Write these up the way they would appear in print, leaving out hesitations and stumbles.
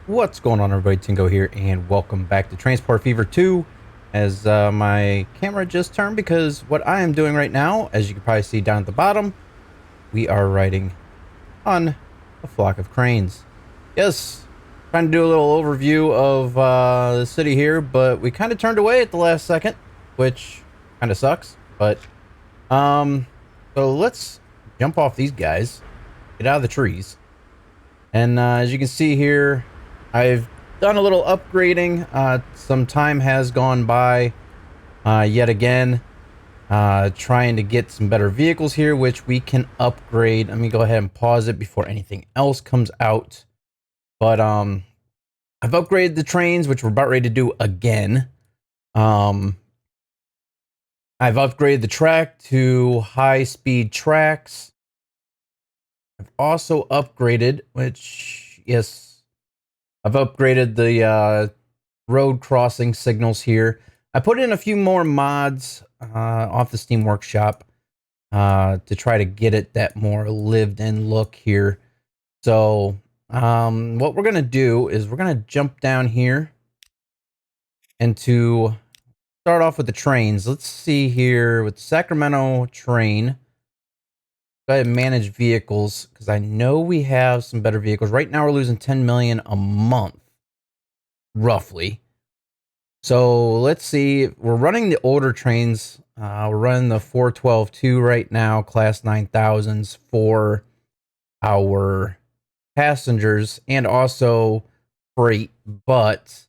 What's going on, everybody? Tingo here, and welcome back to Transport Fever 2. As my camera just turned, because what I am doing right now, as you can probably see down at the bottom, we are riding on a flock of cranes. Yes, trying to do a little overview of the city here, but we kind of turned away at the last second, which kind of sucks. But um, so let's jump off these guys, get out of the trees. And as you can see here, I've done a little upgrading. Some time has gone by yet again, trying to get some better vehicles here, which we can upgrade. Let me go ahead and pause it before anything else comes out. But I've upgraded the trains, which we're about ready to do again. Um, I've upgraded the track to high-speed tracks. I've also upgraded, which, yes, I've upgraded the road crossing signals here. I put in a few more mods off the Steam Workshop to try to get it that more lived-in look here. So what we're going to do is we're going to jump down here and to start off with the trains. Let's see here with the Sacramento train. Go ahead and manage vehicles, because I know we have some better vehicles. Right now we're losing 10 million a month, roughly. So let's see. We're running the older trains. We're running the 412-2 right now, class 9000s for our passengers and also freight. But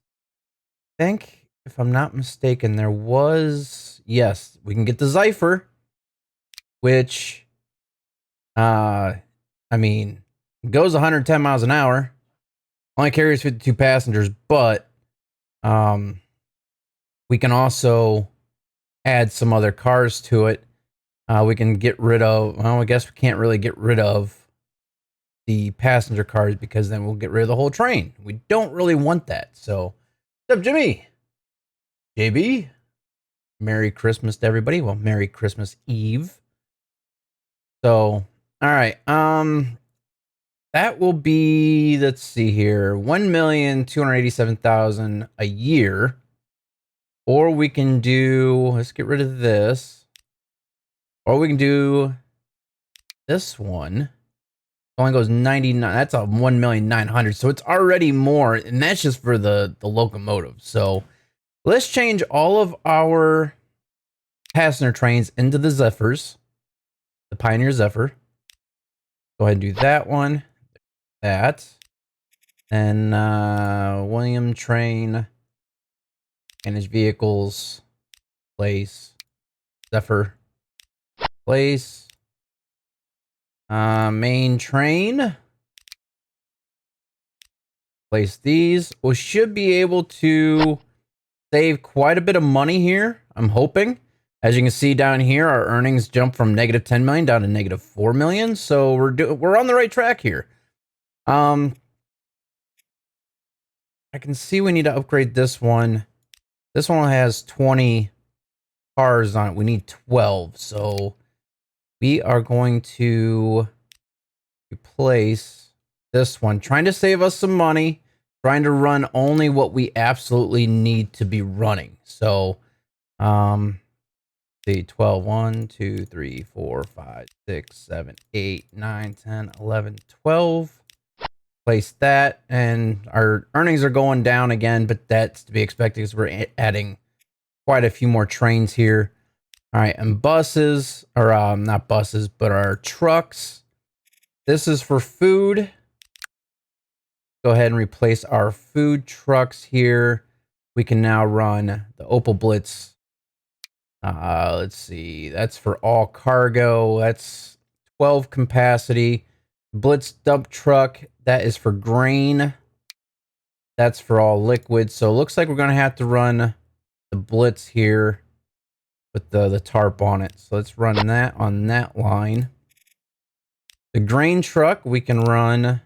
I think, if I'm not mistaken, there was, yes, we can get the Zypher, which I mean, goes 110 miles an hour, only carries 52 passengers, but we can also add some other cars to it. We can get rid of, well, I guess we can't really get rid of the passenger cars, because then we'll get rid of the whole train. We don't really want that. So, what's up, Jimmy? JB? Merry Christmas to everybody. Well, Merry Christmas Eve. So, all right. That will be, let's see here, 1,287,000 a year. Or we can do, let's get rid of this. Or we can do this one. It only goes 99. That's a 1,900,000. So it's already more, and that's just for the locomotive. So let's change all of our passenger trains into the Zephyrs, the Pioneer Zephyr. Go ahead and do that one. That. And William train, manage vehicles, place, Zephyr, place, main train, place these. We should be able to save quite a bit of money here, I'm hoping. As you can see down here, our earnings jump from negative 10 million down to negative 4 million. So we're on the right track here. I can see we need to upgrade this one. This one has 20 cars on it. We need 12. So we are going to replace this one, trying to save us some money, trying to run only what we absolutely need to be running. So, see, 12, 1, 2, 3, 4, 5, 6, 7, 8, 9, 10, 11, 12. Place that, and our earnings are going down again, but that's to be expected because we're adding quite a few more trains here. All right, and buses, or not buses, but our trucks. This is for food. Go ahead and replace our food trucks here. We can now run the Opel Blitz. Let's see, that's for all cargo. That's 12 capacity. Blitz dump truck, that is for grain. That's for all liquid. So it looks like we're going to have to run the Blitz here with the tarp on it. So let's run that on that line. The grain truck, we can run,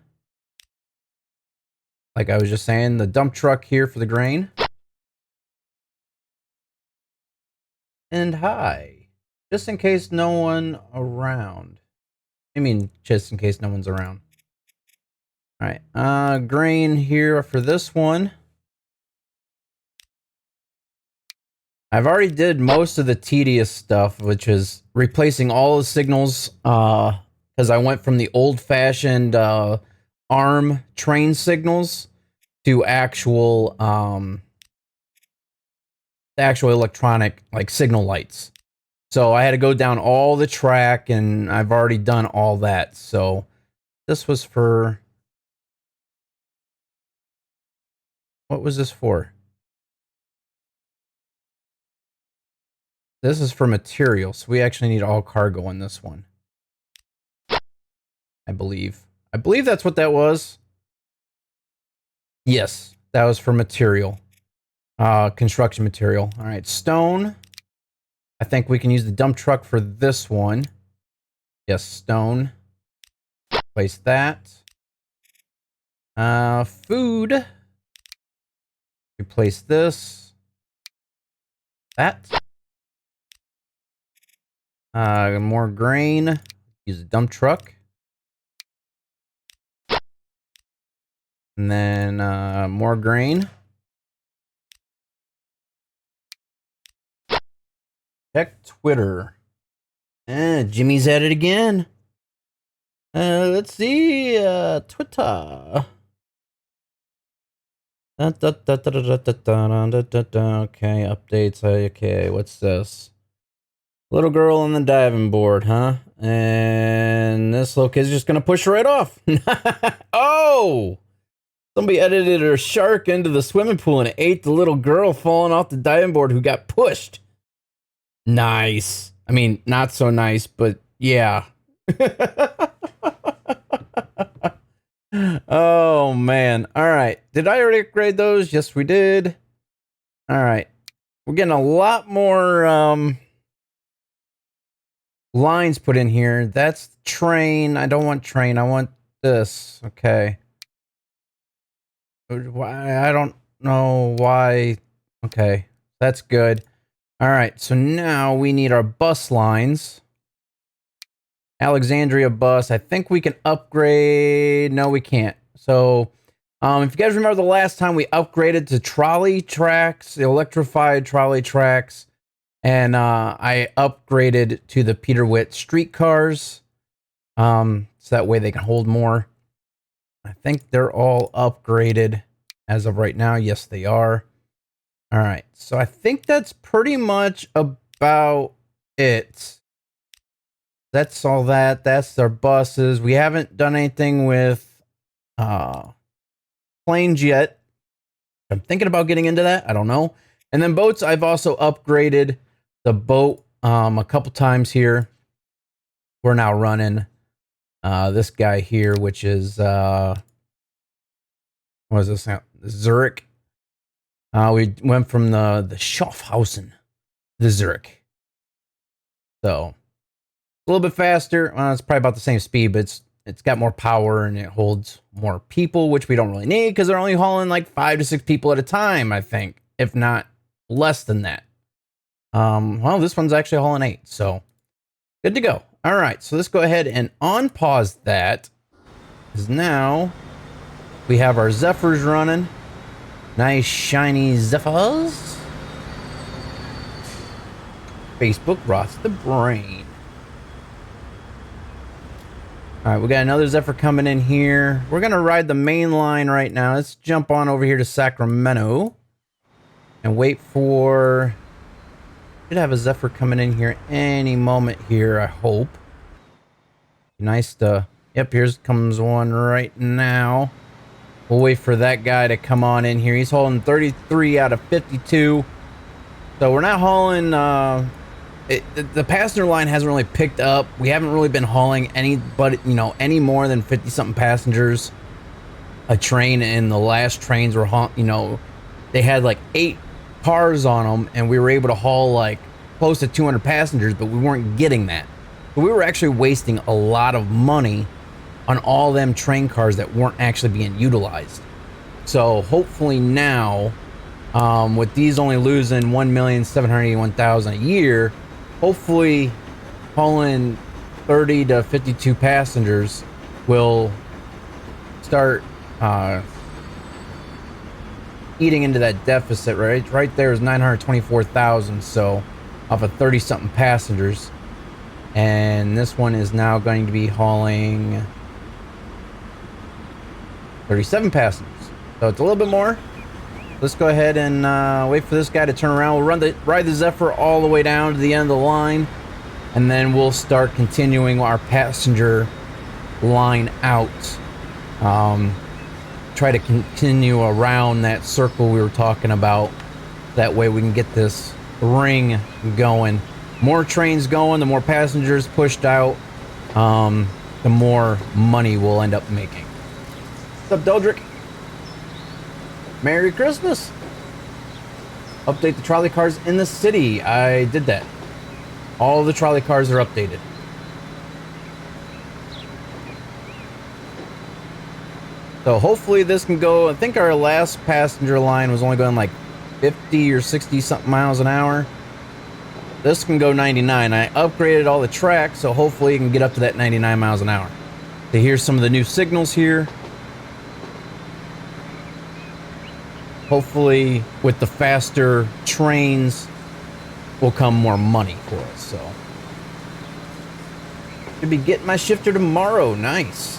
like I was just saying, the dump truck here for the grain. And hi, just in case no one around. I mean, just in case no one's around. All right, grain here for this one. I've already did most of the tedious stuff, which is replacing all the signals, because I went from the old-fashioned ARM train signals to actual electronic like signal lights. So I had to go down all the track, and I've already done all that. So this was for, what was this for? This is for material, so we actually need all cargo in this one. I believe. I believe that's what that was. Yes, that was for material. Construction material. All right, stone. I think we can use the dump truck for this one. Yes, stone. Place that. Food. Replace this. That. More grain. Use a dump truck. And then more grain. Check Twitter. Jimmy's at it again. Let's see. Twitter. Okay, updates. Okay, what's this? Little girl on the diving board, huh? And this little kid's just gonna push right off. Oh! Somebody edited a shark into the swimming pool and it ate the little girl falling off the diving board who got pushed. Nice. I mean, not so nice, but yeah. Oh, man. All right. Did I already upgrade those? Yes, we did. All right. We're getting a lot more lines put in here. That's train. I don't want train. I want this. Okay. Why? I don't know why. Okay. That's good. All right. So now we need our bus lines. Alexandria bus. I think we can upgrade. No, we can't. So, if you guys remember the last time we upgraded to trolley tracks, the electrified trolley tracks, and I upgraded to the Peter Witt streetcars, so that way they can hold more. I think they're all upgraded as of right now. Yes, they are. All right. So I think that's pretty much about it. That's all that. That's their buses. We haven't done anything with planes yet. I'm thinking about getting into that. I don't know. And then boats, I've also upgraded the boat a couple times here. We're now running this guy here, which is what is this now? Zurich. We went from the Schaffhausen to Zurich. So a little bit faster. It's probably about the same speed, but it's got more power and it holds more people, which we don't really need because they're only hauling like 5 to 6 people at a time, I think, if not less than that. Well, this one's actually hauling 8, so good to go. All right, so let's go ahead and unpause that, because now we have our Zephyrs running. Nice shiny Zephyrs. Facebook rots the brain. All right, we got another Zephyr coming in here. We're going to ride the main line right now. Let's jump on over here to Sacramento and wait for... Should have a Zephyr coming in here any moment here, I hope. Nice to... Yep, here comes one right now. We'll wait for that guy to come on in here. He's hauling 33 out of 52. So we're not hauling... the passenger line hasn't really picked up. We haven't really been hauling any more than 50-something passengers a train. And the last trains were, they had like 8 cars on them, and we were able to haul like close to 200 passengers, but we weren't getting that. So we were actually wasting a lot of money on all them train cars that weren't actually being utilized. So hopefully now, with these only losing 1,781,000 a year, hopefully hauling 30 to 52 passengers will start eating into that deficit. Right there is 924,000, so off of 30 something passengers, and this one is now going to be hauling 37 passengers, so it's a little bit more. Let's go ahead and wait for this guy to turn around. We'll ride the Zephyr all the way down to the end of the line, and then we'll start continuing our passenger line out. Try to continue around that circle we were talking about. That way we can get this ring going. More trains going, the more passengers pushed out, the more money we'll end up making. What's up, Doldrick? Merry Christmas. Update the trolley cars in the city. I did that. All the trolley cars are updated. So hopefully this can go. I think our last passenger line was only going like 50 or 60 something miles an hour. This can go 99. I upgraded all the tracks, so hopefully it can get up to that 99 miles an hour. So here's some of the new signals here. Hopefully with the faster trains will come more money for us. So should be getting my shifter tomorrow. Nice.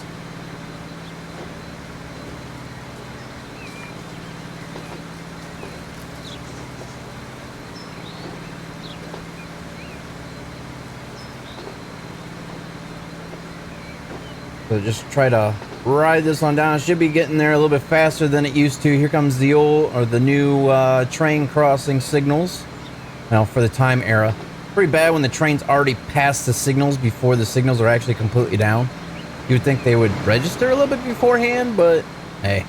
So just try to ride this one down. It should be getting there a little bit faster than it used to. Here comes the old or the new train crossing signals. Now for the time era, pretty bad when the train's already past the signals before the signals are actually completely down. You would think they would register a little bit beforehand, but hey.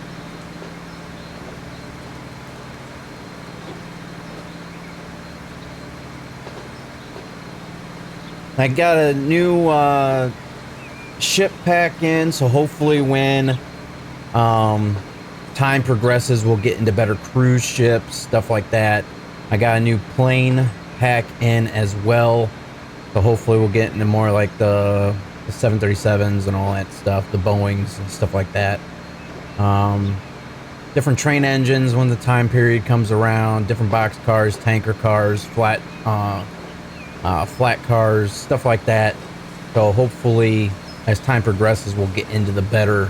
I got a new ship pack in, so hopefully when time progresses we'll get into better cruise ships, stuff like that. I got a new plane pack in as well, so hopefully we'll get into more like the 737s and all that stuff, the Boeings and stuff like that. Different train engines when the time period comes around, different box cars, tanker cars, flat cars, stuff like that. So hopefully as time progresses we'll get into the better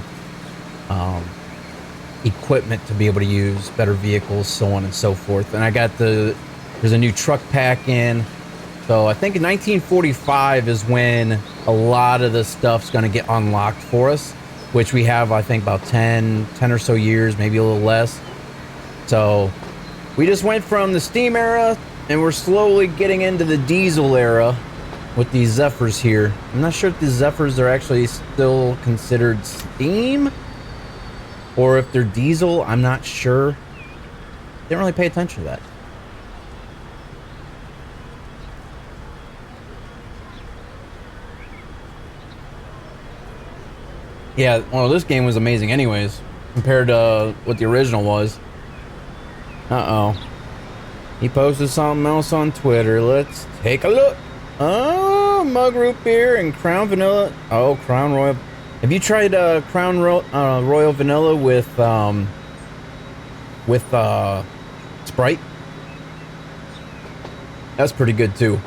equipment to be able to use, better vehicles, so on and so forth. And I got there's a new truck pack in, so I think in 1945 is when a lot of the stuff's going to get unlocked for us, which we have I think about 10 or so years, maybe a little less. So we just went from the steam era and we're slowly getting into the diesel era with these Zephyrs here. I'm not sure if the Zephyrs are actually still considered steam or if they're diesel. I'm not sure. Didn't really pay attention to that. Yeah, well, this game was amazing anyways, compared to what the original was. Uh-oh. He posted something else on Twitter. Let's take a look. Oh, mug root beer and Crown Vanilla. Oh, Crown Royal. Have you tried Crown Royal Vanilla with Sprite? That's pretty good too.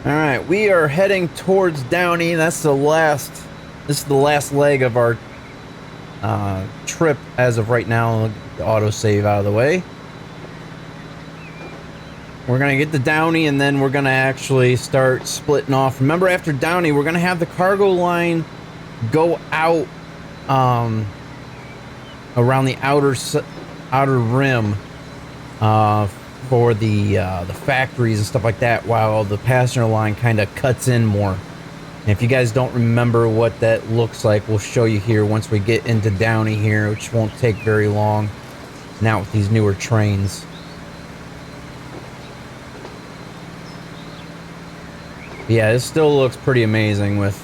All right, we are heading towards Downey. This is the last leg of our trip as of right now. The autosave out of the way. We're gonna get to Downey and then we're gonna actually start splitting off. Remember, after Downey we're gonna have the cargo line go out around the outer rim for the factories and stuff like that, while the passenger line kind of cuts in more. And if you guys don't remember what that looks like, we'll show you here once we get into Downey here, which won't take very long now with these newer trains. Yeah, this still looks pretty amazing with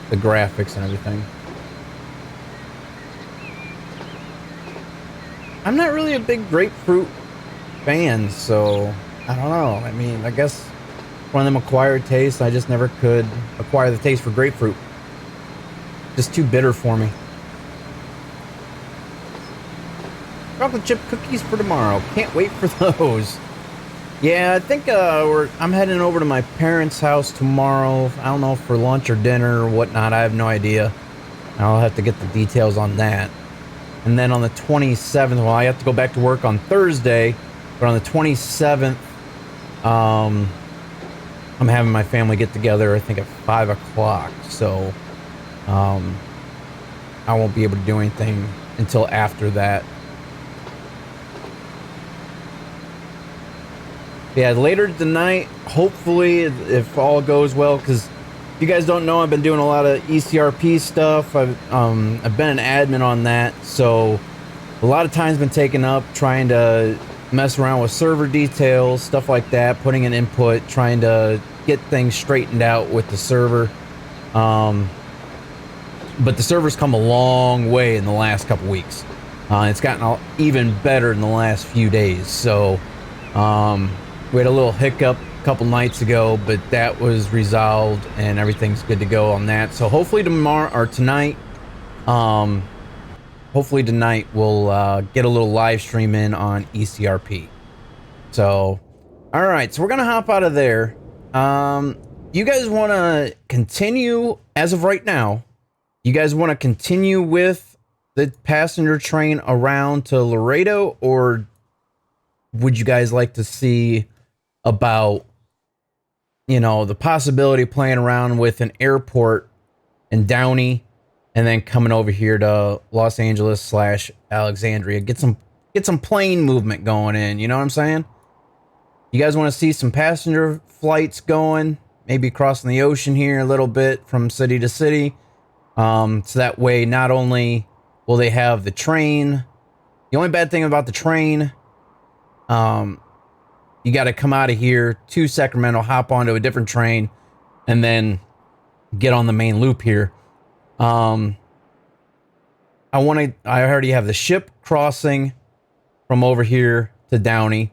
the graphics and everything. I'm not really a big grapefruit fan, so I don't know. I mean, I guess one of them acquired tastes. I just never could acquire the taste for grapefruit. Just too bitter for me. Chocolate chip cookies for tomorrow. Can't wait for those. Yeah, I think I'm heading over to my parents' house tomorrow. I don't know if for lunch or dinner or whatnot. I have no idea. I'll have to get the details on that. And then on the 27th, well, I have to go back to work on Thursday, but on the 27th, I'm having my family get together, I think at 5 o'clock. So I won't be able to do anything until after that. Yeah, later tonight, hopefully, if all goes well, because if you guys don't know, I've been doing a lot of ECRP stuff. I've been an admin on that, so a lot of time's been taken up trying to mess around with server details, stuff like that, putting in input, trying to get things straightened out with the server. But the server's come a long way in the last couple weeks. It's gotten even better in the last few days, so we had a little hiccup a couple nights ago, but that was resolved and everything's good to go on that. So hopefully tomorrow or tonight, hopefully tonight we'll get a little live stream in on ECRP. So, all right, so we're gonna hop out of there. You guys want to continue as of right now? You guys want to continue with the passenger train around to Laredo, or would you guys like to see about, you know, the possibility of playing around with an airport in Downey and then coming over here to Los Angeles / Alexandria, get some plane movement going in, you know what I'm saying? You guys want to see some passenger flights going, maybe crossing the ocean here a little bit from city to city. So that way, not only will they have the train, the only bad thing about the train, you got to come out of here to Sacramento, hop onto a different train, and then get on the main loop here. I already have the ship crossing from over here to Downey,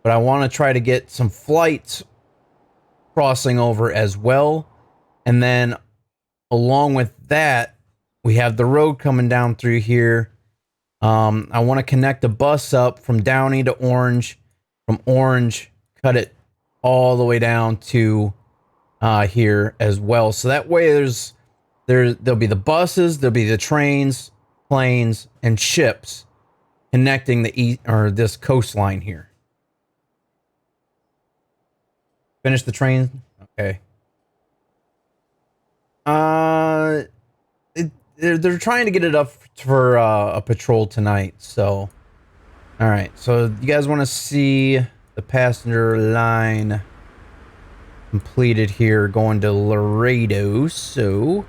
but I want to try to get some flights crossing over as well. And then along with that, we have the road coming down through here. I want to connect a bus up from Downey to Orange, from Orange, cut it all the way down to here as well. So that way there'll be the buses, there'll be the trains, planes, and ships connecting this coastline here. Finish the train? Okay. They're trying to get it up for a patrol tonight, so all right. So you guys want to see the passenger line completed here going to Laredo, so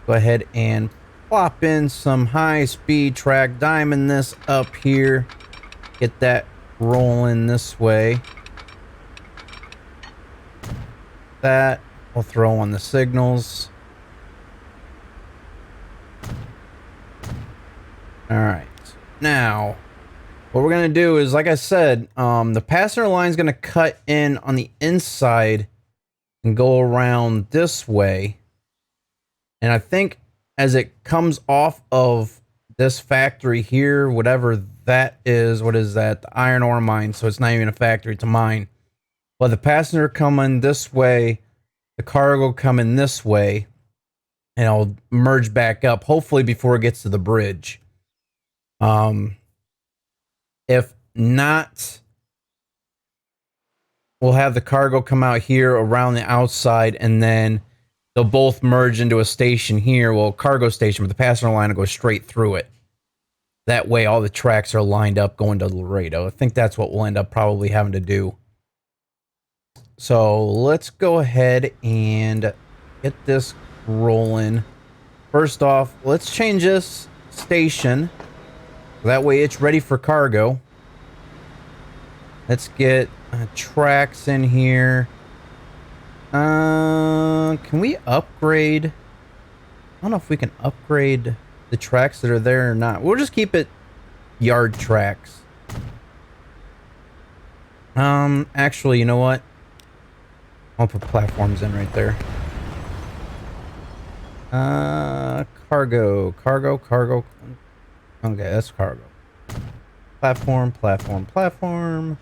go ahead and plop in some high-speed track, diamond this up here, get that rolling this way. That we'll throw on the signals. All right, now what we're gonna do is, like I said, the passenger line is gonna cut in on the inside and go around this way. And I think as it comes off of this factory here, whatever that is, what is that? The iron ore mine. So it's not even a factory, it's a mine. But the passenger coming this way, the cargo coming this way, and I'll merge back up, hopefully before it gets to the bridge. If not, we'll have the cargo come out here around the outside, and then they'll both merge into a station here. Well, cargo station, but the passenger line will go straight through it. That way, all the tracks are lined up going to Laredo. I think that's what we'll end up probably having to do. So let's go ahead and get this rolling. First off, let's change this station. That way it's ready for cargo. Let's get tracks in here. Can we upgrade? I don't know if we can upgrade the tracks that are there or not. We'll just keep it yard tracks. Actually, you know what? I'll put platforms in right there. Cargo. Okay, that's cargo. Platform.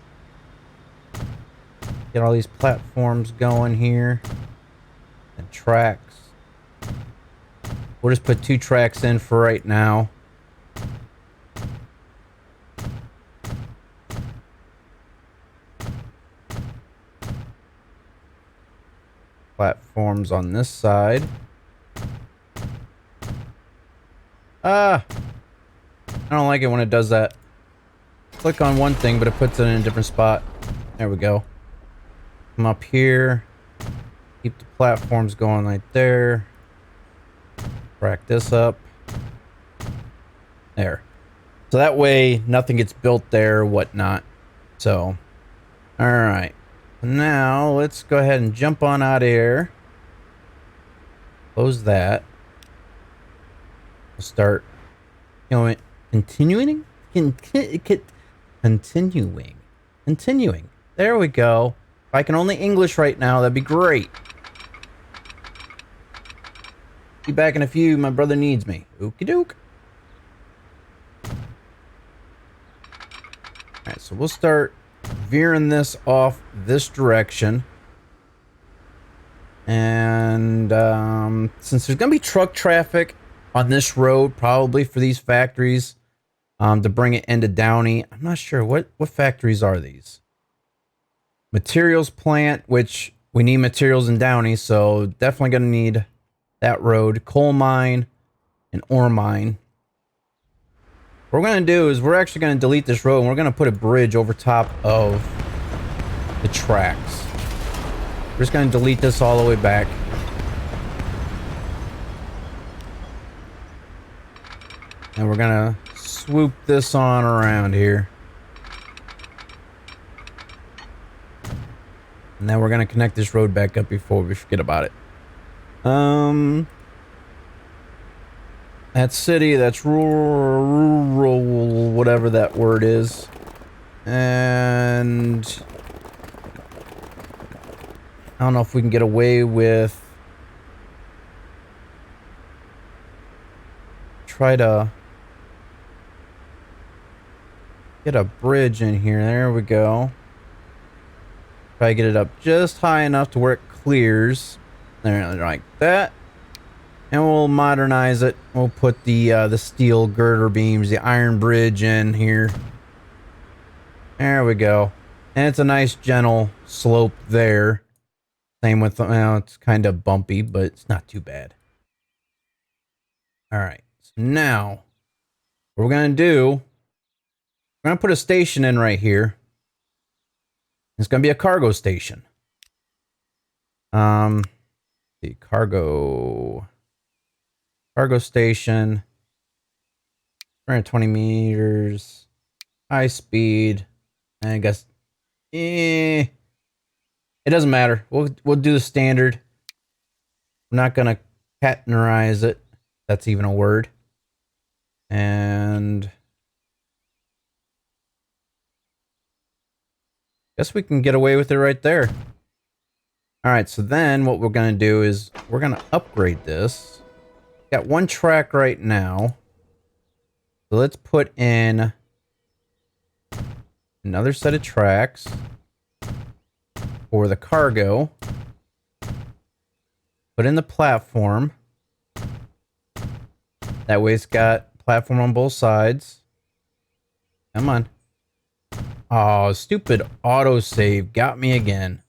Get all these platforms going here. And tracks. We'll just put 2 tracks in for right now. Platforms on this side. I don't like it when it does that. Click on one thing, but it puts it in a different spot. There we go. Come up here. Keep the platforms going right there. Rack this up. There. So that way, nothing gets built there or whatnot. So, alright. Now, let's go ahead and jump on out of here. Close that. We'll start, continuing. There we go. If I can only English right now, that'd be great. Be back in a few. My brother needs me. Okie doke. Alright, so we'll start veering this off this direction. And since there's going to be truck traffic on this road, probably for these factories, to bring it into Downey. I'm not sure. What factories are these? Materials plant, which we need materials in Downey, so definitely going to need that road. Coal mine and ore mine. What we're going to do is we're actually going to delete this road and we're going to put a bridge over top of the tracks. We're just going to delete this all the way back. And we're going to swoop this on around here. And then we're going to connect this road back up before we forget about it. That's city, that's rural, whatever that word is. And I don't know if we can get away with try to get a bridge in here. There we go. Try to get it up just high enough to where it clears. There, like that. And we'll modernize it. We'll put the steel girder beams, the iron bridge in here. There we go. And it's a nice gentle slope there. Same with, well, it's kind of bumpy, but it's not too bad. All right. So now, what we're going to do, we're going to put a station in right here. It's going to be a cargo station. The cargo station, 320 meters, high speed, and I guess, it doesn't matter. We'll do the standard. I'm not gonna catenarize it. That's even a word. And guess we can get away with it right there. All right, so then what we're gonna do is we're gonna upgrade this. Got one track right now. So let's put in another set of tracks for the cargo. Put in the platform. That way it's got platform on both sides. Come on. Oh, stupid autosave got me again.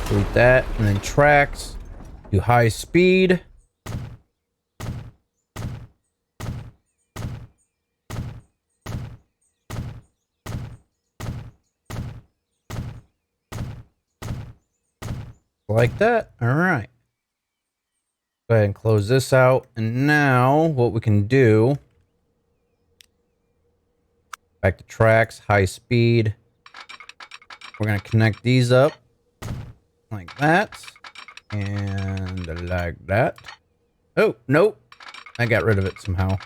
Delete that, and then tracks. Do high speed. Like that. All right. Go ahead and close this out. And now what we can do, back to tracks, high speed. We're going to connect these up like that. And like that. Oh, nope. I got rid of it somehow.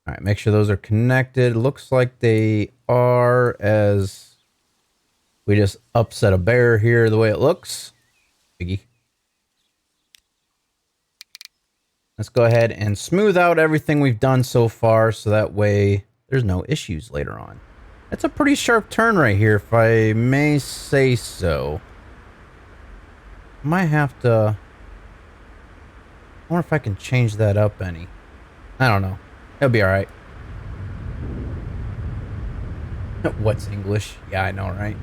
All right, make sure those are connected. Looks like they are, as we just upset a bear here the way it looks. Biggie. Let's go ahead and smooth out everything we've done so far so that way there's no issues later on. That's a pretty sharp turn right here, if I may say so. Might have to... I wonder if I can change that up any. I don't know. It'll be alright. What's English? Yeah, I know, right?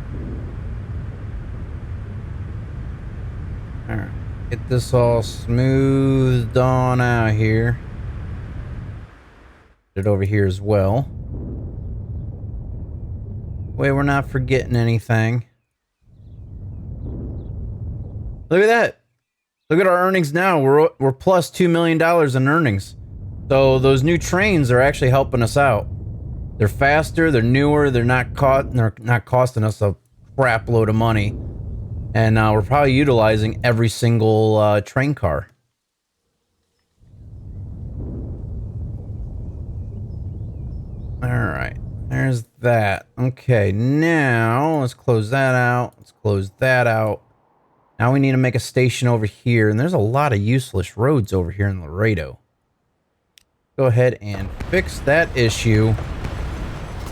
Alright. Get this all smoothed on out here. Get it over here as well. Way we're not forgetting anything. Look at that. Look at our earnings now. We're plus $2 million in earnings. So those new trains are actually helping us out. They're faster, they're newer, they're not costing us a crap load of money. And we're probably utilizing every single train car. Alright, there's that. Okay, now let's close that out. Let's close that out. Now we need to make a station over here. And there's a lot of useless roads over here in Laredo. Go ahead and fix that issue.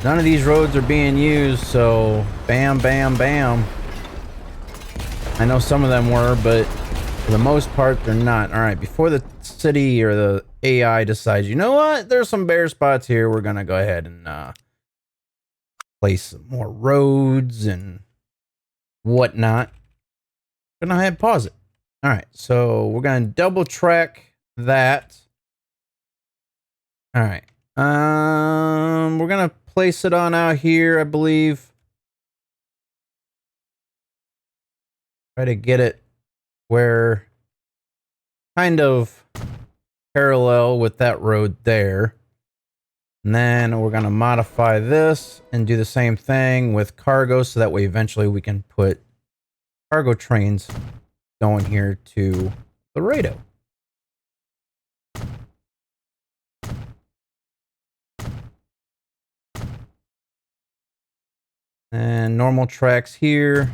None of these roads are being used, so bam, bam, bam. I know some of them were, but for the most part, they're not. All right, before the city or the AI decides, you know what? There's some bare spots here. We're going to go ahead and place some more roads and whatnot. I'm going to ahead pause it. All right, so we're going to double track that. All right. We're going to place it on out here, I believe. Try to get it where kind of parallel with that road there. And then we're going to modify this and do the same thing with cargo so that way eventually we can put cargo trains going here to Laredo. And normal tracks here.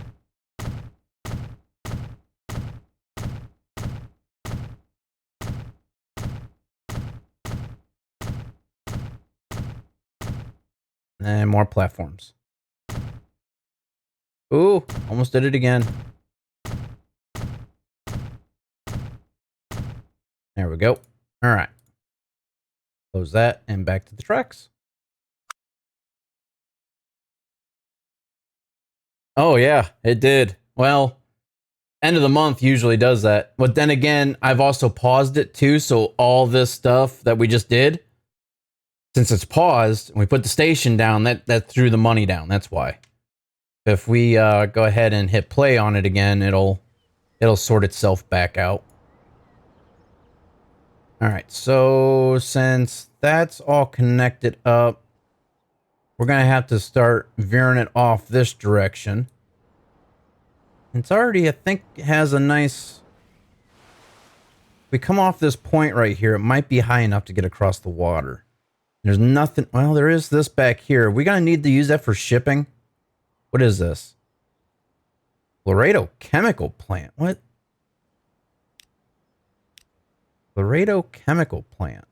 And more platforms. Ooh, almost did it again. There we go. All right. Close that and back to the tracks. Oh, yeah, it did. Well, end of the month usually does that. But then again, I've also paused it too. So all this stuff that we just did, since it's paused and we put the station down, that threw the money down. That's why. If we go ahead and hit play on it again, it'll sort itself back out. All right, so since that's all connected up, we're going to have to start veering it off this direction. It's already, I think, has a nice... If we come off this point right here, it might be high enough to get across the water. There's nothing... Well, there is this back here. Are we going to need to use that for shipping? What is this? Laredo Chemical Plant. What? Laredo Chemical Plant.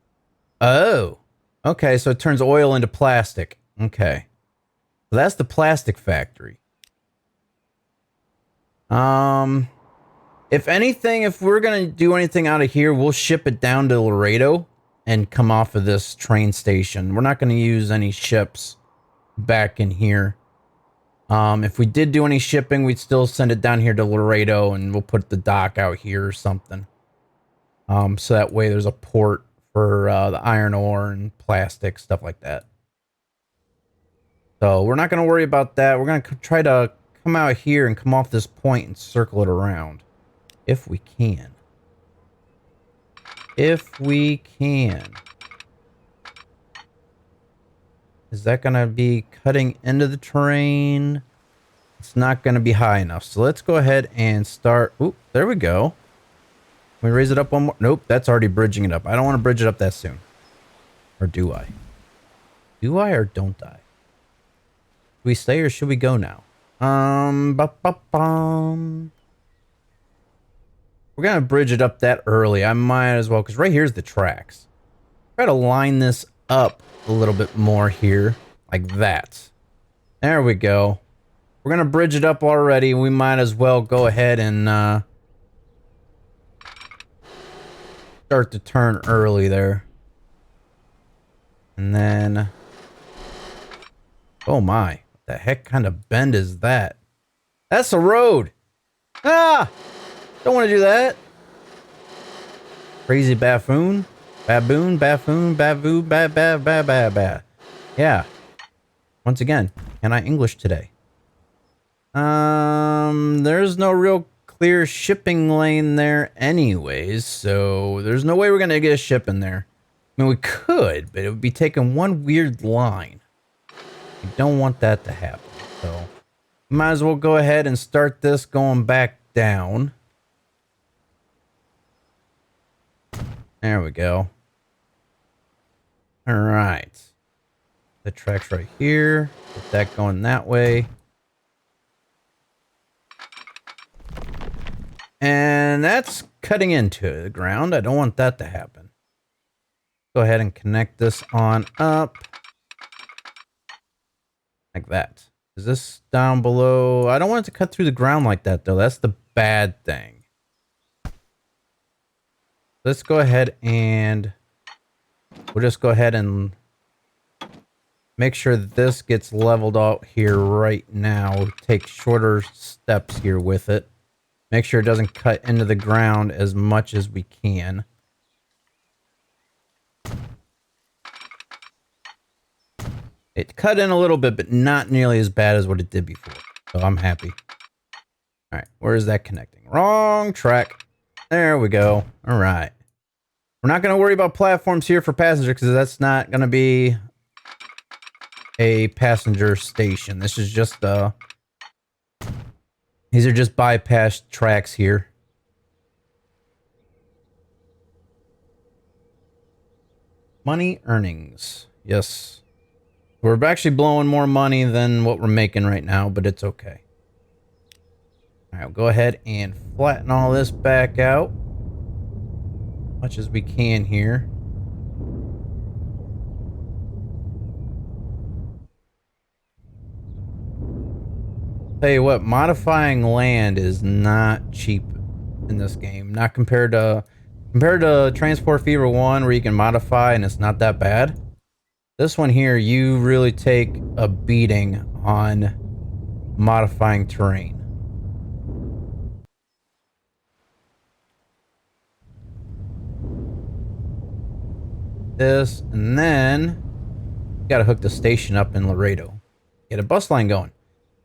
Oh. Okay, so it turns oil into plastic. Okay. So that's the plastic factory. If anything, if we're going to do anything out of here, we'll ship it down to Laredo and come off of this train station. We're not going to use any ships back in here. If we did do any shipping, we'd still send it down here to Laredo and we'll put the dock out here or something. So that way there's a port for the iron ore and plastic, stuff like that. So we're not going to worry about that. We're going to try to come out here and come off this point and circle it around. If we can. If we can. Is that going to be cutting into the terrain? It's not going to be high enough. So let's go ahead and start. Oop, there we go. Can we raise it up one more? Nope, that's already bridging it up. I don't want to bridge it up that soon. Or do I? Do I or don't I? Do we stay or should we go now? Ba-ba-bum. We're gonna bridge it up that early. I might as well, because right here's the tracks. Try to line this up a little bit more here, like that. There we go. We're gonna bridge it up already. We might as well go ahead and start the turn early there. And then, oh my, what the heck kind of bend is that? That's a road. Ah, don't want to do that. Crazy buffoon, baboon, buffoon, baboo, ba. Yeah. Once again, can I English today? There's no real clear shipping lane there anyways, so there's no way we're gonna get a ship in there. I mean, we could, but it would be taking one weird line. We don't want that to happen, so might as well go ahead and start this going back down. There we go. All right. The track's right here. Get that going that way. And that's cutting into the ground. I don't want that to happen. Go ahead and connect this on up. Like that. Is this down below? I don't want it to cut through the ground like that, though. That's the bad thing. Let's go ahead and we'll just go ahead and make sure that this gets leveled out here right now. Take shorter steps here with it. Make sure it doesn't cut into the ground as much as we can. It cut in a little bit, but not nearly as bad as what it did before. So I'm happy. All right, where is that connecting? Wrong track. There we go. All right. We're not going to worry about platforms here for passenger because that's not going to be a passenger station. This is just these are just bypass tracks here. Money earnings. Yes. We're actually blowing more money than what we're making right now, but it's okay. All right, we'll go ahead and flatten all this back out. Much as we can here. Tell you what, modifying land is not cheap in this game. Not compared to Transport Fever 1 where you can modify and it's not that bad. This one here, you really take a beating on modifying terrain. This, and then got to hook the station up in Laredo. Get a bus line going.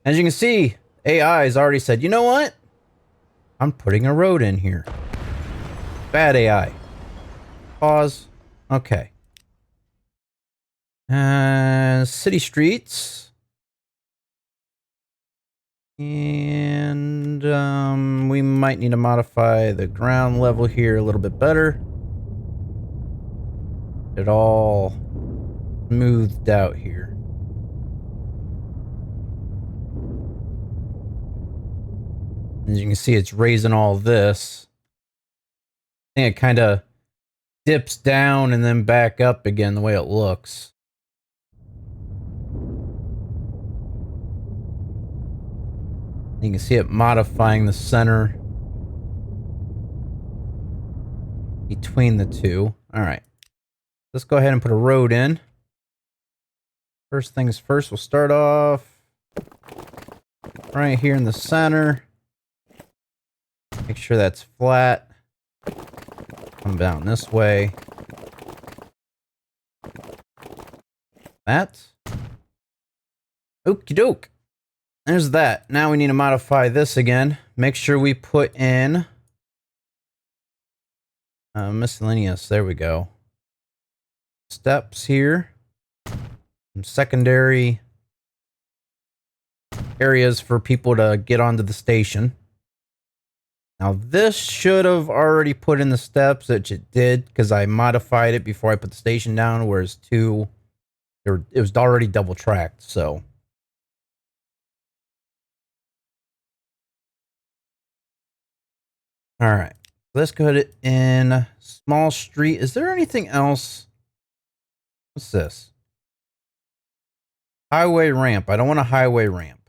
As you can see, AI has already said, you know what? I'm putting a road in here. Bad AI. Pause. Okay. City streets. And we might need to modify the ground level here a little bit better. It all smoothed out here. As you can see, it's raising all this. I think it kind of dips down and then back up again the way it looks. You can see it modifying the center between the two. All right. Let's go ahead and put a road in. First things first, we'll start off right here in the center. Make sure that's flat. Come down this way. That. Okie doke. There's that. Now we need to modify this again. Make sure we put in miscellaneous. There we go. Steps here. Some secondary areas for people to get onto the station. Now this should have already put in the steps, which it did because I modified it before I put the station down where it's too It was already double tracked, so. All right, let's go to in small street. Is there anything else? What's this? Highway ramp. I don't want a highway ramp.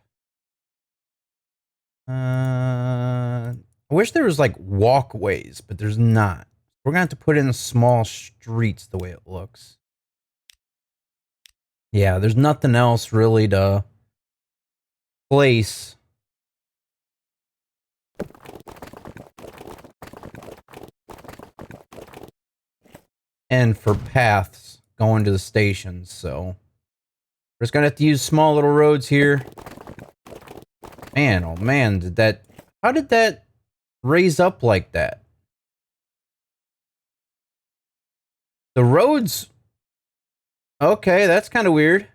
I wish there was like walkways, but there's not. We're gonna have to put in small streets the way it looks. Yeah, there's nothing else really to place. And for paths going to the stations, so we're just gonna have to use small little roads here. Man, oh man, how did that raise up like that? The roads, okay, that's kind of weird.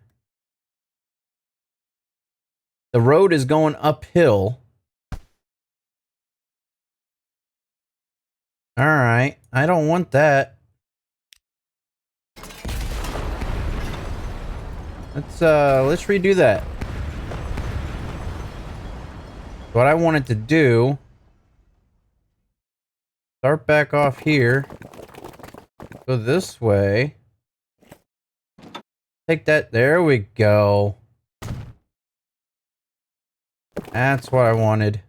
The road is going uphill. All right, I don't want that. Let's redo that. What I wanted to do, start back off here, go this way, take that, there we go. That's what I wanted.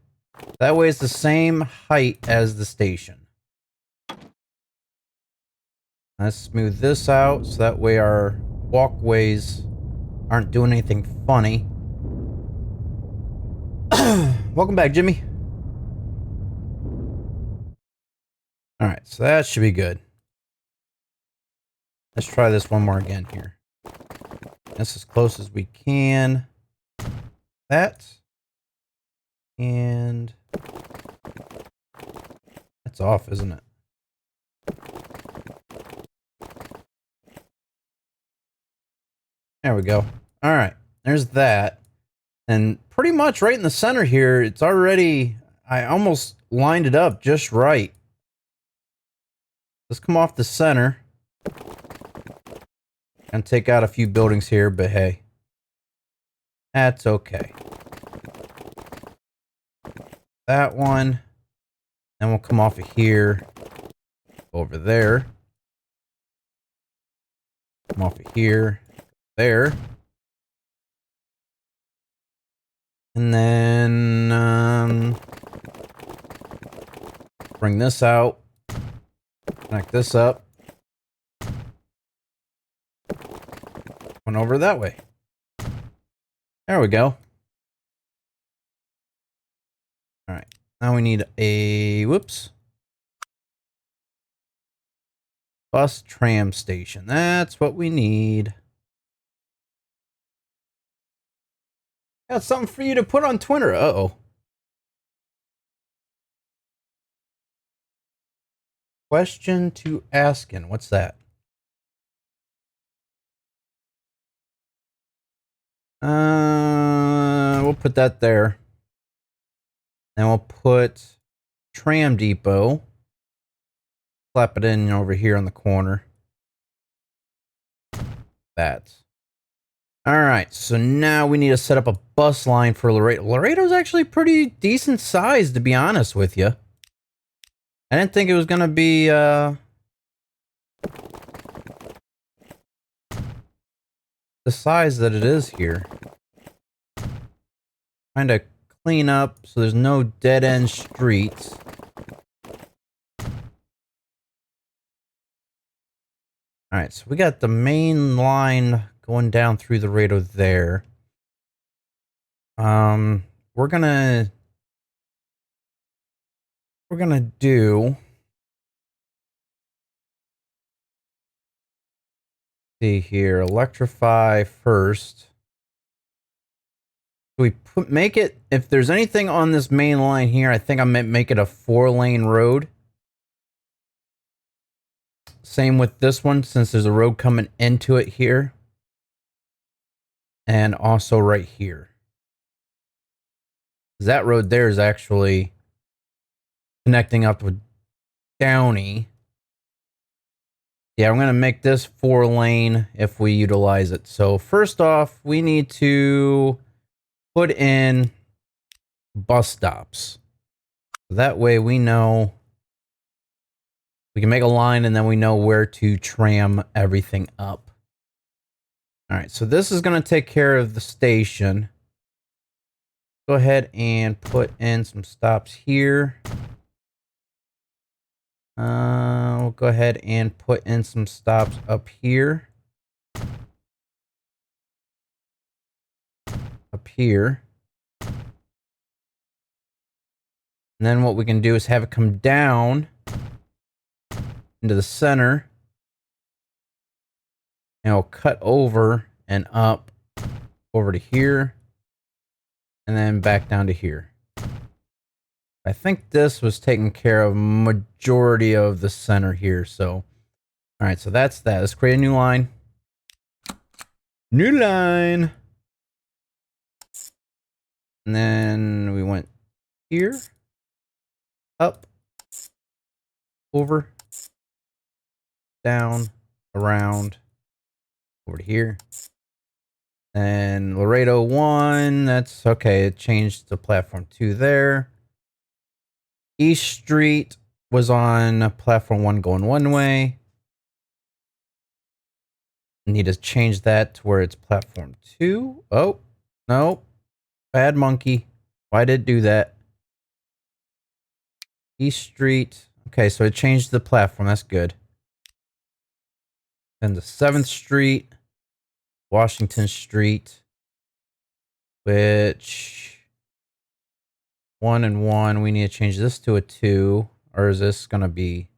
That way it's the same height as the station. Let's smooth this out so that way our walkways aren't doing anything funny. Welcome back, Jimmy. All right, so that should be good. Let's try this one more again here. That's as close as we can. That. And that's off, isn't it? There we go. All right, there's that. And pretty much right in the center here, it's already, I almost lined it up just right. Let's come off the center and take out a few buildings here, but hey, that's okay. That one. Then we'll come off of here, over there. Come off of here, there. And then bring this out, connect this up, one over that way. There we go. All right, now we need a, whoops, bus tram station. That's what we need. Got something for you to put on Twitter. Uh-oh. Question to asking. What's that? We'll put that there. And we'll put tram depot. Slap it in over here on the corner. That. All right, so now we need to set up a bus line for Laredo. Laredo's actually pretty decent size, to be honest with you. I didn't think it was going to be the size that it is here. Trying to clean up so there's no dead-end streets. All right, so we got the main line going down through the Laredo there. We're gonna do, see here, electrify first. We make it, if there's anything on this main line here, I think I might make it a 4-lane road. Same with this one, since there's a road coming into it here. And also right here. That road there is actually connecting up with Downey Yeah, I'm going to make this 4-lane if we utilize it. So first off, we need to put in bus stops. That way we know we can make a line and then we know where to tram everything up. All right, so this is going to take care of the station. Go ahead and put in some stops here. We'll go ahead and put in some stops up here. Up here. And then what we can do is have it come down into the center. And it'll cut over and up over to here. And then back down to here. I think this was taking care of majority of the center here. So, all right, so that's that. Let's create a new line. New line. And then we went here, up, over, down, around, over to here. And Laredo 1, that's okay. It changed to platform 2 there. East Street was on platform 1 going one way. Need to change that to where it's platform 2. Oh, no. Bad monkey. Why did it do that? East Street. Okay, so it changed the platform. That's good. Then the 7th Street. Washington Street. Which... 1 and 1. We need to change this to a 2. Or is this going to be...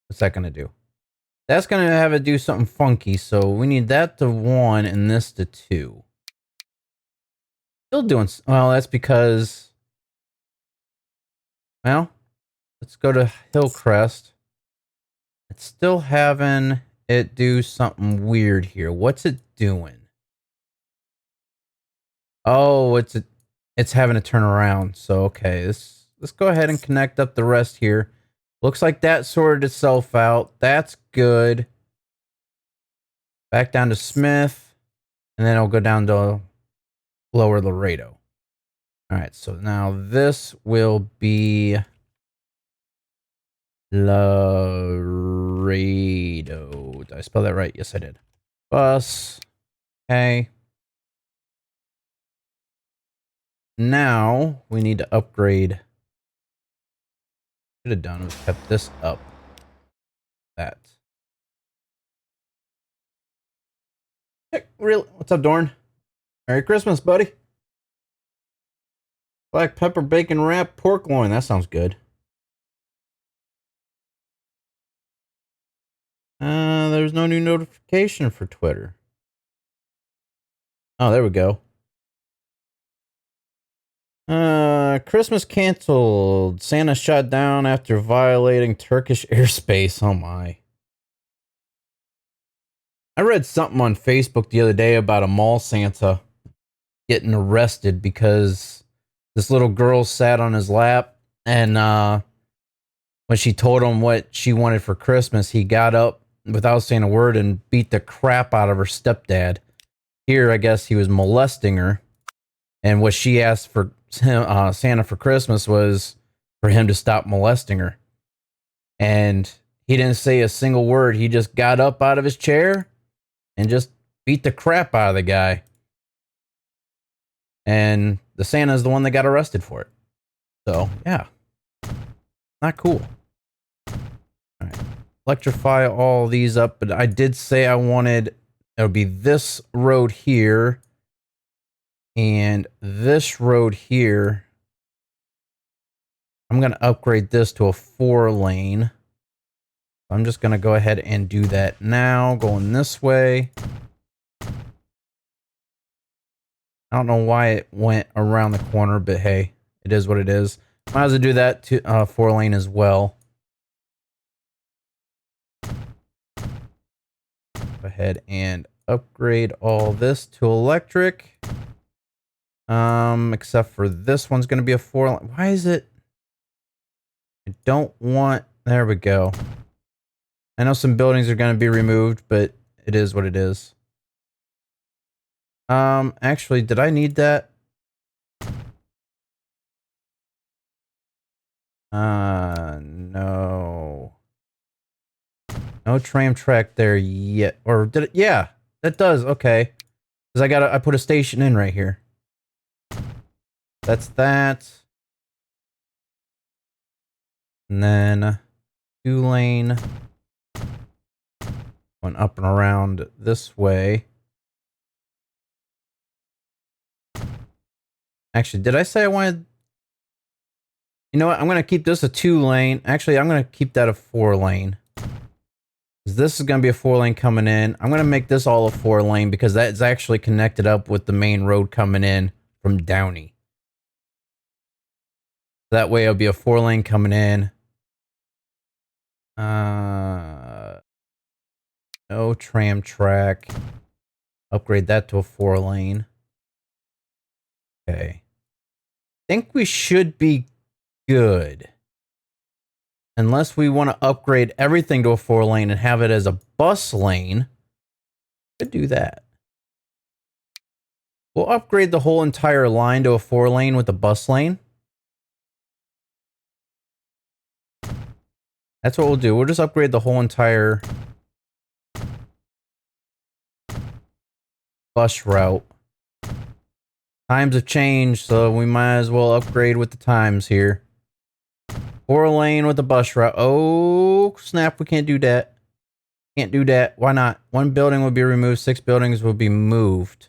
What's that going to do? That's going to have it do something funky. So we need that to 1 and this to 2. Still doing... Well, that's because... Well, let's go to Hillcrest. It's still having it do something weird here. What's it doing? Oh, it's having to turn around. So, okay, let's go ahead and connect up the rest here. Looks like that sorted itself out. That's good. Back down to Smith. And then it'll go down to Lower Laredo. All right, so now this will be Laredo. Did I spell that right? Yes, I did. Bus. Okay. Now we need to upgrade. Should have done was kept this up. That. Hey, really? What's up, Dorn? Merry Christmas, buddy. Black pepper bacon wrap pork loin. That sounds good. There's no new notification for Twitter. Oh, there we go. Christmas canceled. Santa shot down after violating Turkish airspace. Oh my. I read something on Facebook the other day about a mall Santa getting arrested because this little girl sat on his lap and when she told him what she wanted for Christmas, he got up without saying a word and beat the crap out of her stepdad. Here, I guess he was molesting her. And what she asked for Santa for Christmas was for him to stop molesting her. And he didn't say a single word. He just got up out of his chair and just beat the crap out of the guy. And the Santa is the one that got arrested for it. So, yeah. Not cool. All right. Electrify all these up. But I did say I wanted... It would be this road here. And this road here. I'm going to upgrade this to a 4-lane. I'm just going to go ahead and do that now. Going this way. I don't know why it went around the corner, but hey, it is what it is. Might as well do that to 4-lane as well. Go ahead and upgrade all this to electric. Except for this one's going to be a 4-lane. Why is it? I don't want There we go. I know some buildings are going to be removed, but it is what it is. Actually, did I need that? No. No tram track there yet. Or did it? Yeah, that does. Okay. Because I put a station in right here. That's that. And then 2-lane. Going up and around this way. Actually, did I say I wanted... You know what? I'm going to keep this a 2-lane. Actually, I'm going to keep that a 4-lane. This is going to be a 4-lane coming in. I'm going to make this all a 4-lane because that's actually connected up with the main road coming in from Downey. That way it'll be a 4-lane coming in. No tram track. Upgrade that to a 4-lane. Okay. Think we should be good. Unless we want to upgrade everything to a 4-lane and have it as a bus lane. Could do that. We'll upgrade the whole entire line to a 4-lane with a bus lane. That's what we'll do. We'll just upgrade the whole entire bus route. Times have changed, so we might as well upgrade with the times here. 4-lane with the bus route. Oh, snap. We can't do that. Can't do that. Why not? 1 building will be removed. 6 buildings will be moved.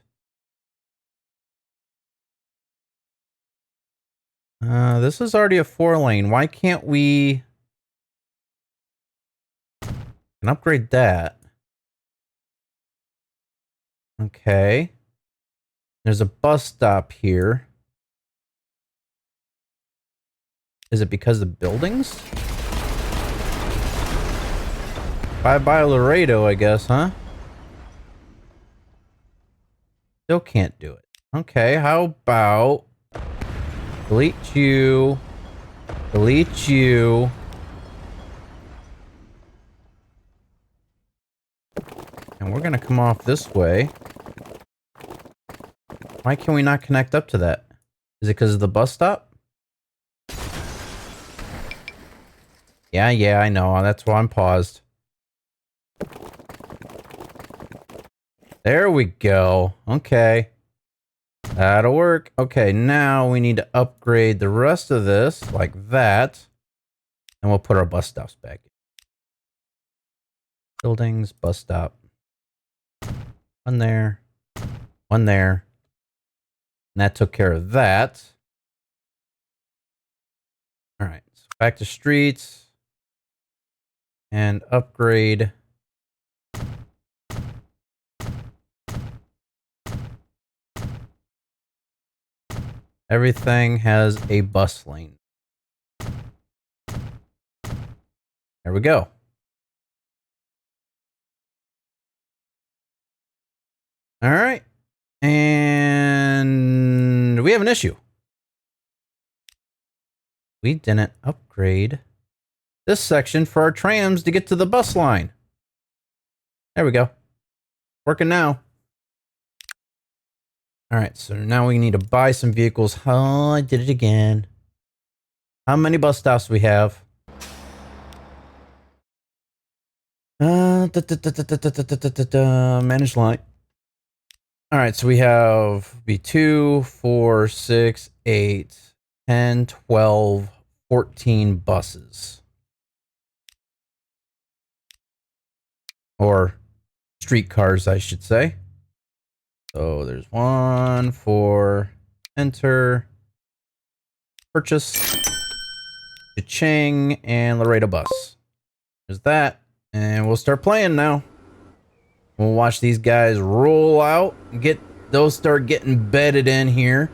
This is already a 4-lane. Why can't we... Can upgrade that. Okay. There's a bus stop here. Is it because of buildings? Bye-bye Laredo, I guess, huh? Still can't do it. Okay, how about... Delete you. Delete you. And we're gonna come off this way. Why can we not connect up to that? Is it because of the bus stop? Yeah, I know. That's why I'm paused. There we go. Okay. That'll work. Okay, now we need to upgrade the rest of this like that. And we'll put our bus stops back in. Buildings, bus stop. One there. One there. And that took care of that. All right, so back to streets. And upgrade. Everything has a bus lane. There we go. All right. And we have an issue. We didn't upgrade this section for our trams to get to the bus line. There we go. Working now. All right, so now we need to buy some vehicles. Oh, I did it again. How many bus stops do we have? Manage line. All right, so we have 2, 4, 6, 8, 10, 12, 14 buses. Or streetcars, I should say. So there's 1 for enter, purchase, Cha-ching, and Laredo bus. There's that. And we'll start playing now. We'll watch these guys roll out, start getting bedded in here.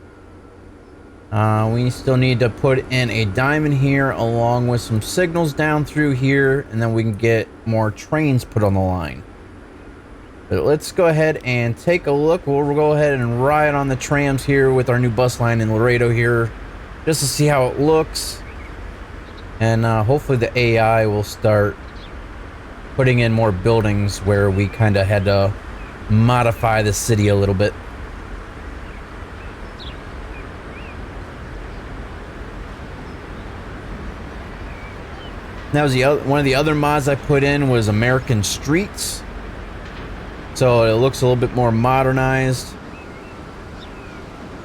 We still need to put in a diamond here along with some signals down through here, and then we can get more trains put on the line. But let's go ahead and take a look. We'll go ahead and ride on the trams here with our new bus line in Laredo here, just to see how it looks. And hopefully the AI will start putting in more buildings where we kind of had to modify the city a little bit. That was one of the other mods I put in was American Streets. So it looks a little bit more modernized.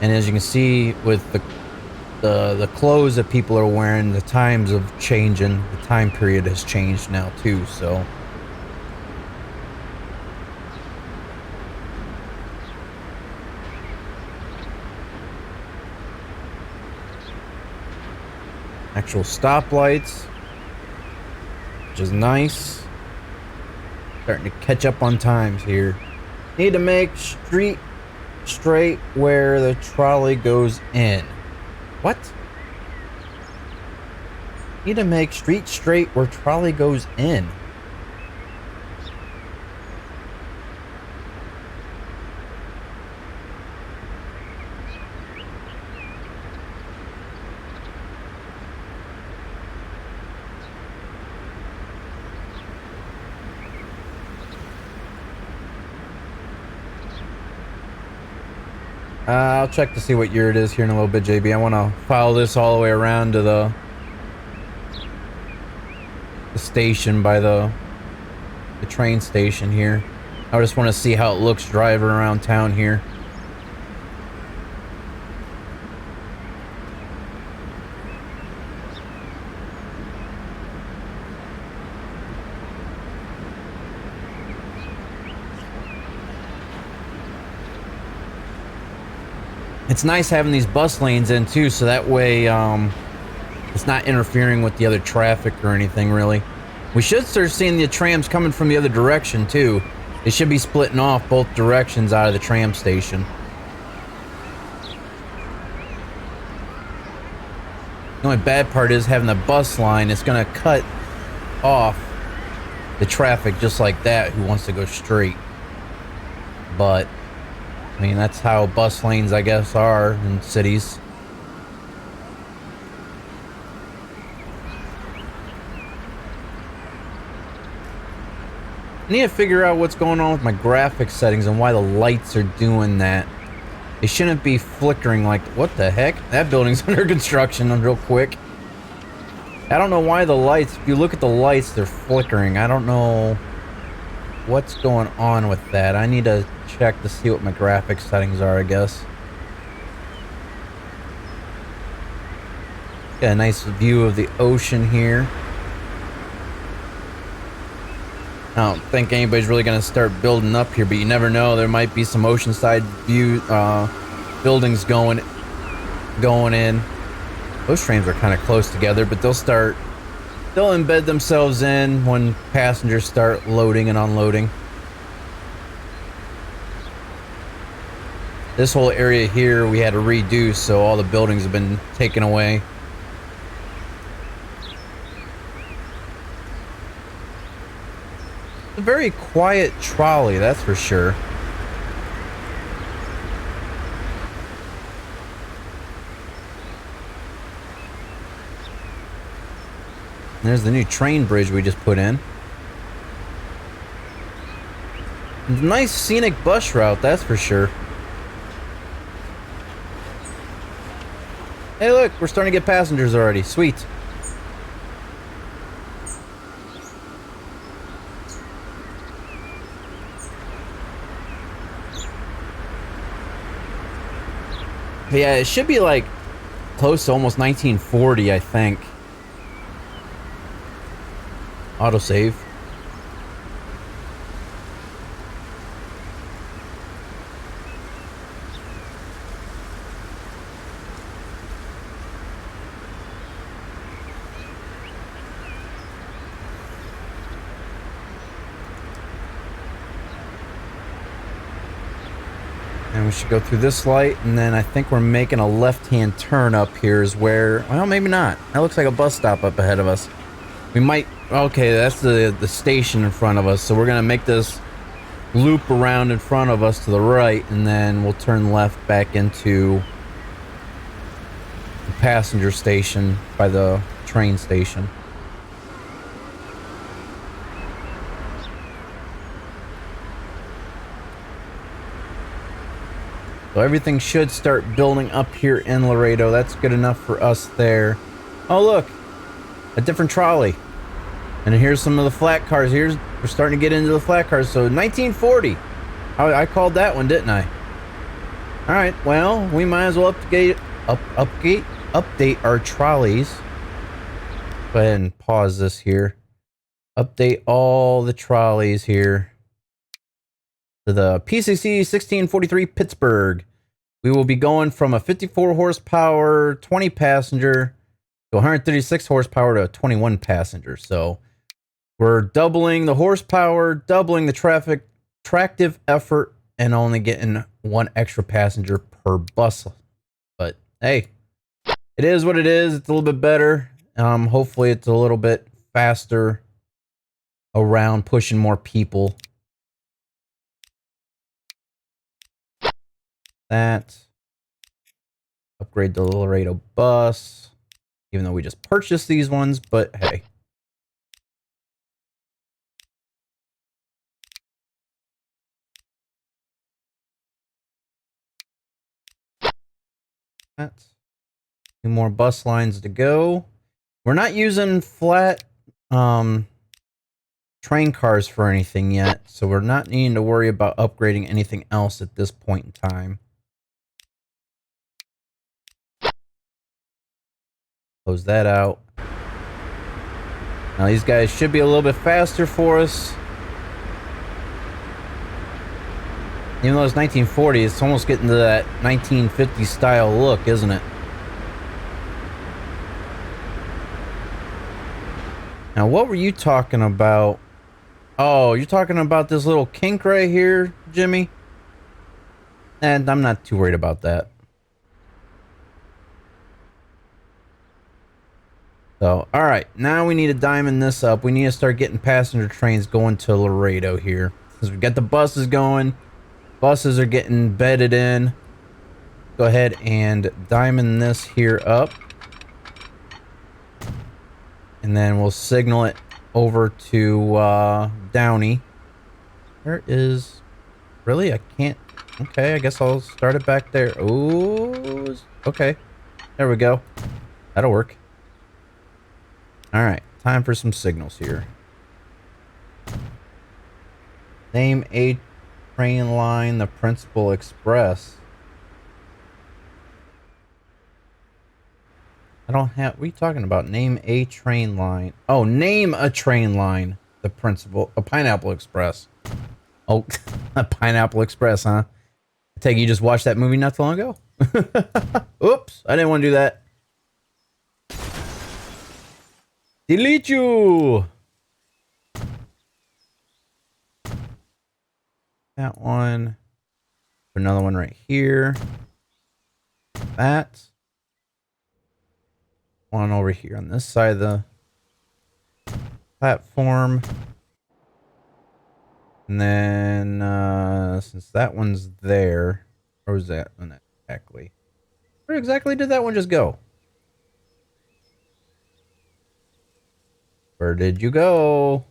And as you can see with the clothes that people are wearing, the times of changing, the time period has changed now too, so. Actual stoplights, which is nice. Starting to catch up on times here. Need to make street straight where the trolley goes in. What? Need to make street straight where trolley goes in. I'll check to see what year it is here in a little bit, JB. I want to follow this all the way around to the station by the train station here. I just want to see how it looks driving around town here. It's nice having these bus lanes in too, so that way it's not interfering with the other traffic or anything really. We should start seeing the trams coming from the other direction too. They should be splitting off both directions out of the tram station. The only bad part is having the bus line. It's gonna cut off the traffic just like that who wants to go straight. But I mean, that's how bus lanes, I guess, are in cities. I need to figure out what's going on with my graphics settings and why the lights are doing that. They shouldn't be flickering like, what the heck? That building's under construction real quick. I don't know why the lights, if you look at the lights, they're flickering. I don't know what's going on with that. I need to check to see what my graphics settings are, I guess. Got a nice view of the ocean here. I don't think anybody's really gonna start building up here, but you never know. There might be some oceanside view buildings going in. Those trains are kind of close together, but they'll embed themselves in when passengers start loading and unloading. This whole area here we had to redo, so all the buildings have been taken away. It's a very quiet trolley, that's for sure. There's the new train bridge we just put in. Nice scenic bus route, that's for sure. Hey look, we're starting to get passengers already. Sweet. Yeah, it should be like close to almost 1940, I think. Autosave. And we should go through this light, and then I think we're making a left-hand turn up here is where, well, maybe not. That looks like a bus stop up ahead of us. We might, okay, that's the station in front of us, so we're gonna make this loop around in front of us to the right, and then we'll turn left back into the passenger station by the train station. So everything should start building up here in Laredo. That's good enough for us there. Oh, look, a different trolley. And here's some of the flat cars. We're starting to get into the flat cars. So 1940. I called that one, didn't I? All right, well, we might as well update our trolleys. Go ahead and pause this here. Update all the trolleys here to the PCC 1643 Pittsburgh. We will be going from a 54 horsepower, 20 passenger to 136 horsepower to a 21 passenger. So we're doubling the horsepower, doubling the tractive effort, and only getting one extra passenger per bus. But hey, it is what it is. It's a little bit better. Hopefully it's a little bit faster around, pushing more people. That. Upgrade the Laredo bus. Even though we just purchased these ones, but hey. That's 2 more bus lines to go. We're not using flat train cars for anything yet, so we're not needing to worry about upgrading anything else at this point in time. Close that out. Now these guys should be a little bit faster for us. Even though it's 1940, it's almost getting to that 1950 style look, isn't it? Now, what were you talking about? Oh, you're talking about this little kink right here, Jimmy? And I'm not too worried about that. So, all right, now we need to diamond this up. We need to start getting passenger trains going to Laredo here. Because we've got the buses going. Buses are getting bedded in. Go ahead and diamond this here up. And then we'll signal it over to Downey. Where is... Really? I can't... Okay, I guess I'll start it back there. Ooh, okay. There we go. That'll work. Alright, time for some signals here. Name a train line the Principal Express. I don't have... What are you talking about? Name a train line. Oh, name a train line. The Principal... A Pineapple Express. Oh, a Pineapple Express, huh? I take it you just watched that movie not too long ago? Oops, I didn't want to do that. Delete you! That one. Another one right here. That. One over here on this side of the platform. And then, since that one's there, where was that one exactly? Where exactly did that one just go? Where did you go?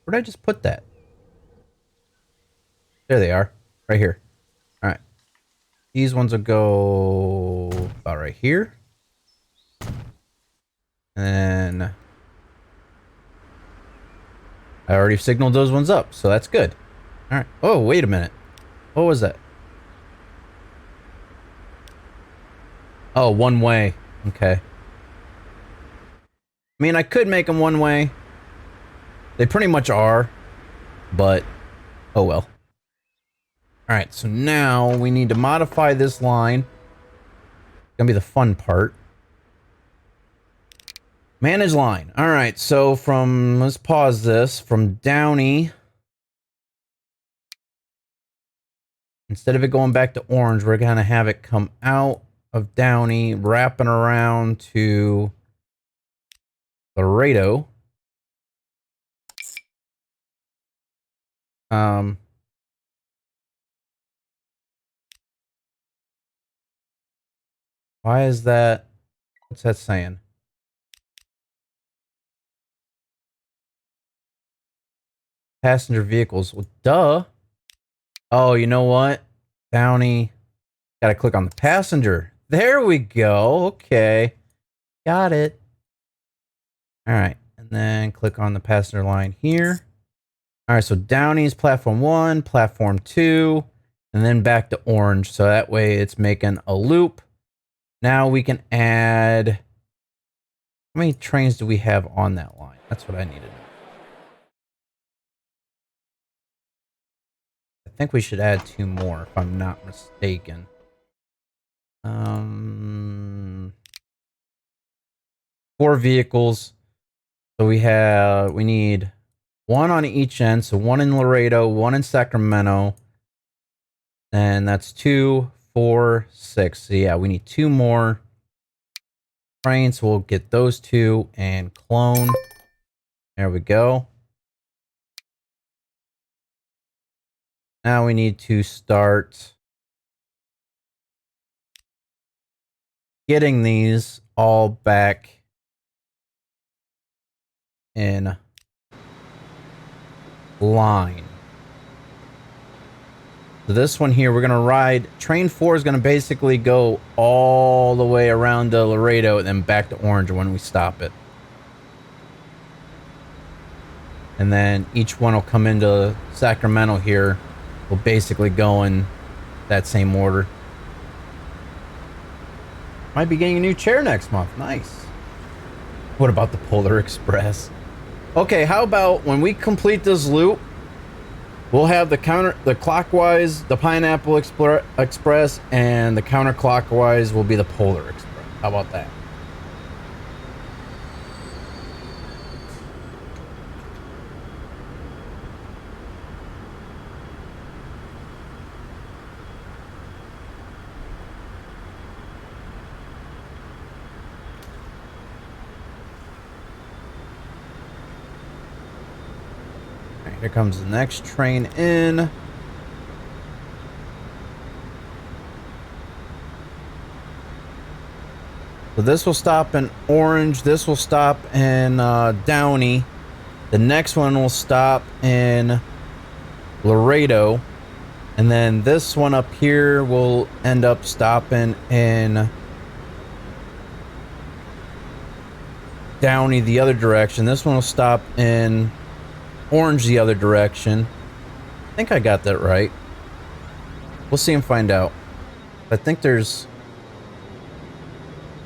Where did I just put that? There they are. Right here. Alright. These ones will go about right here. And I already signaled those ones up, so that's good. Alright. Oh, wait a minute. What was that? Oh, one way. Okay. I mean, I could make them one way. They pretty much are. But, oh well. Alright, so now we need to modify this line. Gonna be the fun part. Manage line. Alright, so from, let's pause this. From Downey. Instead of it going back to orange, we're gonna have it come out of Downey, wrapping around to Laredo. Why is that? What's that saying? Passenger vehicles. Well, duh. Oh, you know what? Downey. Gotta click on the passenger. There we go. Okay. Got it. All right. And then click on the passenger line here. All right. So Downey's platform 1, platform 2, and then back to orange. So that way it's making a loop. Now we can add. How many trains do we have on that line? That's what I need to know. I think we should add 2 more if I'm not mistaken. 4 vehicles. So we need 1 on each end. So 1 in Laredo, 1 in Sacramento. And that's 2, 4, 6. So yeah, we need 2 more trains. So we'll get those 2 and clone. There we go. Now we need to start getting these all back in line. So this one here, we're going to ride. Train 4 is going to basically go all the way around to Laredo and then back to Orange when we stop it. And then each one will come into Sacramento here. Will basically go in that same order. Might be getting a new chair next month. Nice. What about the Polar Express? Okay, how about when we complete this loop, we'll have the clockwise, the Pineapple Express, and the counterclockwise will be the Polar Express. How about that? Here comes the next train in. So this will stop in Orange. This will stop in Downey. The next one will stop in Laredo. And then this one up here will end up stopping in Downey the other direction. This one will stop in Orange the other direction. I think I got that right. We'll see and find out. I think there's...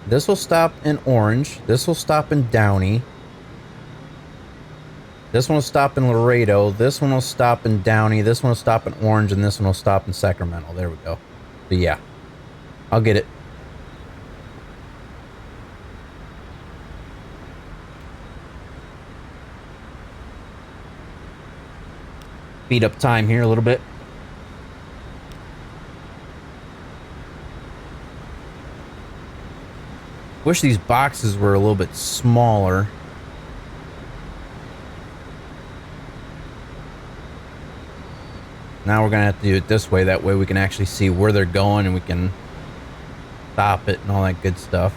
This will stop in Orange. This will stop in Downey. This one will stop in Laredo. This one will stop in Downey. This one will stop in Orange. And this one will stop in Sacramento. There we go. But yeah. I'll get it. Speed up time here a little bit. Wish these boxes were a little bit smaller. Now we're gonna have to do it this way. That way we can actually see where they're going and we can stop it and all that good stuff.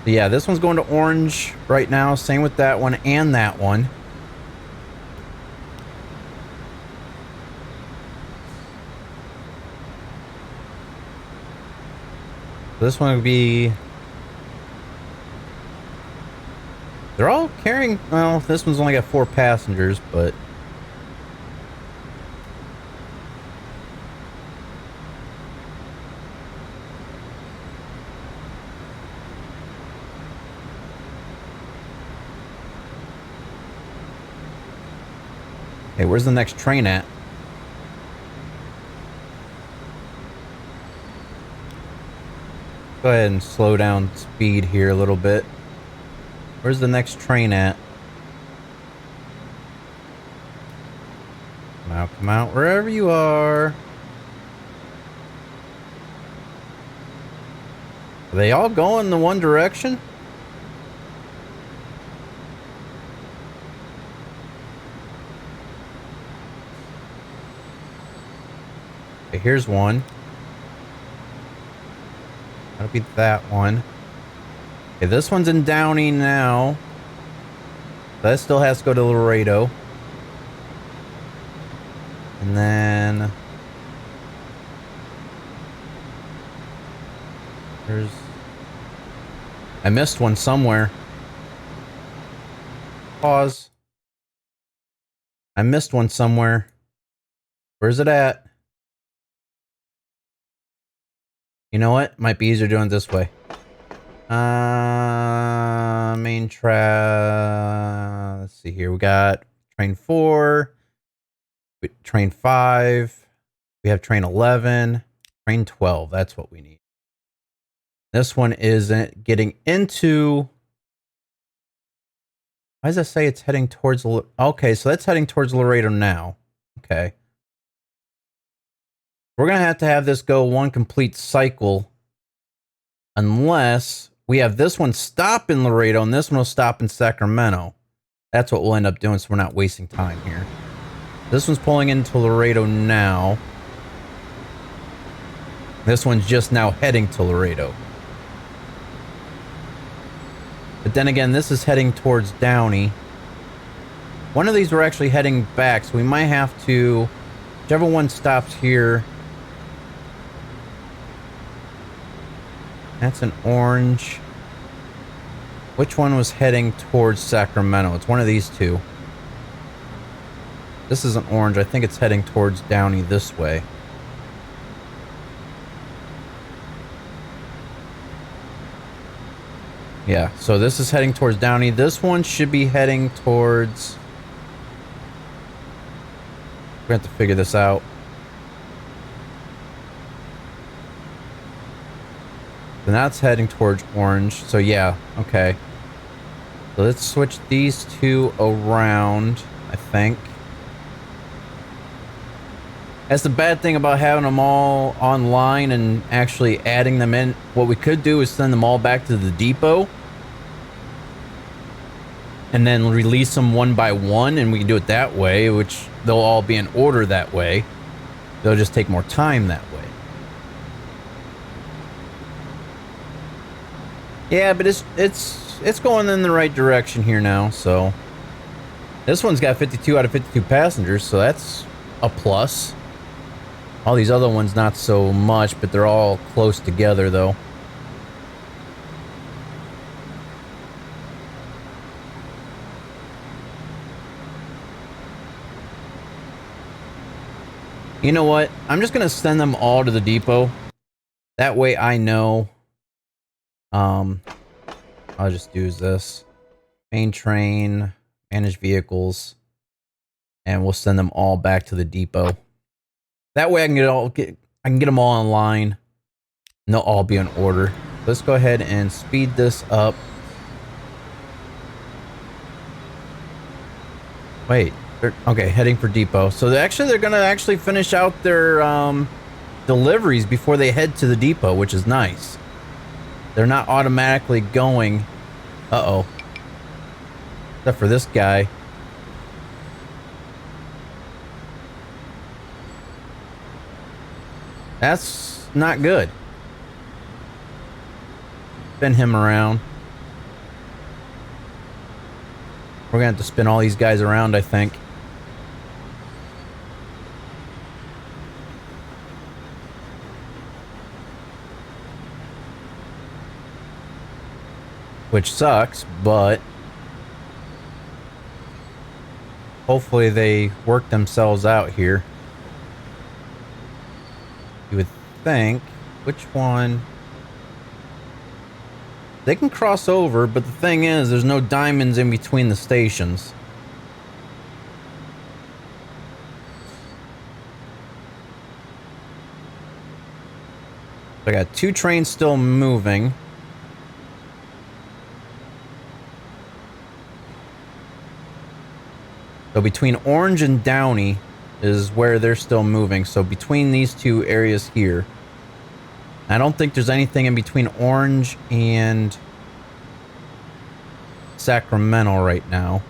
But yeah, this one's going to Orange right now. Same with that one and that one. This one would be... They're all carrying... Well, this one's only got 4 passengers, but... Hey, where's the next train at? Go ahead and slow down speed here a little bit. Where's the next train at? Come out, wherever you are. Are they all going the one direction? Okay, here's one. That'll be that one. Okay, this one's in Downey now. That still has to go to Laredo. And then there's... I missed one somewhere. Pause. I missed one somewhere. Where's it at? You know what? Might be easier doing it this way. Main track. Let's see here. We got train 4, train 5. We have train 11, train 12. That's what we need. This one isn't getting into. Why does that say it's heading towards? Okay, so that's heading towards Laredo now. Okay. We're going to have this go one complete cycle unless we have this one stop in Laredo and this one will stop in Sacramento. That's what we'll end up doing so we're not wasting time here. This one's pulling into Laredo now. This one's just now heading to Laredo. But then again, this is heading towards Downey. One of these we're actually heading back, so we might have to... Whichever one stops here... That's an orange. Which one was heading towards Sacramento? It's one of these two. This is an orange. I think it's heading towards Downey this way. Yeah, so this is heading towards Downey. This one should be heading towards... We're going to have to figure this out. And that's heading towards orange. So yeah, okay. So let's switch these two around, I think. That's the bad thing about having them all online and actually adding them in. What we could do is send them all back to the depot. And then release them one by one, and we can do it that way, which they'll all be in order that way. They'll just take more time that way. Yeah, but it's going in the right direction here now, so. This one's got 52 out of 52 passengers, so that's a plus. All these other ones not so much, but they're all close together though. You know what? I'm just gonna send them all to the depot. That way I know. I'll just do this. Main train, manage vehicles, and we'll send them all back to the depot. That way I can get them all online, and they'll all be in order. Let's go ahead and speed this up. Wait, okay, heading for depot. So they're gonna actually finish out their deliveries before they head to the depot, which is nice. They're not automatically going. Uh-oh. Except for this guy. That's not good. Spin him around. We're gonna have to spin all these guys around, I think. Which sucks, but hopefully they work themselves out here. You would think. Which one? They can cross over, but the thing is, there's no diamonds in between the stations. I got 2 trains still moving. So between Orange and Downey is where they're still moving. So between these two areas here. I don't think there's anything in between Orange and Sacramento right now.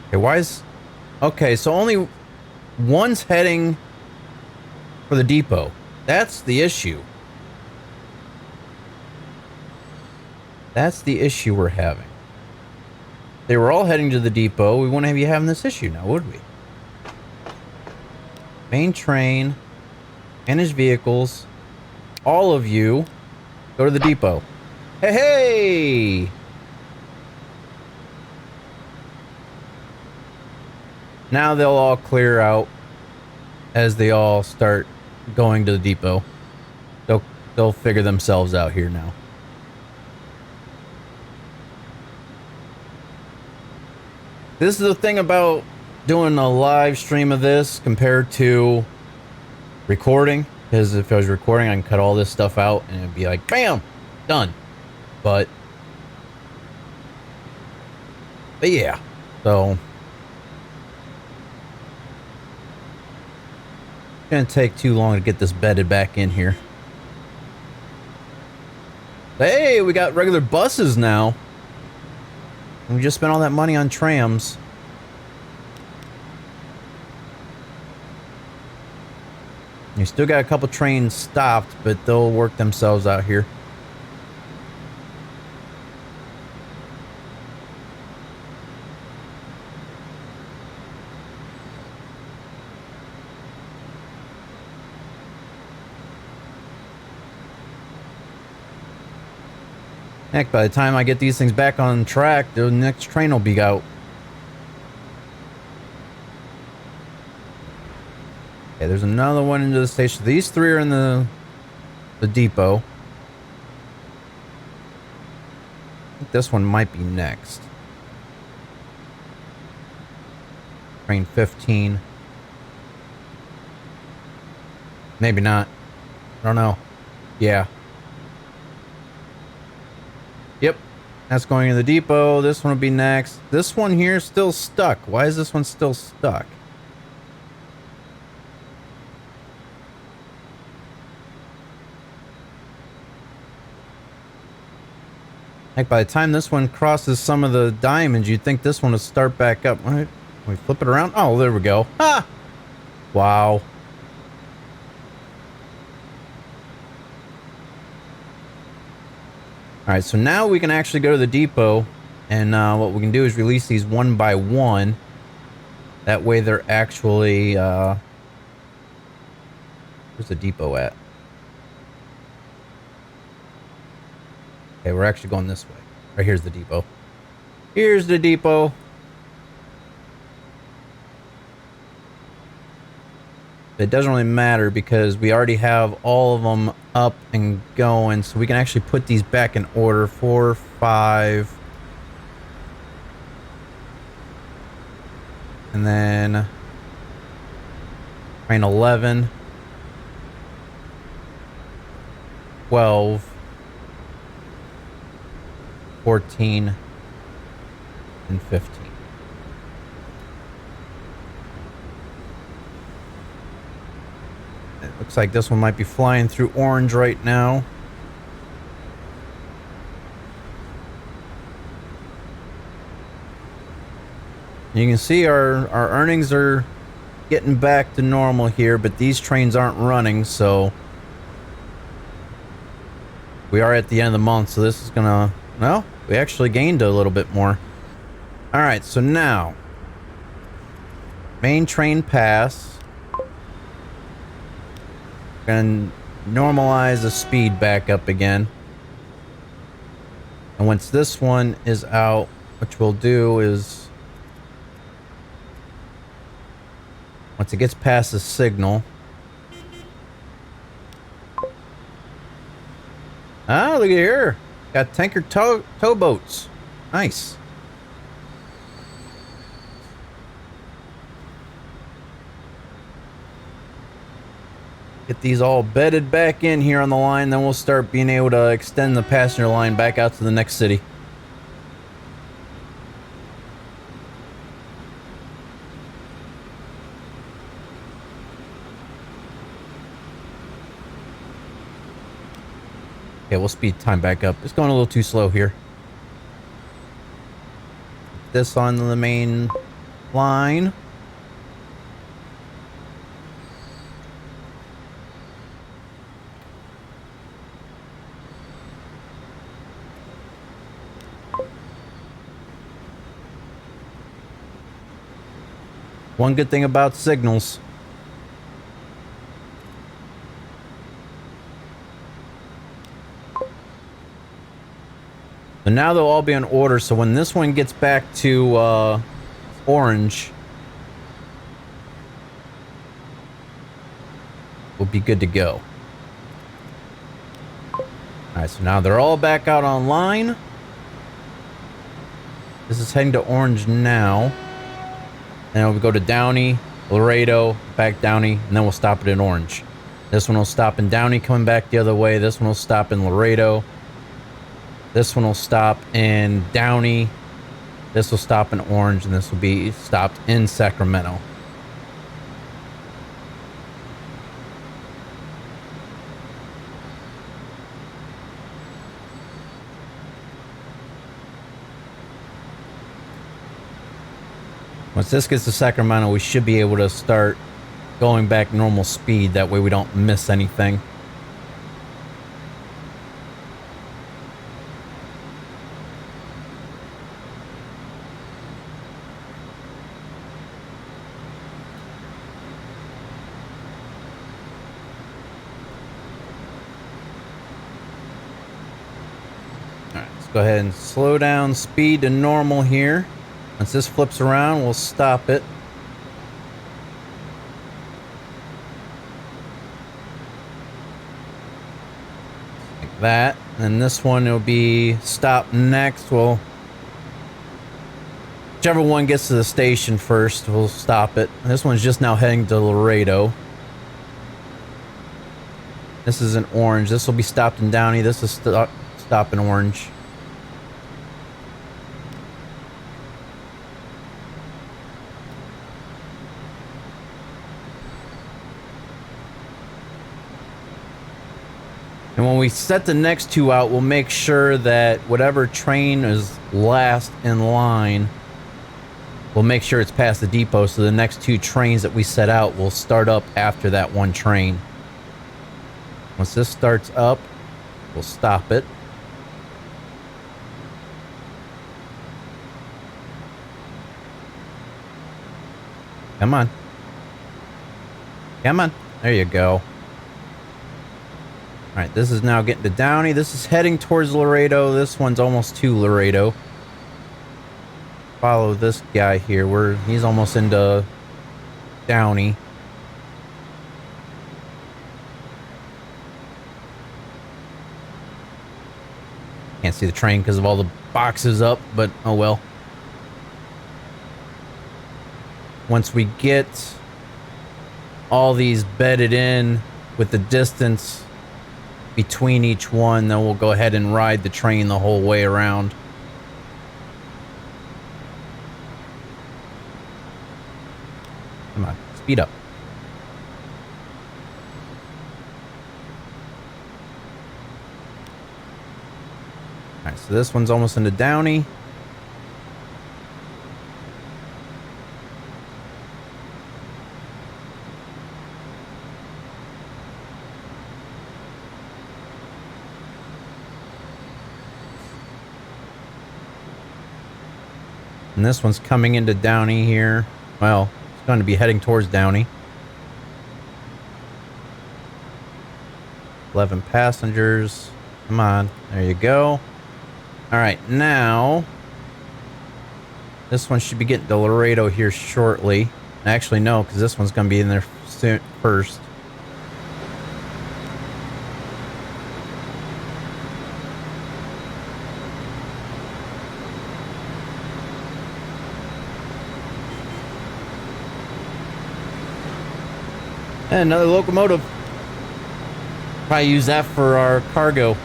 Okay, why is... Okay, so only one's heading for the depot. That's the issue. That's the issue we're having. They were all heading to the depot. We wouldn't be having this issue now, would we? Main train, manage vehicles, all of you go to the depot. Hey, hey! Now they'll all clear out as they all start going to the depot. They'll figure themselves out here now. This is the thing about doing a live stream of this compared to recording, because if I was recording, I can cut all this stuff out and it'd be like, bam, done. But yeah, so it's gonna take too long to get this bedded back in here. Hey, we got regular buses now. We just spent all that money on trams. You still got a couple trains stopped, but they'll work themselves out here. Heck, by the time I get these things back on track, the next train will be out. Okay, there's another one into the station. These three are in the depot. I think this one might be next. Train 15. Maybe not. I don't know. Yeah. Yep, that's going to the depot. This one will be next. This one here is still stuck. Why is this one still stuck? Heck, by the time this one crosses some of the diamonds, you'd think this one would start back up. All right, we flip it around. Oh, there we go. Ah! Wow. All right, so now we can actually go to the depot, and what we can do is release these one by one. That way they're actually... where's the depot at? Okay, we're actually going this way. Right, here's the depot. Here's the depot. It doesn't really matter because we already have all of them up and going, so we can actually put these back in order. 4, 5, and then train 11, 12, 14, and 15. It looks like this one might be flying through orange right now. You can see our earnings are getting back to normal here, but these trains aren't running, so we are at the end of the month, so this is gonna, well, we actually gained a little bit more. All right, so now main train pass. Gonna normalize the speed back up again. And once this one is out, what we'll do is once it gets past the signal. Ah, look at here. Got tanker towboats. Nice. Get these all bedded back in here on the line, then we'll start being able to extend the passenger line back out to the next city. Okay, we'll speed time back up. It's going a little too slow here. This on the main line. One good thing about signals. So now they'll all be in order. So when this one gets back to orange, we'll be good to go. Alright, so now they're all back out online. This is heading to orange now. Then we'll go to Downey, Laredo, back Downey, and then we'll stop it in orange. This one will stop in Downey, coming back the other way. This one will stop in Laredo. This one will stop in Downey. This will stop in orange, and this will be stopped in Sacramento. Once this gets to Sacramento, we should be able to start going back normal speed. That way we don't miss anything. Alright, let's go ahead and slow down speed to normal here. Once this flips around, we'll stop it. Like that. And this one will be stopped next. We'll... whichever one gets to the station first, we'll stop it. This one's just now heading to Laredo. This is in orange. This will be stopped in Downey. This is stop in orange. And when we set the next two out, we'll make sure that whatever train is last in line, we'll make sure it's past the depot, so the next two trains that we set out will start up after that one train. Once this starts up, we'll stop it. Come on. Come on. There you go. Alright, this is now getting to Downey. This is heading towards Laredo. This one's almost to Laredo. Follow this guy here. He's almost into Downey. Can't see the train because of all the boxes up, but oh well. Once we get all these bedded in with the distance between each one, then we'll go ahead and ride the train the whole way around. Come on, speed up. Alright, so this one's almost into Downey. And this one's coming into Downey here. Well, it's going to be heading towards Downey. 11 passengers. Come on. There you go. Alright, now this one should be getting to Laredo here shortly. Actually, no, because this one's going to be in there soon, first. And another locomotive. Probably use that for our cargo.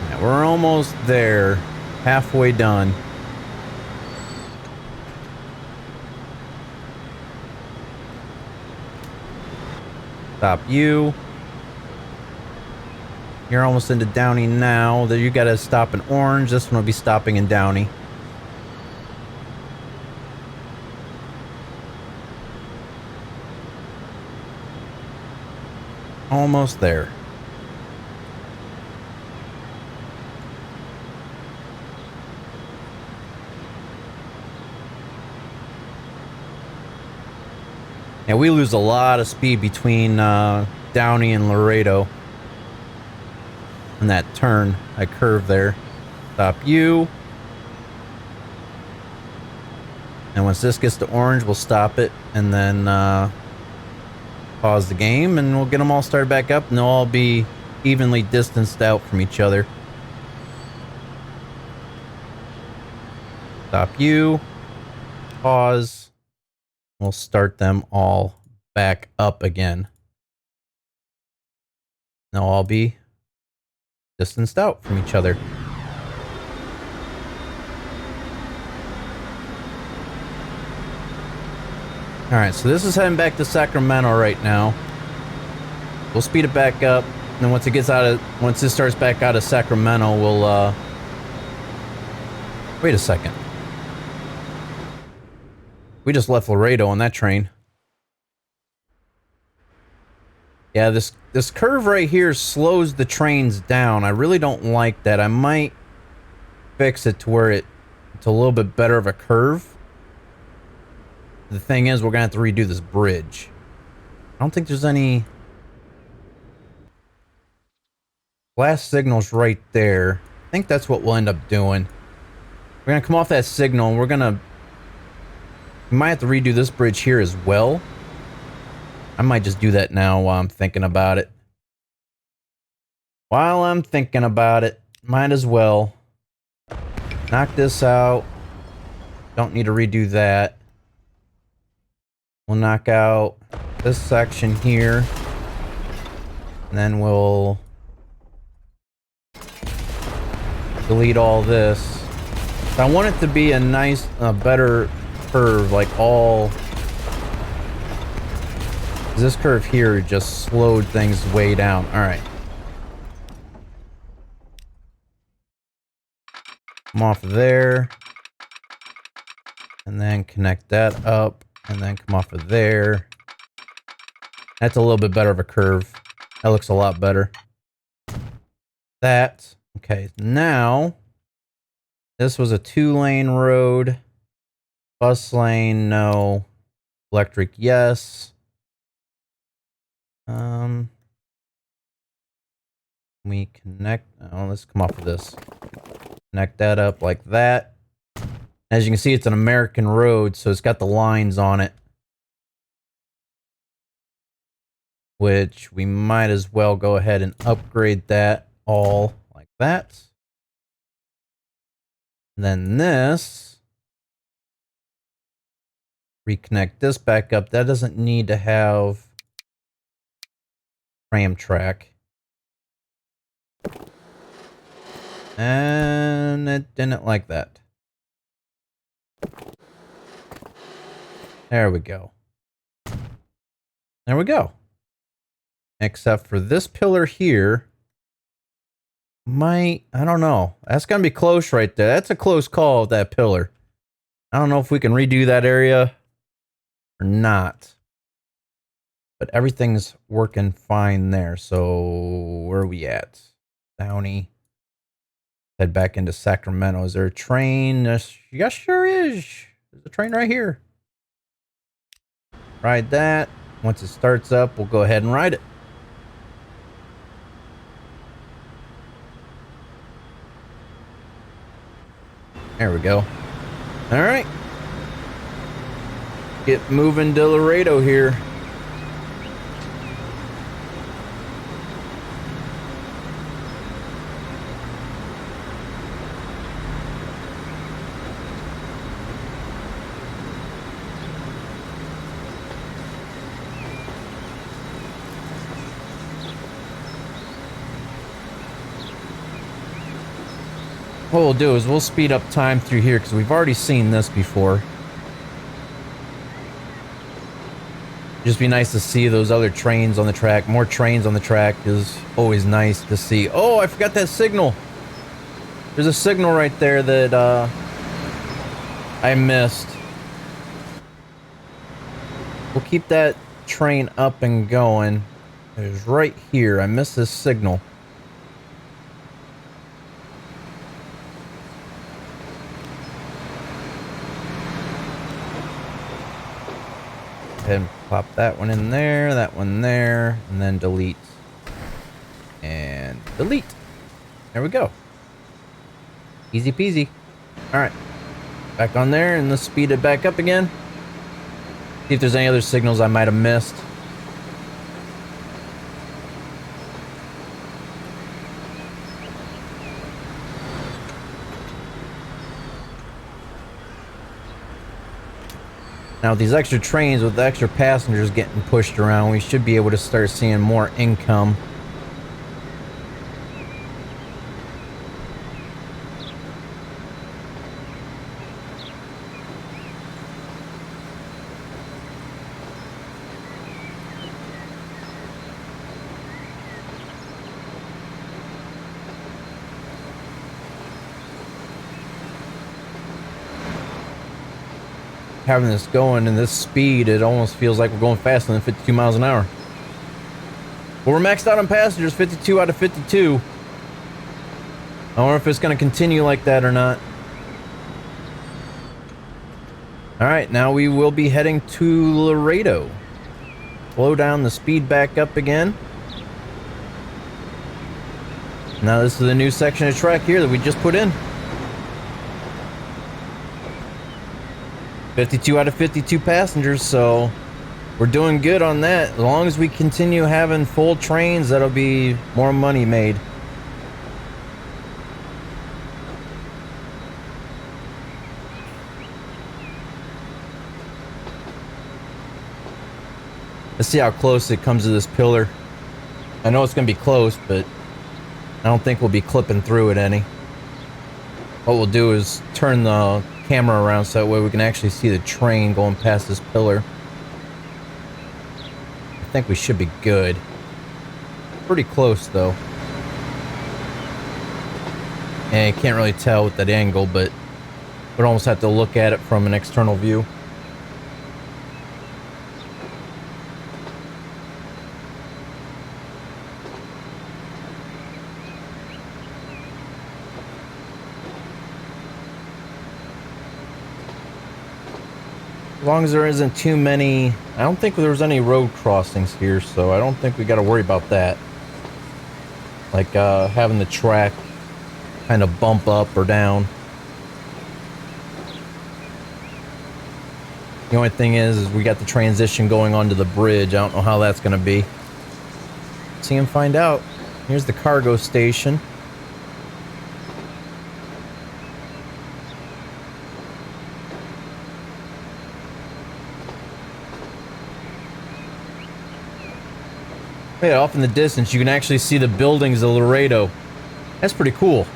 Yeah, we're almost there. Halfway done. Stop you. You're almost into Downey now. You gotta stop in orange. This one will be stopping in Downey. Almost there. Yeah, we lose a lot of speed between Downey and Laredo. And that turn, that curve there. Stop you. And once this gets to orange, we'll stop it and then pause the game, and we'll get them all started back up, and they'll all be evenly distanced out from each other. Stop you. Pause. We'll start them all back up again. They'll all be distanced out from each other. Alright, so this is heading back to Sacramento right now. We'll speed it back up, and then once it starts back out of Sacramento, we'll wait a second. We just left Laredo on that train. Yeah, this curve right here slows the trains down. I really don't like that. I might fix it to where it's a little bit better of a curve. The thing is, we're gonna have to redo this bridge. I don't think there's any last signals right there. I think that's what we'll end up doing. We're gonna come off that signal, and we might have to redo this bridge here as well. I might just do that now while I'm thinking about it. While I'm thinking about it, might as well knock this out. Don't need to redo that. We'll knock out this section here, and then we'll delete all this. So I want it to be a nice, better curve, like all. This curve here just slowed things way down. All right. Come off of there, and then connect that up. And then come off of there. That's a little bit better of a curve. That looks a lot better. That. Okay, now this was a 2-lane road. Bus lane, no. Electric, yes. We connect. Oh, let's come off of this. Connect that up like that. As you can see, it's an American road, so it's got the lines on it. Which we might as well go ahead and upgrade that all like that. And then this. Reconnect this back up. That doesn't need to have Preamp track. And it didn't like that. There we go. There we go. Except for this pillar here. I don't know. That's going to be close right there. That's a close call with that pillar. I don't know if we can redo that area or not. But everything's working fine there. So where are we at? Downey. Head back into Sacramento. Is there a train? Yes, sure is. There's a train right here. Ride that. Once it starts up, we'll go ahead and ride it. There we go. All right. Get moving to Laredo here. What we'll do is we'll speed up time through here because we've already seen this before. Just be nice to see those other trains on the track. More trains on the track is always nice to see. Oh, I forgot that signal. There's a signal right there that I missed. We'll keep that train up and going. It's right here. I missed this signal. ahead and plop that one in there, that one there, and then delete. And delete. There we go. Easy peasy. Alright. Back on there, and let's speed it back up again. See if there's any other signals I might have missed. Now with these extra trains with the extra passengers getting pushed around, we should be able to start seeing more income. Having this going in this speed, it almost feels like we're going faster than 52 miles an hour. But we're maxed out on passengers, 52 out of 52. I wonder if it's going to continue like that or not. Alright, now we will be heading to Laredo. Slow down the speed back up again. Now this is a new section of track here that we just put in. 52 out of 52 passengers, so we're doing good on that. As long as we continue having full trains, that'll be more money made. Let's see how close it comes to this pillar. I know it's going to be close, but I don't think we'll be clipping through it any. What we'll do is turn the camera around so that way we can actually see the train going past this pillar. I think we should be good. Pretty close though. And you can't really tell with that angle, but we'd almost have to look at it from an external view. As long as there isn't too many, I don't think there was any road crossings here, so I don't think we got to worry about that. Like having the track kind of bump up or down. The only thing is we got the transition going onto the bridge. I don't know how that's going to be. See and find out. Here's the cargo station. Yeah, off in the distance, you can actually see the buildings of Laredo. That's pretty cool.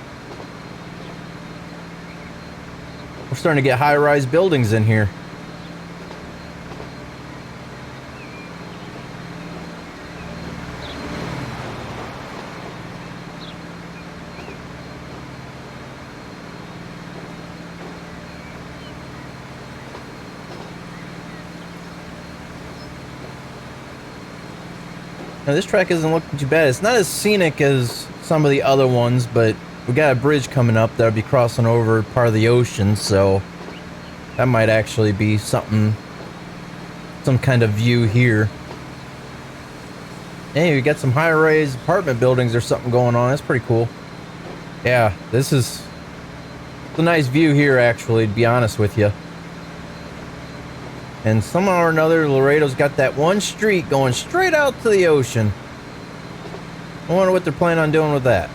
We're starting to get high-rise buildings in here. Now this track isn't looking too bad. It's not as scenic as some of the other ones, but we got a bridge coming up that'll be crossing over part of the ocean, so that might actually be something, some kind of view here. Hey, we got some high-rise apartment buildings or something going on. That's pretty cool. Yeah, this is a nice view here, actually, to be honest with you. And somehow or another, Laredo's got that one street going straight out to the ocean. I wonder what they're planning on doing with that.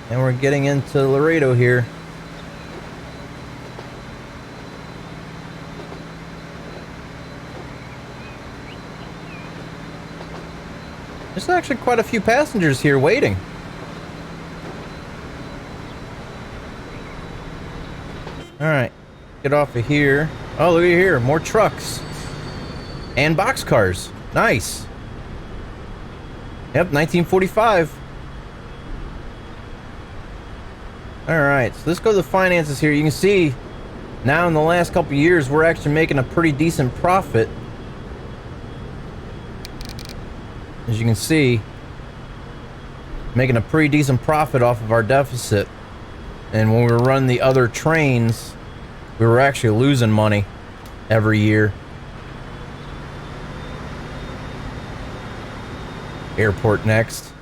And we're getting into Laredo here. There's actually quite a few passengers here waiting. Alright, get off of here. Oh, look at here, more trucks. And boxcars. Nice. Yep, 1945. Alright, so let's go to the finances here. You can see now in the last couple of years we're actually making a pretty decent profit. As you can see, making a pretty decent profit off of our deficit. And when we were running the other trains, we were actually losing money every year. Airport next.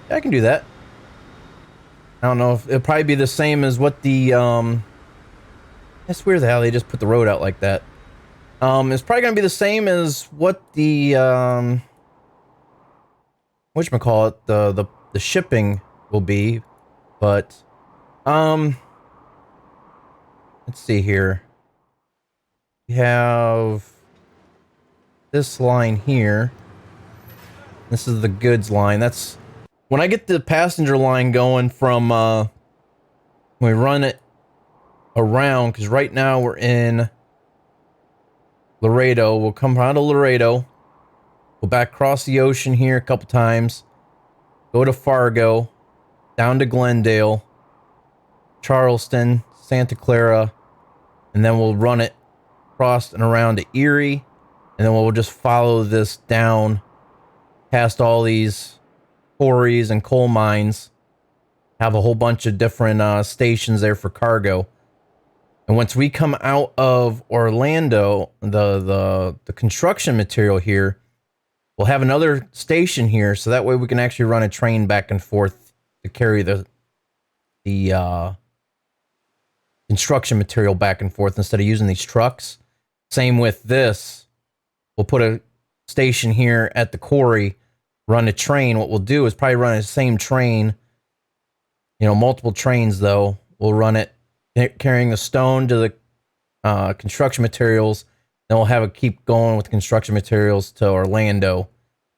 I can do that. I don't know if it'll probably be the same as what the that's weird how they just put the road out like that. It's probably gonna be the same as what the whatchamacallit, the shipping will be, but let's see here. We have this line here. This is the goods line. That's when I get the passenger line going from when we run it around, because right now we're in Laredo. We'll come out of Laredo, go back across the ocean here a couple times, go to Fargo, down to Glendale, Charleston, Santa Clara, and then we'll run it across and around to Erie, and then we'll just follow this down past all these quarries and coal mines, have a whole bunch of different stations there for cargo. And once we come out of Orlando, the construction material here, we'll have another station here, so that way we can actually run a train back and forth to carry the construction material back and forth instead of using these trucks. Same with this. We'll put a station here at the quarry, run a train. What we'll do is probably run the same train, you know, multiple trains though. We'll run it carrying the stone to the construction materials. Then we'll have it keep going with construction materials to Orlando,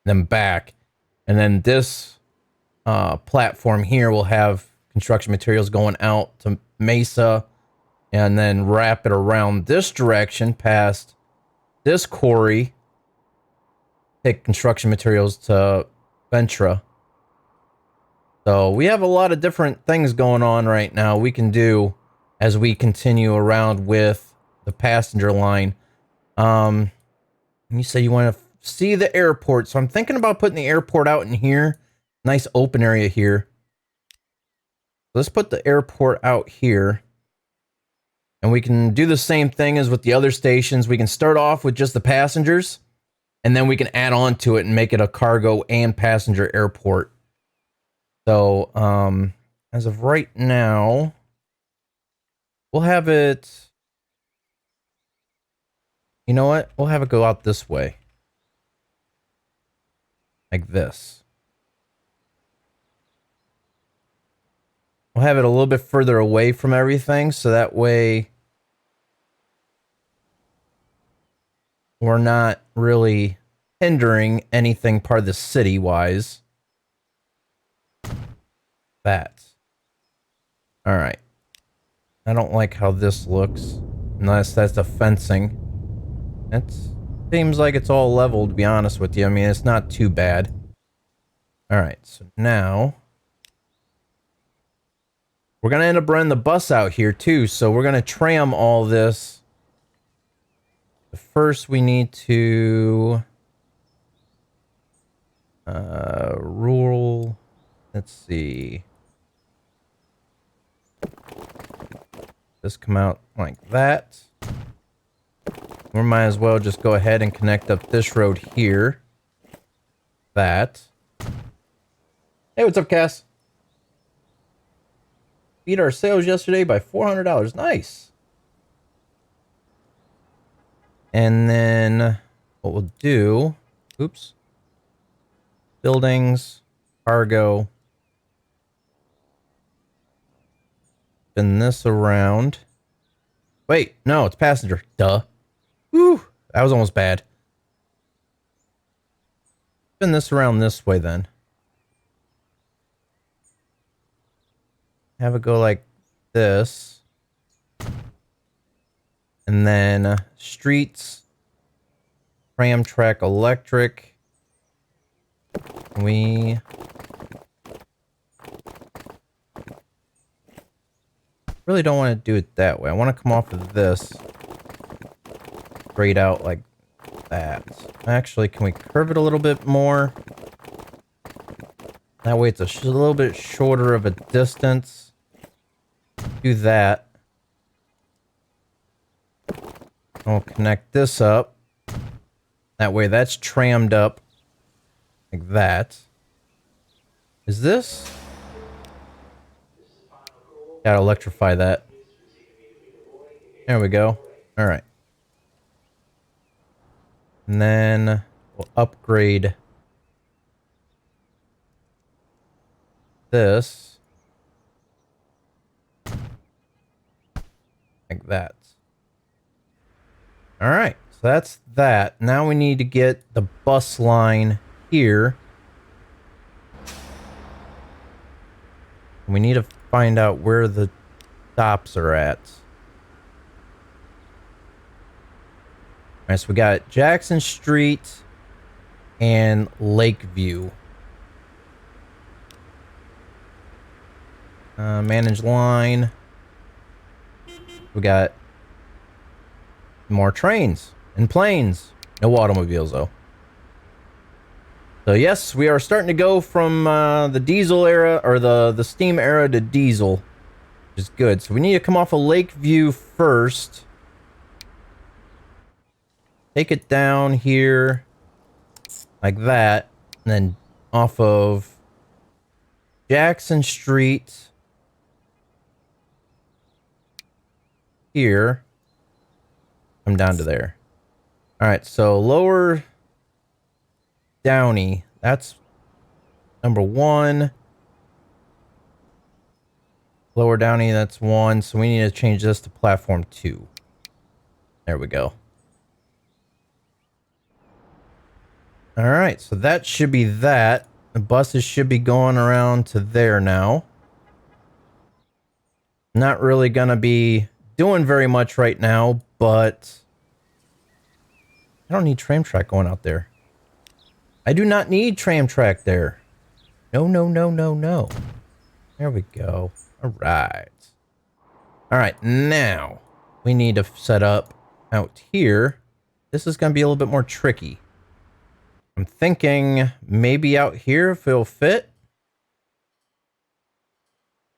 then back. And then this platform here will have construction materials going out to Mesa, and then wrap it around this direction past this quarry, take construction materials to Ventura. So we have a lot of different things going on right now we can do as we continue around with the passenger line. You said you want to see the airport, so I'm thinking about putting the airport out in here. Nice open area here. Let's put the airport out here. And we can do the same thing as with the other stations. We can start off with just the passengers, and then we can add on to it and make it a cargo and passenger airport. So, as of right now, we'll have it... You know what? We'll have it go out this way. Like this. We'll have it a little bit further away from everything, so that way we're not really hindering anything part of the city-wise. That. Alright. I don't like how this looks. Unless that's the fencing. It seems like it's all level, to be honest with you. I mean, it's not too bad. Alright, so now... we're going to end up running the bus out here, too. So we're going to tram all this. But first, we need to... rural... Let's see. This come out like that. We might as well just go ahead and connect up this road here. That. Hey, what's up, Cass? Beat our sales yesterday by $400. Nice. And then what we'll do... Oops. Buildings. Cargo. Spin this around. Wait, no, it's passenger. Duh. Whew, that was almost bad. Spin this around this way then. Have it go like this. And then streets. Tram track electric. We... really don't want to do it that way. I want to come off of this. Straight out like that. Actually, can we curve it a little bit more? That way it's a little bit shorter of a distance. Do that. I'll connect this up. That way that's trammed up like that. Is this? Gotta electrify that. There we go. All right. And then we'll upgrade this like that. All right. So that's that. Now we need to get the bus line here. We need to find out where the stops are at. All right, so we got Jackson Street and Lakeview. Manage line. We got more trains and planes. No automobiles, though. So yes, we are starting to go from the diesel era, or the steam era, to diesel, which is good. So we need to come off of Lakeview first. Take it down here like that, and then off of Jackson Street here, come down to there. All right, so Lower Downey, that's number 1. Lower Downey, that's 1. So we need to change this to platform 2. There we go. All right, so that should be that. The buses should be going around to there now. Not really gonna be doing very much right now, but I don't need tram track going out there. I do not need tram track there. No, no, no, no, no. There we go. All right. All right, now we need to set up out here. This is gonna be a little bit more tricky. I'm thinking maybe out here if it'll fit.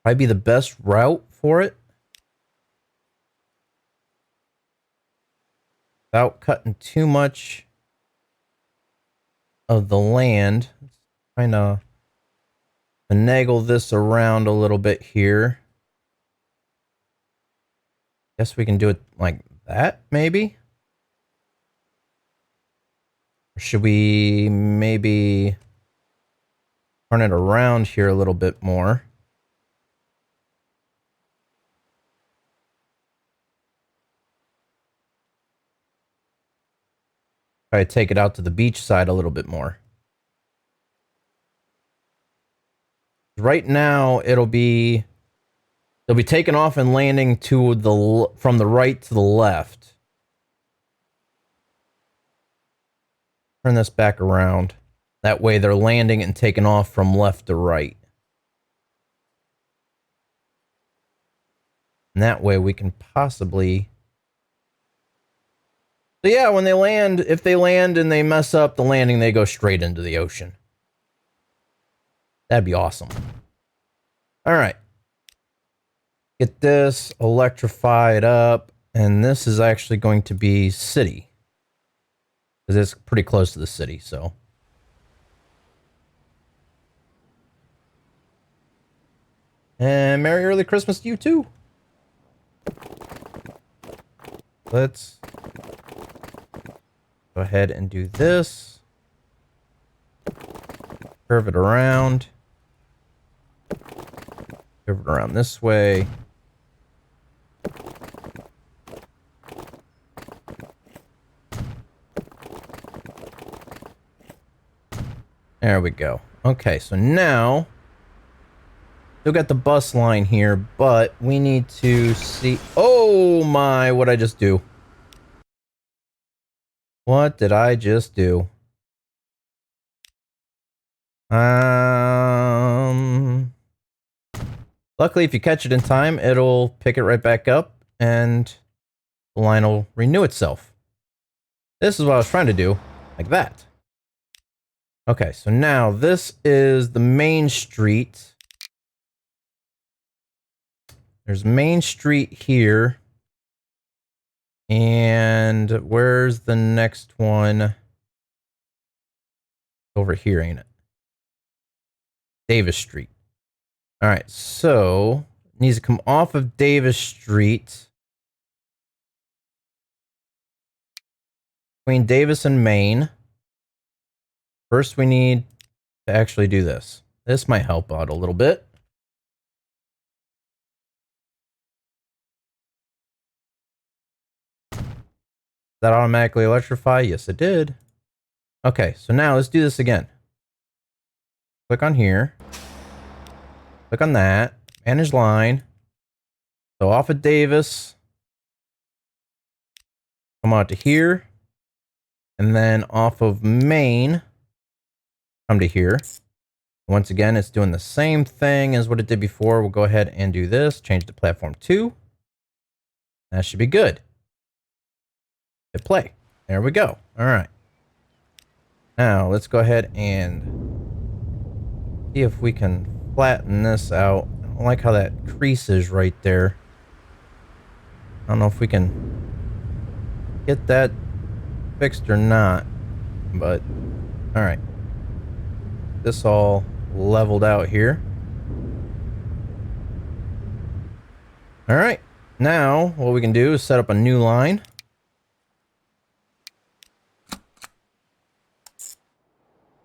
Probably be the best route for it. Without cutting too much of the land. Trying to finagle this around a little bit here. Guess we can do it like that, maybe? Or should we maybe turn it around here a little bit more? Try to take it out to the beach side a little bit more. Right now, they'll be taking off and landing to from the right to the left. Turn this back around. That way they're landing and taking off from left to right. And that way we can possibly... So yeah, when they land, if they land and they mess up the landing, they go straight into the ocean. That'd be awesome. All right. Get this electrified up. And this is actually going to be city. Because it's pretty close to the city, so. And Merry Early Christmas to you too. Let's go ahead and do this. Curve it around. Curve it around this way. There we go. Okay, so now still got the bus line here, but we need to see... Oh my, what'd I just do? What did I just do? Luckily, if you catch it in time, it'll pick it right back up and the line will renew itself. This is what I was trying to do, like that. Okay, so now this is the main street. There's Main Street here. And where's the next one? Over here, ain't it? Davis Street. All right, so it needs to come off of Davis Street. Between Davis and Main. First, we need to actually do this. This might help out a little bit. Did that automatically electrify? Yes, it did. Okay, so now let's do this again. Click on here. Click on that. Manage line. So off of Davis. Come out to here. And then off of Main. Come to here. Once again, it's doing the same thing as what it did before. We'll go ahead and do this. Change to platform 2. That should be good. Hit play. There we go. All right. Now let's go ahead and see if we can flatten this out. I don't like how that crease is right there. I don't know if we can get that fixed or not, but all right. This all leveled out here. All right. Now what we can do is set up a new line.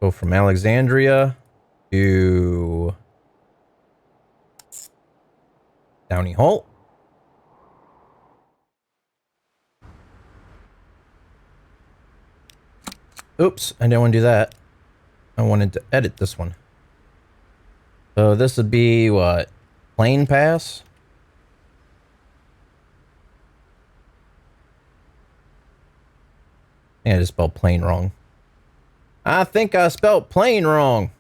Go from Alexandria to Downey Holt. Oops, I didn't want to do that. I wanted to edit this one. So this would be what? Plane pass? Yeah, I just spelled plane wrong. I think I spelled plane wrong.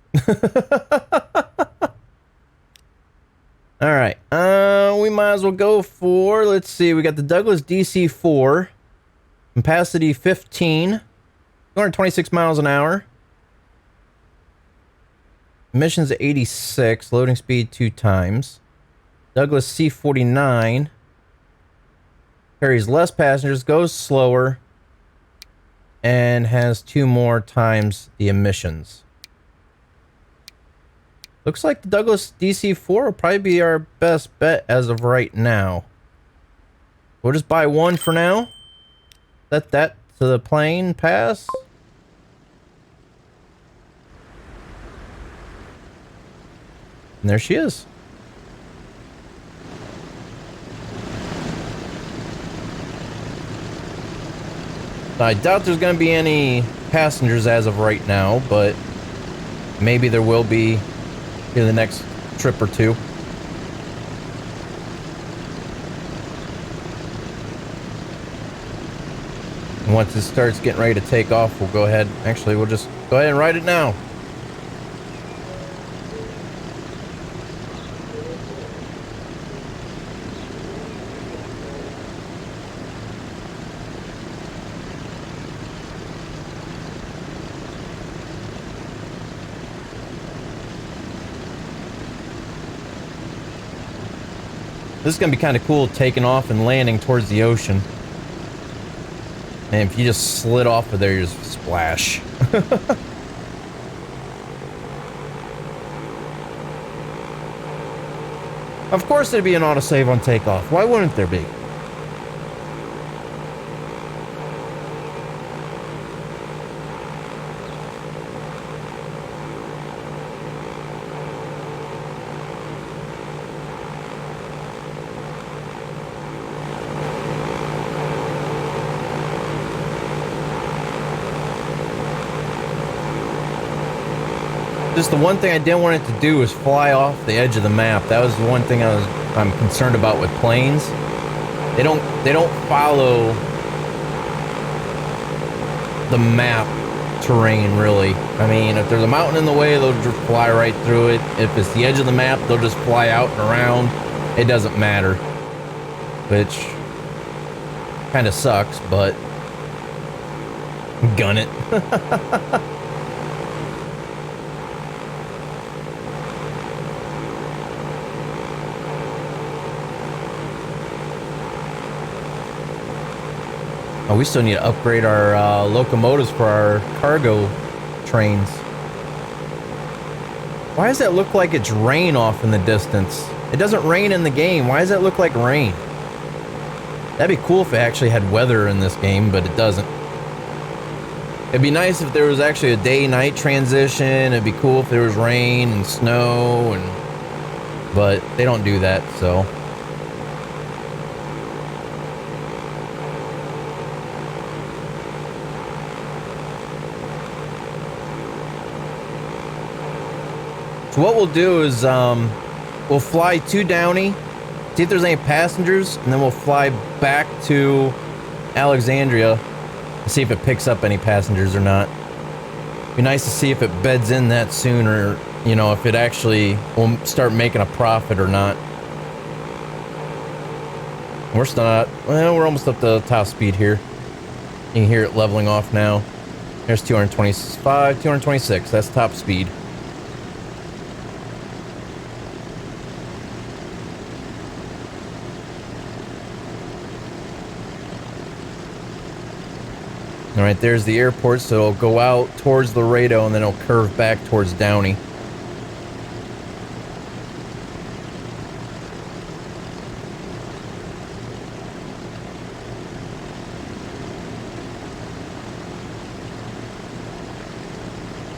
All right. We might as well go for, let's see, we got the Douglas DC-4. Capacity 15. 226 miles an hour. Emissions at 86. Loading speed 2 times. Douglas C-49. Carries less passengers, goes slower, and has 2 more times the emissions. Looks like the Douglas DC-4 will probably be our best bet as of right now. We'll just buy one for now. Set that to the plane pass. And there she is. I doubt there's going to be any passengers as of right now, but maybe there will be in the next trip or two. And once it starts getting ready to take off, we'll go ahead. Actually, we'll just go ahead and ride it now. This is going to be kind of cool, taking off and landing towards the ocean. And if you just slid off of there, you just splash. Of course there'd be an autosave on takeoff. Why wouldn't there be? Just the one thing I didn't want it to do was fly off the edge of the map. That was the one thing I'm concerned about with planes. They don't follow the map terrain really. I mean, if there's a mountain in the way, they'll just fly right through it. If it's the edge of the map, they'll just fly out and around. It doesn't matter. Which kind of sucks, but gun it. Oh, we still need to upgrade our locomotives for our cargo trains. Why does that look like it's rain off in the distance? It doesn't rain in the game. Why does that look like rain? That'd be cool if it actually had weather in this game, but it doesn't. It'd be nice if there was actually a day-night transition. It'd be cool if there was rain and snow, but they don't do that, so. So what we'll do is we'll fly to Downey, see if there's any passengers, and then we'll fly back to Alexandria and see if it picks up any passengers or not. Be nice to see if it beds in that soon, or, you know, if it actually will start making a profit or not. We're still not, well, we're almost up to top speed here. You can hear it leveling off now. There's 225, 226, that's top speed. All right, there's the airport, so it'll go out towards Laredo and then it'll curve back towards Downey.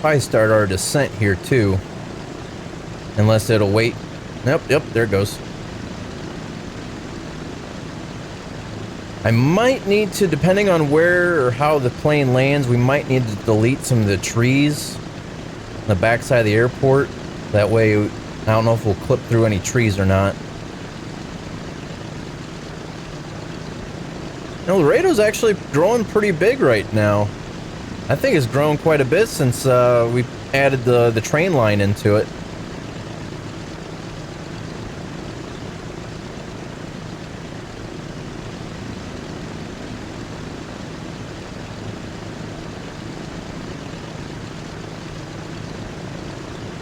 Probably start our descent here too, unless it'll wait. Yep, there it goes. I might need to, depending on where or how the plane lands, we might need to delete some of the trees on the backside of the airport. That way, I don't know if we'll clip through any trees or not. You know, Laredo's actually growing pretty big right now. I think it's grown quite a bit since we added the train line into it.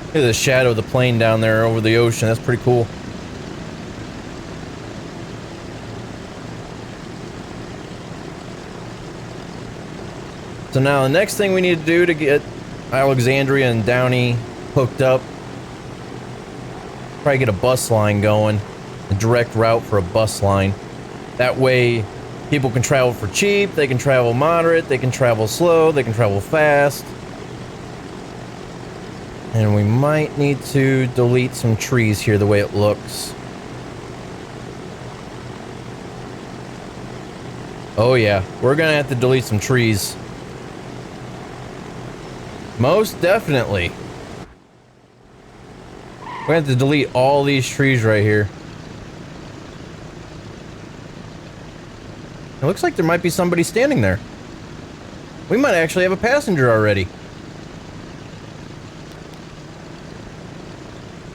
Look at the shadow of the plane down there over the ocean. That's pretty cool. So now the next thing we need to do to get Alexandria and Downey hooked up, probably get a bus line going, a direct route for a bus line. That way people can travel for cheap, they can travel moderate, they can travel slow, they can travel fast. And we might need to delete some trees here the way it looks. Oh yeah, we're gonna have to delete some trees. Most definitely. We're gonna have to delete all these trees right here. It looks like there might be somebody standing there. We might actually have a passenger already.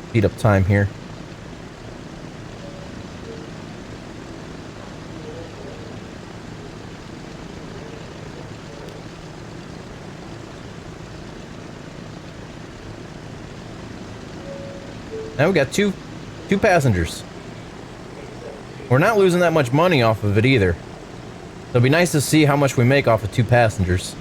Speed up time here. Now we got two passengers. We're not losing that much money off of it either. So it'd be nice to see how much we make off of 2 passengers.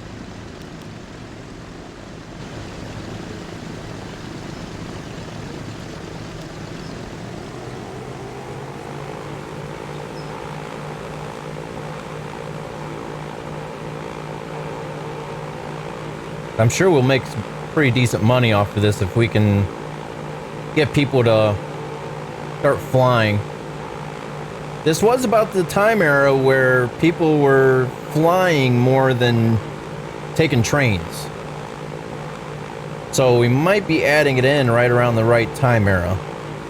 I'm sure we'll make some pretty decent money off of this if we can get people to start flying. This was about the time era where people were flying more than taking trains. So we might be adding it in right around the right time era,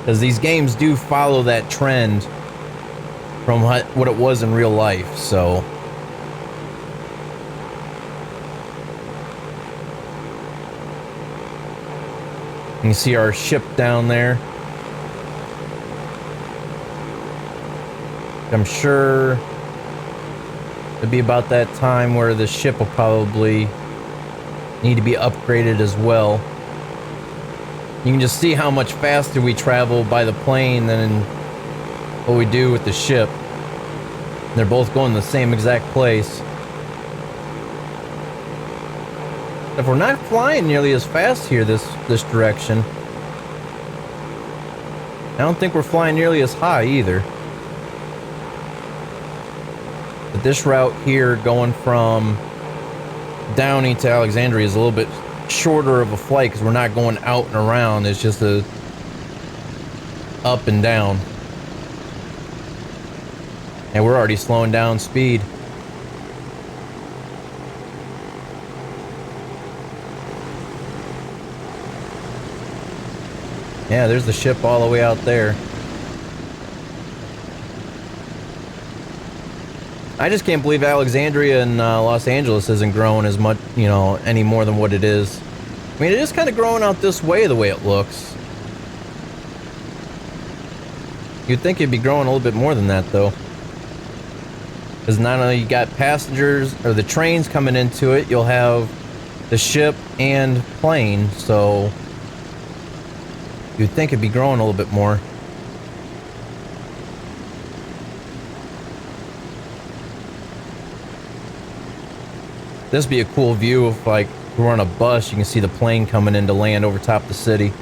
because these games do follow that trend from what it was in real life, so. You can see our ship down there. I'm sure it'll be about that time where the ship will probably need to be upgraded as well. You can just see how much faster we travel by the plane than what we do with the ship. They're both going to the same exact place. If we're not flying nearly as fast here this direction, I don't think we're flying nearly as high either. But this route here going from Downey to Alexandria is a little bit shorter of a flight because we're not going out and around. It's just a up and down. And we're already slowing down speed. Yeah, there's the ship all the way out there. I just can't believe Alexandria and Los Angeles isn't growing as much, you know, any more than what it is. I mean, it is kind of growing out this way the way it looks. You'd think it'd be growing a little bit more than that, though. Because not only you got passengers, or the trains coming into it, you'll have the ship and plane, so you'd think it'd be growing a little bit more. This would be a cool view if, like, we're on a bus, you can see the plane coming in to land over top the city.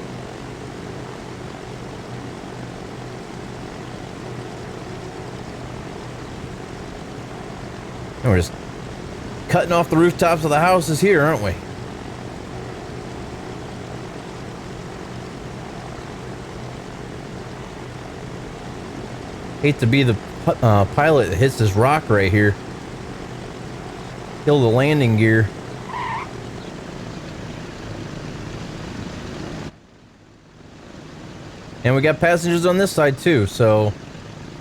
And we're just cutting off the rooftops of the houses here, aren't we? Hate to be the pilot that hits this rock right here. Kill the landing gear. And we got passengers on this side too, so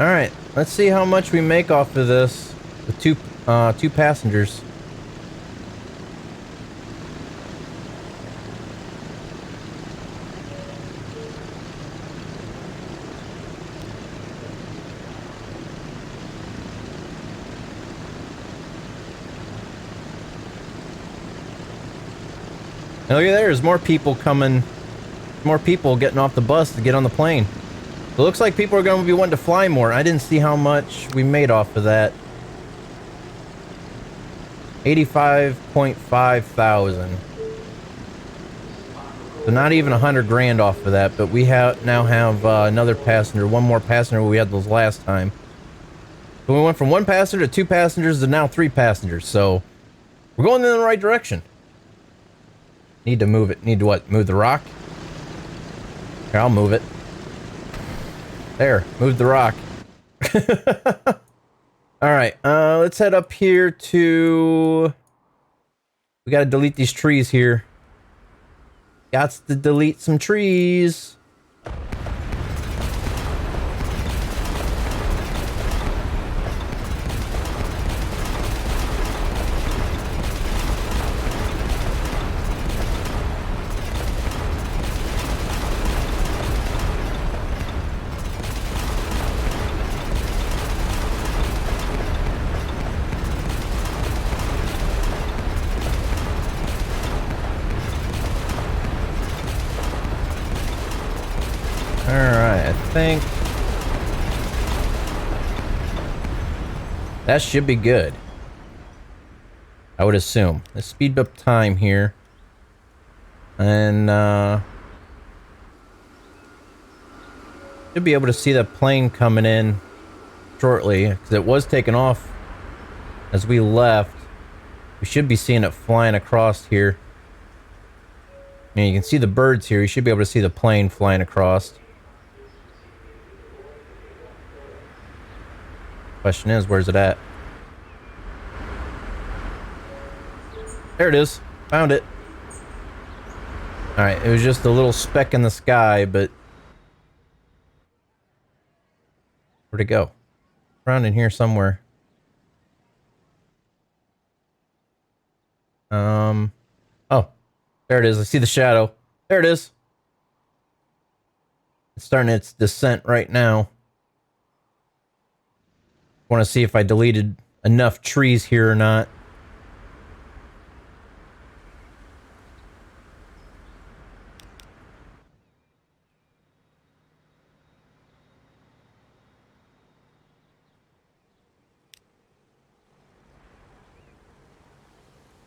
alright, let's see how much we make off of this with two passengers. And look at there, there's more people coming, more people getting off the bus to get on the plane. It looks like people are going to be wanting to fly more. I didn't see how much we made off of that. 85.5 thousand. So not even 100 grand off of that, but we now have another passenger, one more passenger we had those last time. So we went from one passenger to two passengers to now three passengers. So we're going in the right direction. Need to move it. Need to what? Move the rock? Here, I'll move it. There, move the rock. Alright, let's head up here to... We gotta delete these trees here. Gots to delete some trees. Alright, I think that should be good. I would assume. Let's speed up time here. And should be able to see that plane coming in shortly, because it was taking off as we left. We should be seeing it flying across here. And you can see the birds here. You should be able to see the plane flying across. Question is, where's it at? There it is. Found it. Alright, it was just a little speck in the sky, but... Where'd it go? Around in here somewhere. Oh. There it is. I see the shadow. There it is. It's starting its descent right now. Want to see if I deleted enough trees here or not.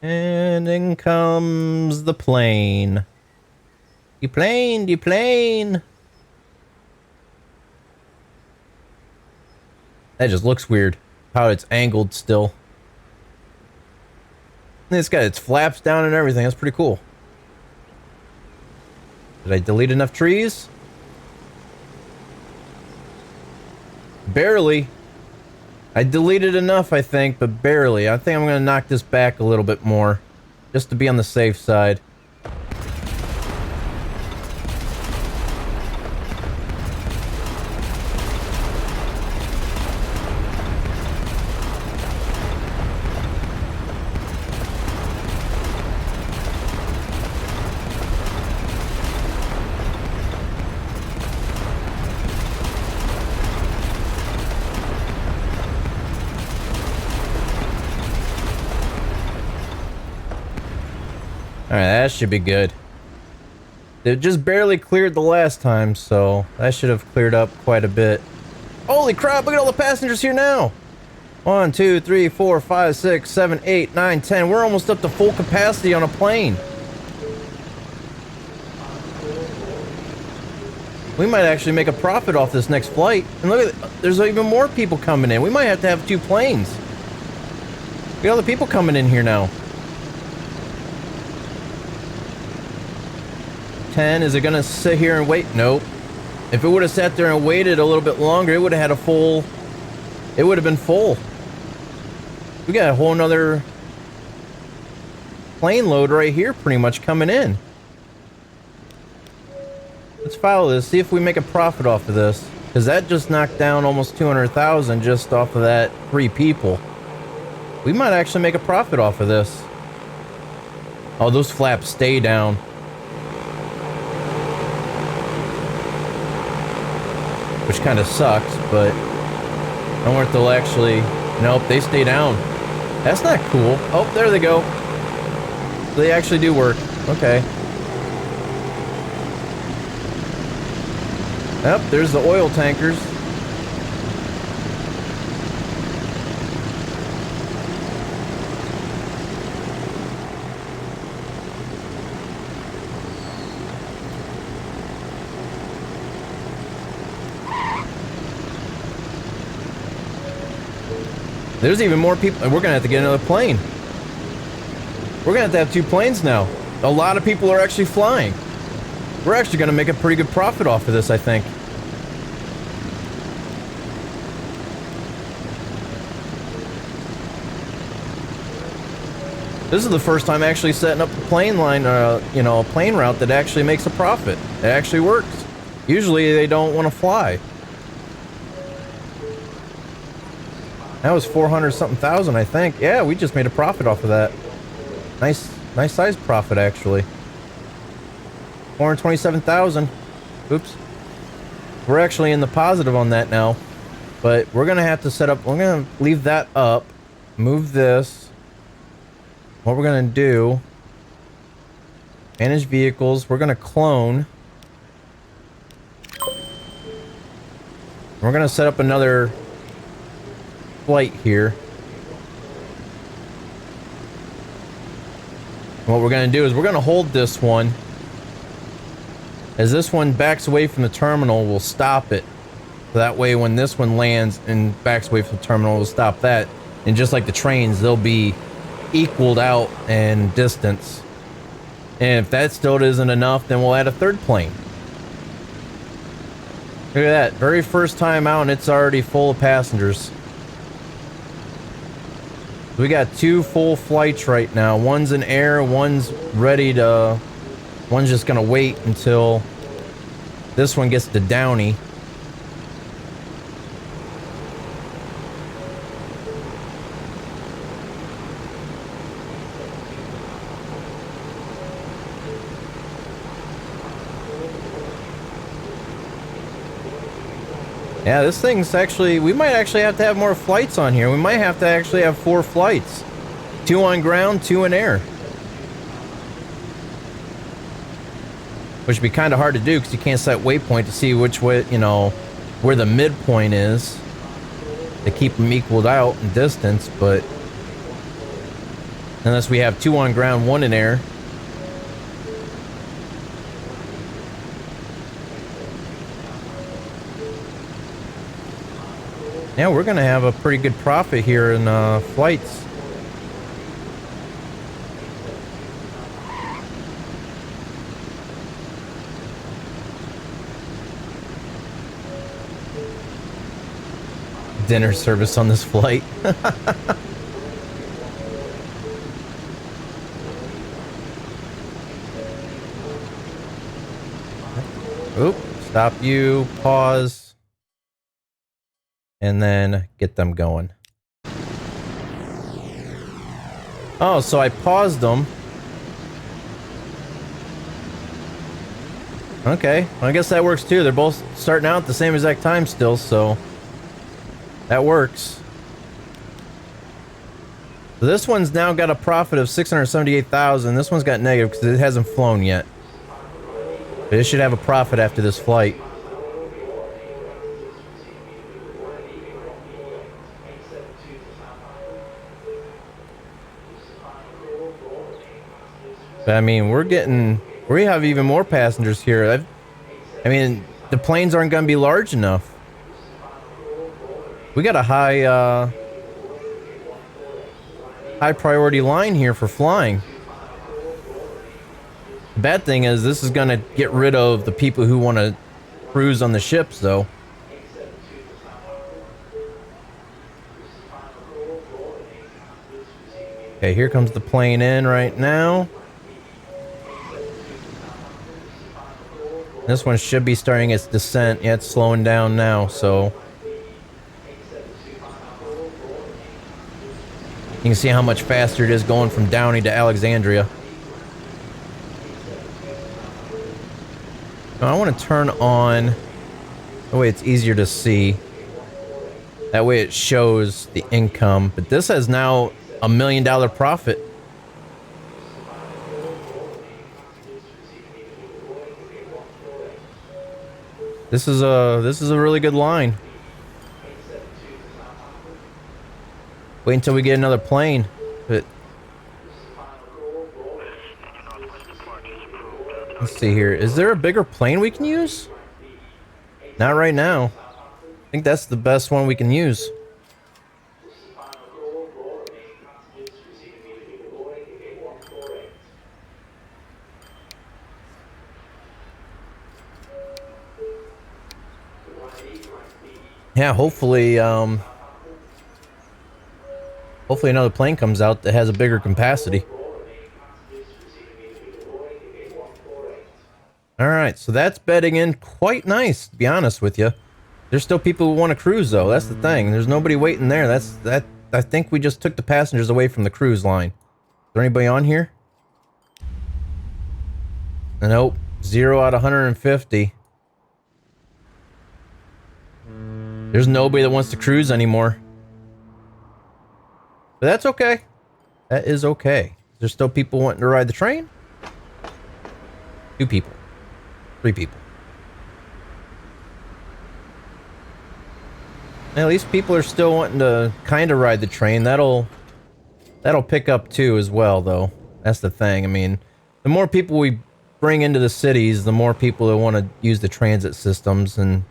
And in comes the plane. The plane. That just looks weird. How it's angled still. And it's got its flaps down and everything. That's pretty cool. Did I delete enough trees? Barely. I deleted enough, I think, but barely. I think I'm going to knock this back a little bit more. Just to be on the safe side. Alright, that should be good. It just barely cleared the last time, so that should have cleared up quite a bit. Holy crap, look at all the passengers here now! 1, 2, 3, 4, 5, 6, 7, 8, 9, 10. We're almost up to full capacity on a plane. We might actually make a profit off this next flight. And look at there's even more people coming in. We might have to have 2 planes. Look at all the people coming in here now. 10, is it gonna sit here and wait? Nope. If it would have sat there and waited a little bit longer, it would have had a full... It would have been full. We got a whole nother plane load right here pretty much coming in. Let's follow this, see if we make a profit off of this. Because that just knocked down almost 200,000 just off of that 3 people. We might actually make a profit off of this. Oh, those flaps stay down. Which kind of sucks, but I wonder if they'll actually... Nope, they stay down. That's not cool. Oh, there they go. They actually do work. Okay. Yep, there's the oil tankers. There's even more people. We're gonna have to get another plane. We're gonna have 2 planes now. A lot of people are actually flying. We're actually gonna make a pretty good profit off of this, I think. This is the first time actually setting up a plane line, you know, a plane route that actually makes a profit. It actually works. Usually they don't want to fly. That was 400 something thousand, I think. Yeah, we just made a profit off of that. Nice size profit, actually. 427,000. Oops. We're actually in the positive on that now. But we're going to have to set up... We're going to leave that up. Move this. What we're going to do... Manage vehicles. We're going to clone. We're going to set up another... flight here. What we're going to do is we're going to hold this one. As this one backs away from the terminal, we'll stop it. So that way when this one lands and backs away from the terminal, we'll stop that. And just like the trains, they'll be equaled out in distance. And if that still isn't enough, then we'll add a 3rd plane. Look at that. Very first time out and it's already full of passengers. We got 2 full flights right now. One's in air, one's ready to... One's just gonna wait until this one gets to Downey. Yeah, this thing's actually... We might actually have to have more flights on here. We might have to actually have 4 flights. 2 on ground, 2 in air. Which would be kind of hard to do because you can't set waypoint to see which way, you know, where the midpoint is. To keep them equaled out in distance, but... Unless we have 2 on ground, 1 in air. Yeah, we're gonna have a pretty good profit here in flights. Dinner service on this flight. Oop, stop you, pause, and then get them going. Oh, so I paused them. Okay, well, I guess that works too. They're both starting out at the same exact time still, so that works. So this one's now got a profit of 678,000. This one's got negative because it hasn't flown yet. But it should have a profit after this flight. But I mean, we have even more passengers here. I mean, the planes aren't going to be large enough. We got a high priority line here for flying. The bad thing is this is going to get rid of the people who want to cruise on the ships, though. Okay, here comes the plane in right now. This one should be starting its descent. Yeah, it's slowing down now, so you can see how much faster it is going from Downey to Alexandria. Now I want to turn on, that way it's easier to see. That way it shows the income. But this has now $1 million profit. This is a really good line. Wait until we get another plane. But let's see here. Is there a bigger plane we can use? Not right now. I think that's the best one we can use. Yeah, hopefully another plane comes out that has a bigger capacity. Alright, so that's bedding in quite nice, to be honest with you. There's still people who want to cruise, though. That's the thing. There's nobody waiting there. I think we just took the passengers away from the cruise line. Is there anybody on here? Nope. 0 out of 150. There's nobody that wants to cruise anymore. But that's okay. That is okay. There's still people wanting to ride the train. 2 people. 3 people. At least people are still wanting to kind of ride the train. That'll pick up too as well, though. That's the thing. I mean, the more people we bring into the cities, the more people that want to use the transit systems in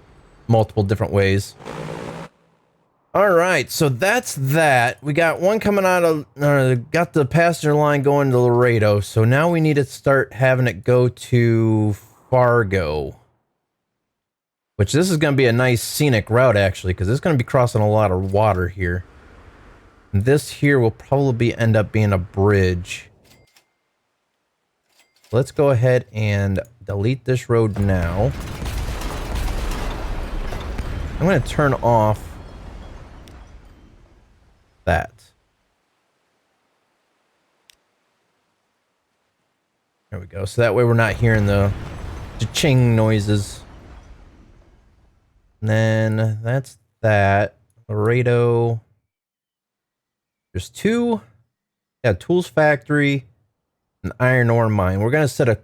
multiple different ways. All right, so that's that. We got one coming out of, got the passenger line going to Laredo. So now we need to start having it go to Fargo. Which this is going to be a nice scenic route, actually, because it's going to be crossing a lot of water here. And this here will probably end up being a bridge. Let's go ahead and delete this road now. I'm going to turn off that. There we go. So that way we're not hearing the cha-ching noises. And then that's that. Laredo. There's 2. Yeah, Tools Factory and Iron Ore Mine. We're going to set a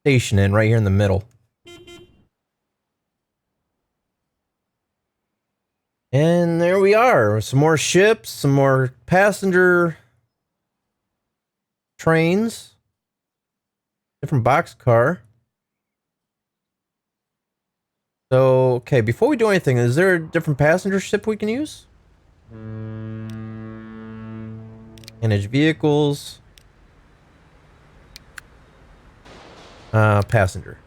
station in right here in the middle. And there we are. Some more ships, some more passenger trains, different boxcar. So, okay, before we do anything, is there a different passenger ship we can use? Manage vehicles. Passenger.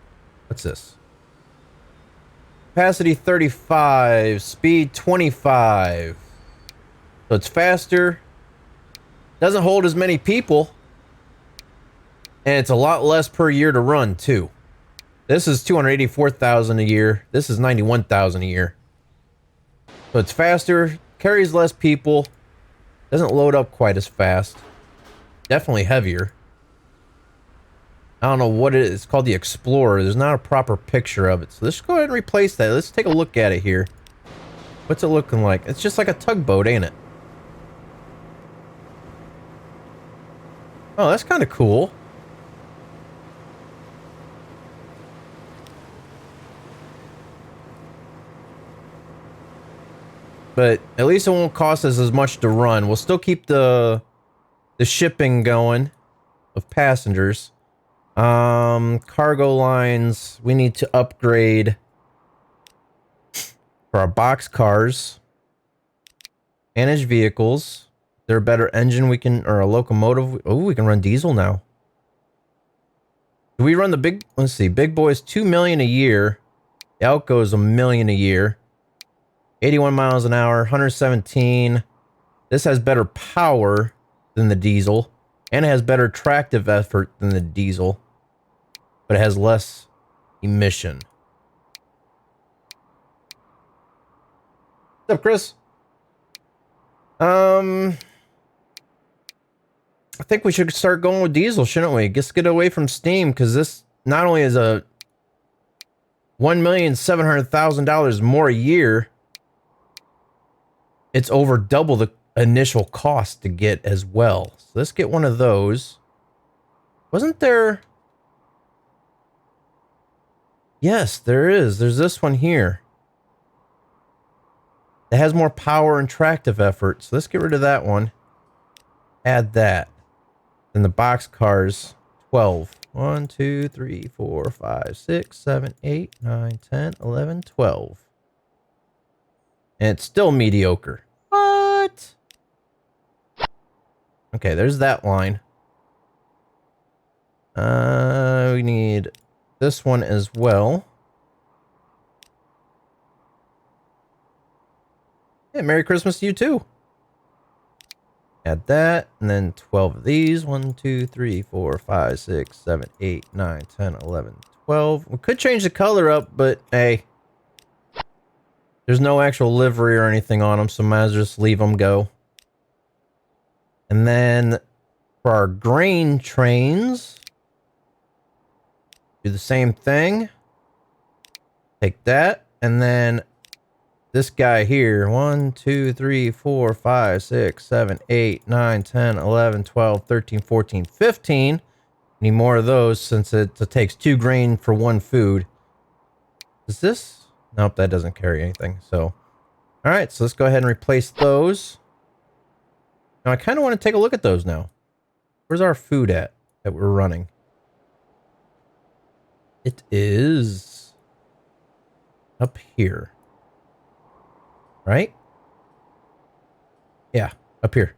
What's this? Capacity 35, speed 25. So it's faster. Doesn't hold as many people. And it's a lot less per year to run, too. This is 284,000 a year. This is 91,000 a year. So it's faster, carries less people, doesn't load up quite as fast. Definitely heavier. I don't know what it is. It's called the Explorer. There's not a proper picture of it. So let's go ahead and replace that. Let's take a look at it here. What's it looking like? It's just like a tugboat, ain't it? Oh, that's kind of cool. But at least it won't cost us as much to run. We'll still keep the shipping going of passengers. Cargo lines, we need to upgrade for our box cars. Manage vehicles. Is there a better engine we can, or a locomotive? Oh, we can run diesel now. Do we run the big, let's see, big boys 2 million a year. The Outgo is 1 million a year. 81 miles an hour, 117. This has better power than the diesel, and it has better tractive effort than the diesel, but it has less emission. What's up, Chris? I think we should start going with diesel, shouldn't we? Just get away from steam, because this not only is a $1,700,000 more a year, it's over double the initial cost to get as well. So let's get one of those. Wasn't there? Yes, there is. There's this one here. It has more power and tractive effort. So let's get rid of that one. Add that. Then the box cars, 12. 1, 2, 3, 4, 5, 6, 7, 8, 9, 10, 11, 12. And it's still mediocre. What? Okay, there's that line. We need this one as well. Yeah, Merry Christmas to you too. Add that, and then 12 of these. 1, 2, 3, 4, 5, 6, 7, 8, 9, 10, 11, 12. We could change the color up, but hey. There's no actual livery or anything on them, so might as well just leave them go. And then for our grain trains, do the same thing. Take that, and then this guy here. 1, 2, 3, 4, 5, 6, 7, 8, 9, 10, 11, 12, 13, 14, 15. Need more of those since it takes 2 grain for 1 food. Is this? Nope, that doesn't carry anything. So, all right, so let's go ahead and replace those. Now, I kind of want to take a look at those now. Where's our food at that we're running? It is up here. Right? Yeah, up here.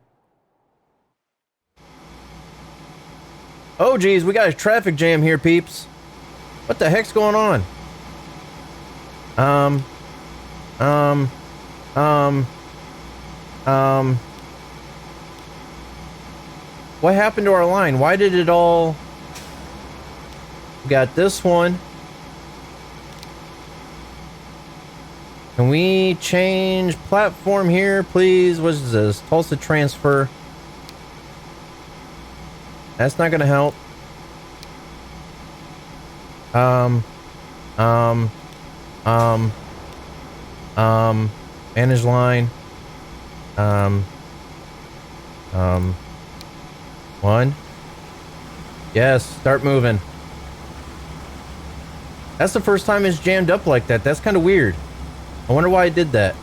Oh, geez, we got a traffic jam here, peeps. What the heck's going on? What happened to our line? Why did it all... We got this one. Can we change platform here, please? What is this? Tulsa transfer. That's not gonna help. Manage line. 1. Yes, start moving. That's the first time it's jammed up like that. That's kind of weird. I wonder why I did that.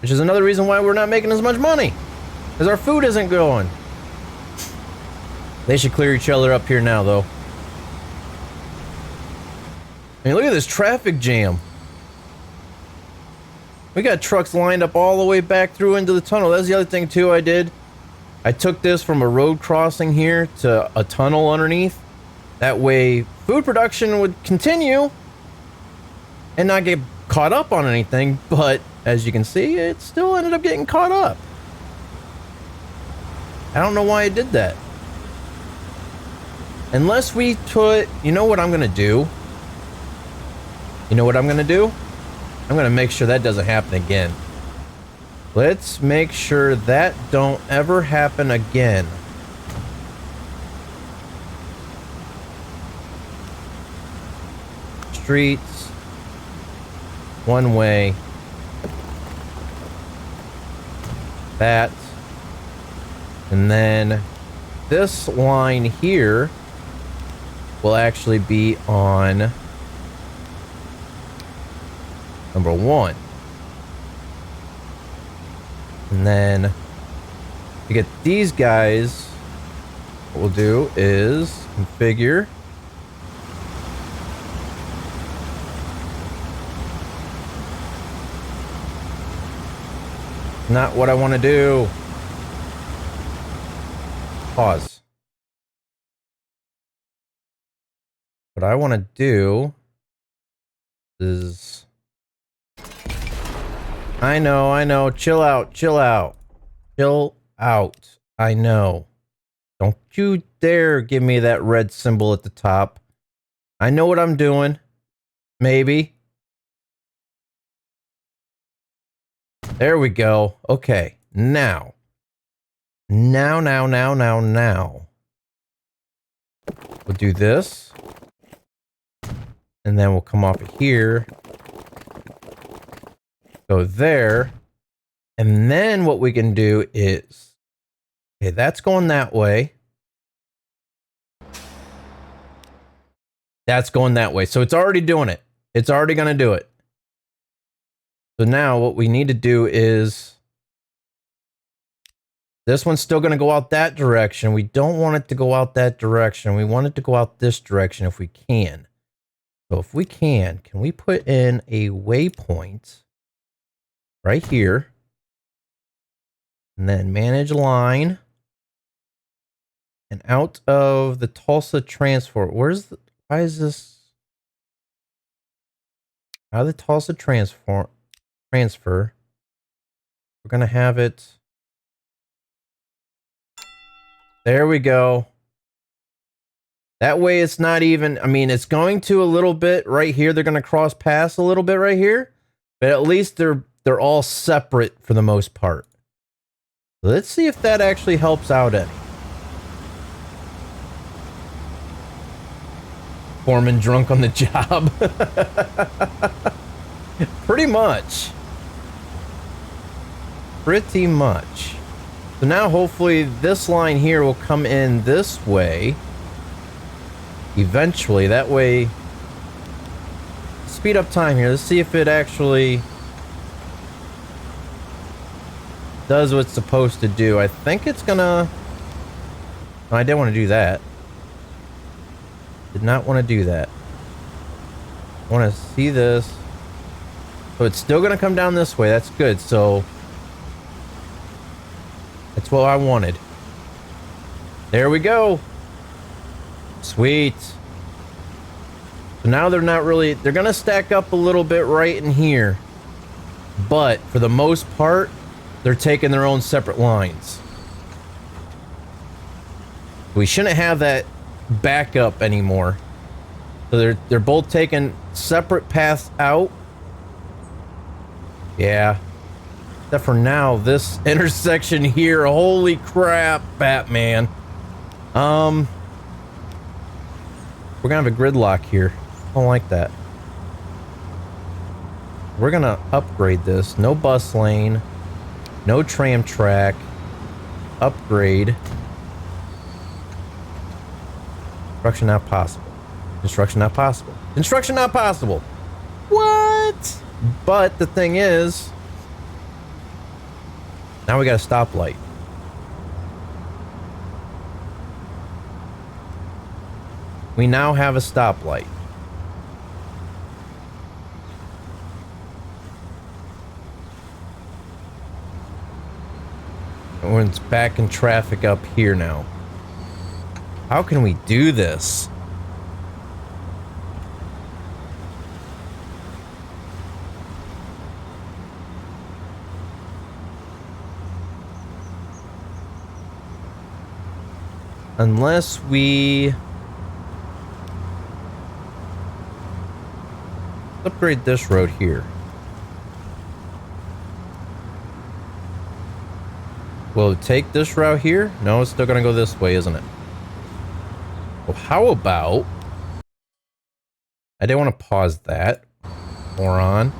which is another reason why we're not making as much money, because our food isn't going. They should clear each other up here now, though. I mean, look at this traffic jam. We got trucks lined up all the way back through into the tunnel. That's the other thing, too, I did. I took this from a road crossing here to a tunnel underneath. That way, food production would continue and not get caught up on anything. But, as you can see, it still ended up getting caught up. I don't know why I did that. Unless we put... You know what I'm going to do? You know what I'm going to do? I'm going to make sure that doesn't happen again. Let's make sure that don't ever happen again. Streets. One way. That. And then this line here will actually be on number 1. And then to get these guys, what we'll do is configure. Not what I want to do. Pause. What I want to do is... I know. Chill out. Chill out. I know. Don't you dare give me that red symbol at the top. I know what I'm doing. Maybe. There we go. Okay. Now. Now. We'll do this. And then we'll come off of here. Go there. And then what we can do is... Okay, that's going that way. That's going that way. So it's already doing it. It's already going to do it. So now what we need to do is... This one's still going to go out that direction. We don't want it to go out that direction. We want it to go out this direction if we can. So if we can we put in a waypoint right here? And then manage line. And out of the Tulsa transfer. Why is this? Out of the Tulsa transfer. We're going to have it. There we go. That way it's not even, I mean, it's going to a little bit right here. They're going to cross paths a little bit right here. But at least they're all separate for the most part. Let's see if that actually helps out any. Foreman drunk on the job. Pretty much. Pretty much. So now hopefully this line here will come in this way. Eventually, that way. Speed up time here. Let's see if it actually does what it's supposed to do. I think it's gonna... I didn't want to do that. Did not want to do that. I want to see this. So it's still going to come down this way. That's good. So that's what I wanted. There we go. Sweet. So now they're not really... They're going to stack up a little bit right in here. But for the most part, they're taking their own separate lines. We shouldn't have that backup anymore. So they're both taking separate paths out. Yeah. Except for now, this intersection here. Holy crap, Batman. We're gonna have a gridlock here. I don't like that. We're gonna upgrade this. No bus lane. No tram track. Upgrade. Construction not possible. Construction not possible. Construction not possible. What? But the thing is, Now we got a stoplight. We now have a stoplight. And it's back in traffic up here now. How can we do this? Unless we upgrade this road here. Will it take this route here? No, it's still gonna go this way, isn't it? Well, how about... I didn't want to pause that. Moron.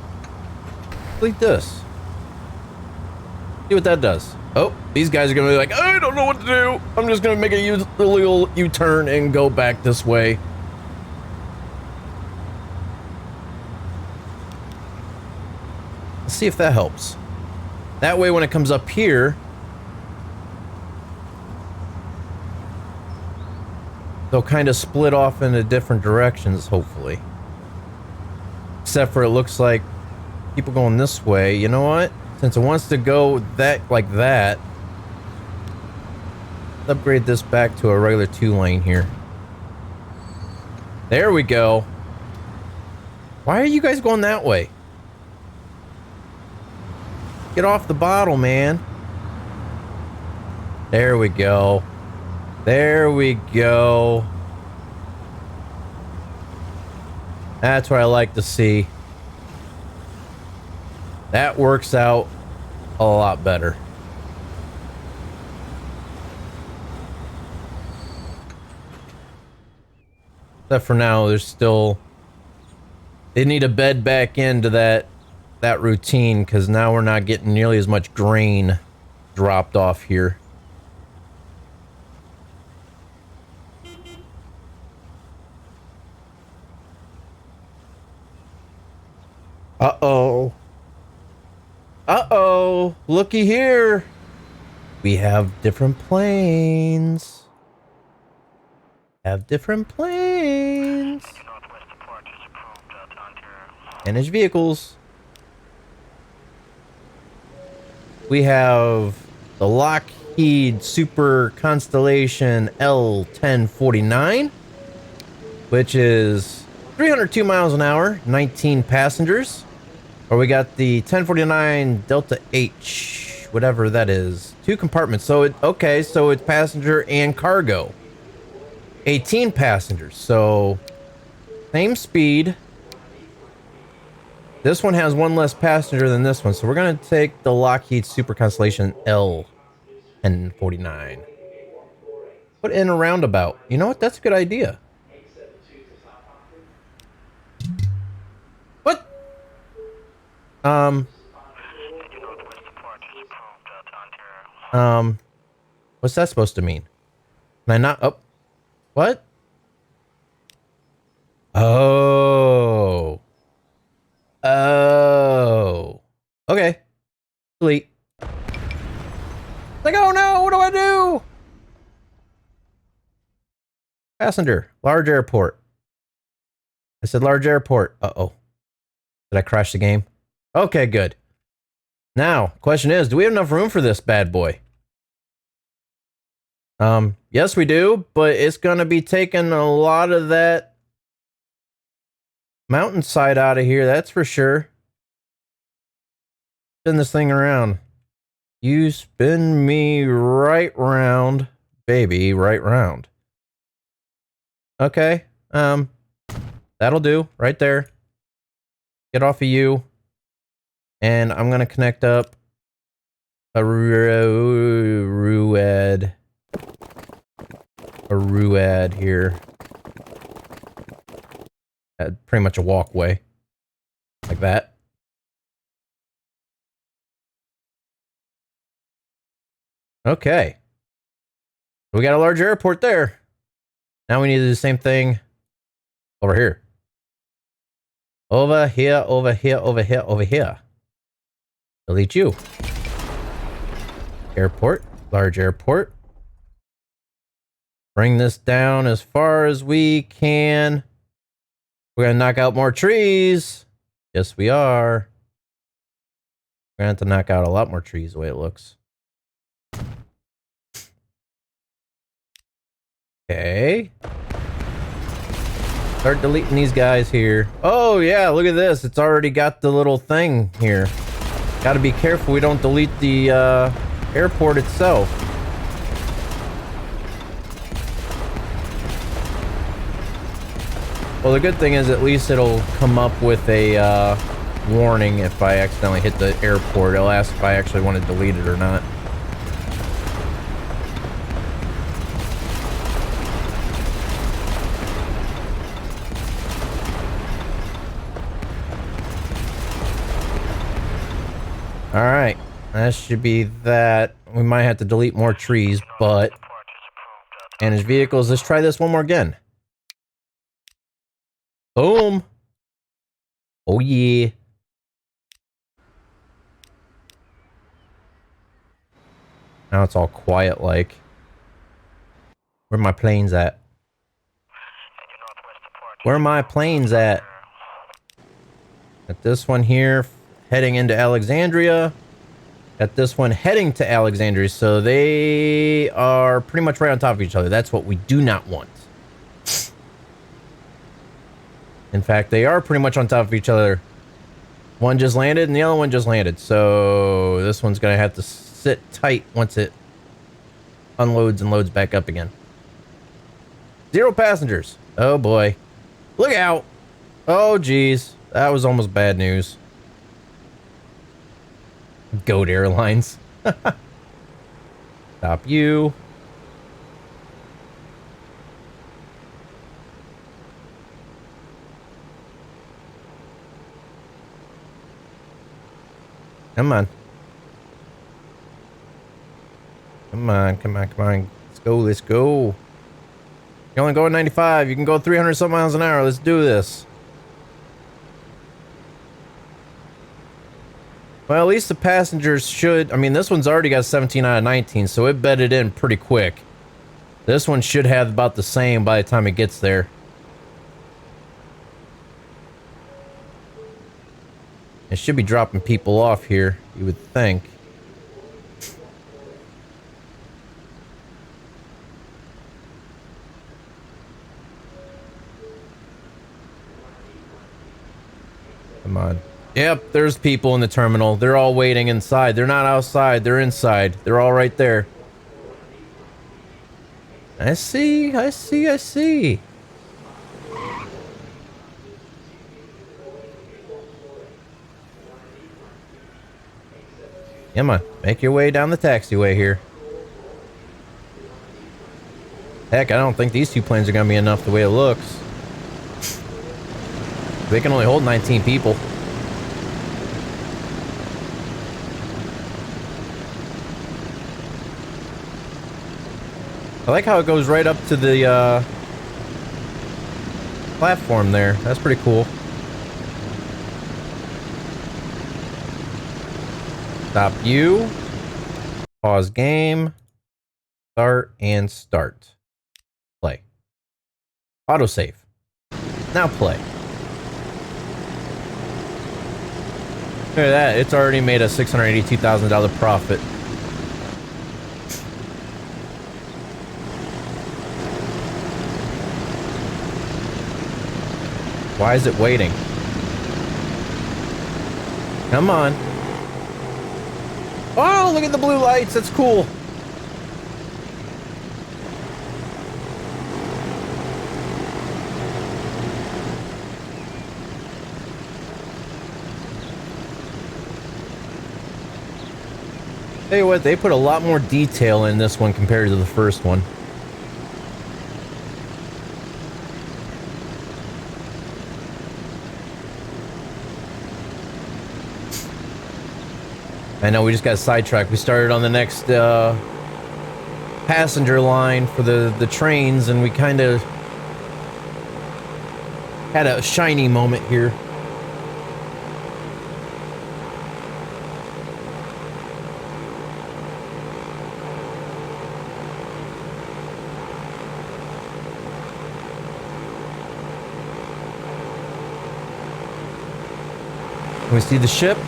Delete this. See what that does. Oh, these guys are gonna be like, I don't know what to do. I'm just gonna make a little U-turn and go back this way. Let's see if that helps. That way when it comes up here, they'll kind of split off into different directions, hopefully. Except for it looks like people going this way. You know what? Since it wants to go like that, let's upgrade this back to a regular 2-lane here. There we go. Why are you guys going that way? Get off the bottle, man. There we go. There we go. That's what I like to see. That works out a lot better. Except for now, there's still... They need to bed back into that routine, because now we're not getting nearly as much grain dropped off here. Uh-oh. Uh-oh. Looky here. We have different planes. Manage vehicles. We have the Lockheed Super Constellation L1049, which is 302 miles an hour, 19 passengers. Or we got the 1049 Delta H, whatever that is. 2 compartments. So so it's passenger and cargo. 18 passengers. So same speed. This one has 1 less passenger than this one. So we're going to take the Lockheed Super Constellation L1049. Put in a roundabout. You know what? That's a good idea. What? What's that supposed to mean? Can I not? Oh, what? Oh. Oh. Okay. Delete. Like, oh no, what do I do? Passenger, large airport. I said large airport. Uh-oh. Did I crash the game? Okay, good. Now, question is, do we have enough room for this bad boy? Yes we do, but it's gonna be taking a lot of that mountainside out of here, that's for sure. Spin this thing around. You spin me right round, baby, right round. Okay, that'll do, right there. Get off of you. And I'm gonna connect up a ruad here. Pretty much a walkway. Like that. Okay. We got a large airport there. Now we need to do the same thing over here. Over here, over here, over here, over here. Delete you. Airport. Large airport. Bring this down as far as we can. We're gonna knock out more trees. Yes, we are. We're gonna have to knock out a lot more trees the way it looks. Okay. Start deleting these guys here. Oh yeah, look at this. It's already got the little thing here. Gotta be careful we don't delete the airport itself. Well, the good thing is at least it'll come up with a warning if I accidentally hit the airport. It'll ask if I actually want to delete it or not. Alright, that should be that. We might have to delete more trees, but... Manage vehicles, let's try this one more again. Boom! Oh yeah. Now it's all quiet like. Where are my planes at? Where are my planes at? Got this one here heading into Alexandria. Got this one heading to Alexandria. So they are pretty much right on top of each other. That's what we do not want. In fact, they are pretty much on top of each other. One just landed and the other one just landed. So this one's going to have to sit tight once it unloads and loads back up again. 0 passengers. Oh boy. Look out. Oh geez. That was almost bad news. Goat Airlines. Stop you. Come on. Come on, come on, come on. Let's go, let's go. You're only going 95. You can go 300 some miles an hour. Let's do this. Well, at least the passengers should... I mean, this one's already got 17 out of 19, so it bedded in pretty quick. This one should have about the same by the time it gets there. It should be dropping people off here, you would think. Come on. Yep, there's people in the terminal. They're all waiting inside. They're not outside. They're inside. They're all right there. I see. I see. I see. Come on. Make your way down the taxiway here. Heck, I don't think these two planes are going to be enough the way it looks. They can only hold 19 people. I like how it goes right up to the platform there. That's pretty cool. Stop you. Pause game. Start and start. Play. Autosave. Now play. Look at that. It's already made a $682,000 profit. Why is it waiting? Come on. Oh, look at the blue lights. That's cool. Tell you what, they put a lot more detail in this one compared to the first one. I know we just got sidetracked. We started on the next passenger line for the trains, and we kind of had a shiny moment here. we see the ship?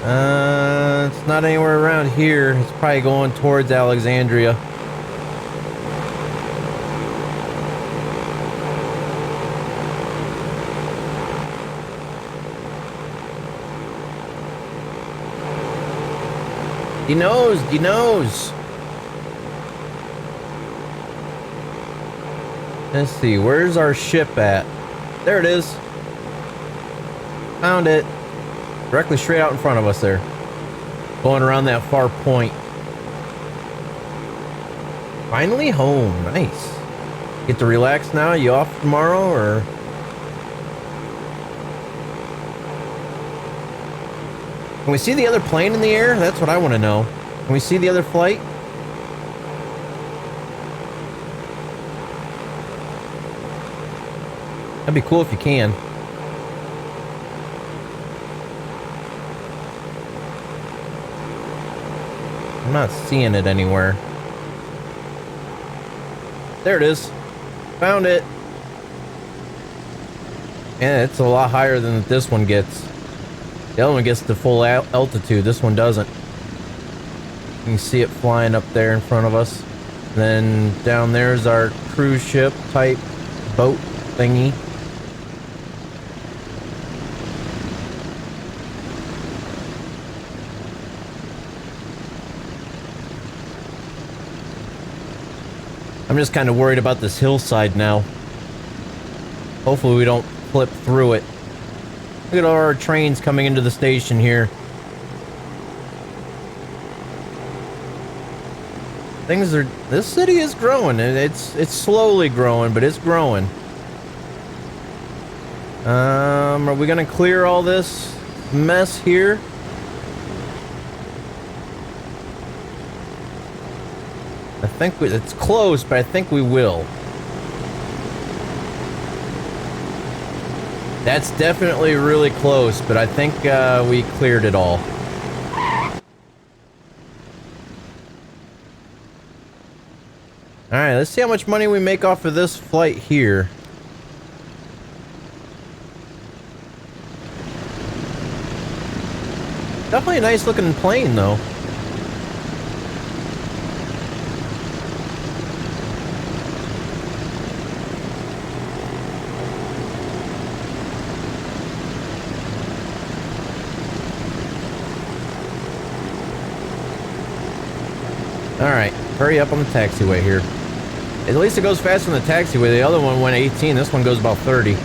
It's not anywhere around here. It's probably going towards Alexandria. He knows, he knows. Let's see, where's our ship at? There it is. Found it. Directly straight out in front of us there. Going around that far point. Finally home. Nice. Get to relax now? You off tomorrow or? Can we see the other plane in the air? That's what I want to know. Can we see the other flight? That'd be cool if you can. I'm not seeing it anywhere. There it is. Found it. And it's a lot higher than this one gets. The other one gets to full altitude. This one doesn't. You can see it flying up there in front of us. And then down there's our cruise ship type boat thingy. I'm just kind of worried about this hillside now. Hopefully we don't flip through it. Look at all our trains coming into the station here. This city is growing. It's slowly growing, but it's growing. Are we gonna clear all this mess here? I think it's close, but I think we will. That's definitely really close, but I think we cleared it all. Alright, let's see how much money we make off of this flight here. Definitely a nice looking plane, though. Alright, hurry up on the taxiway here. At least it goes faster than the taxiway. The other one went 18. This one goes about 30.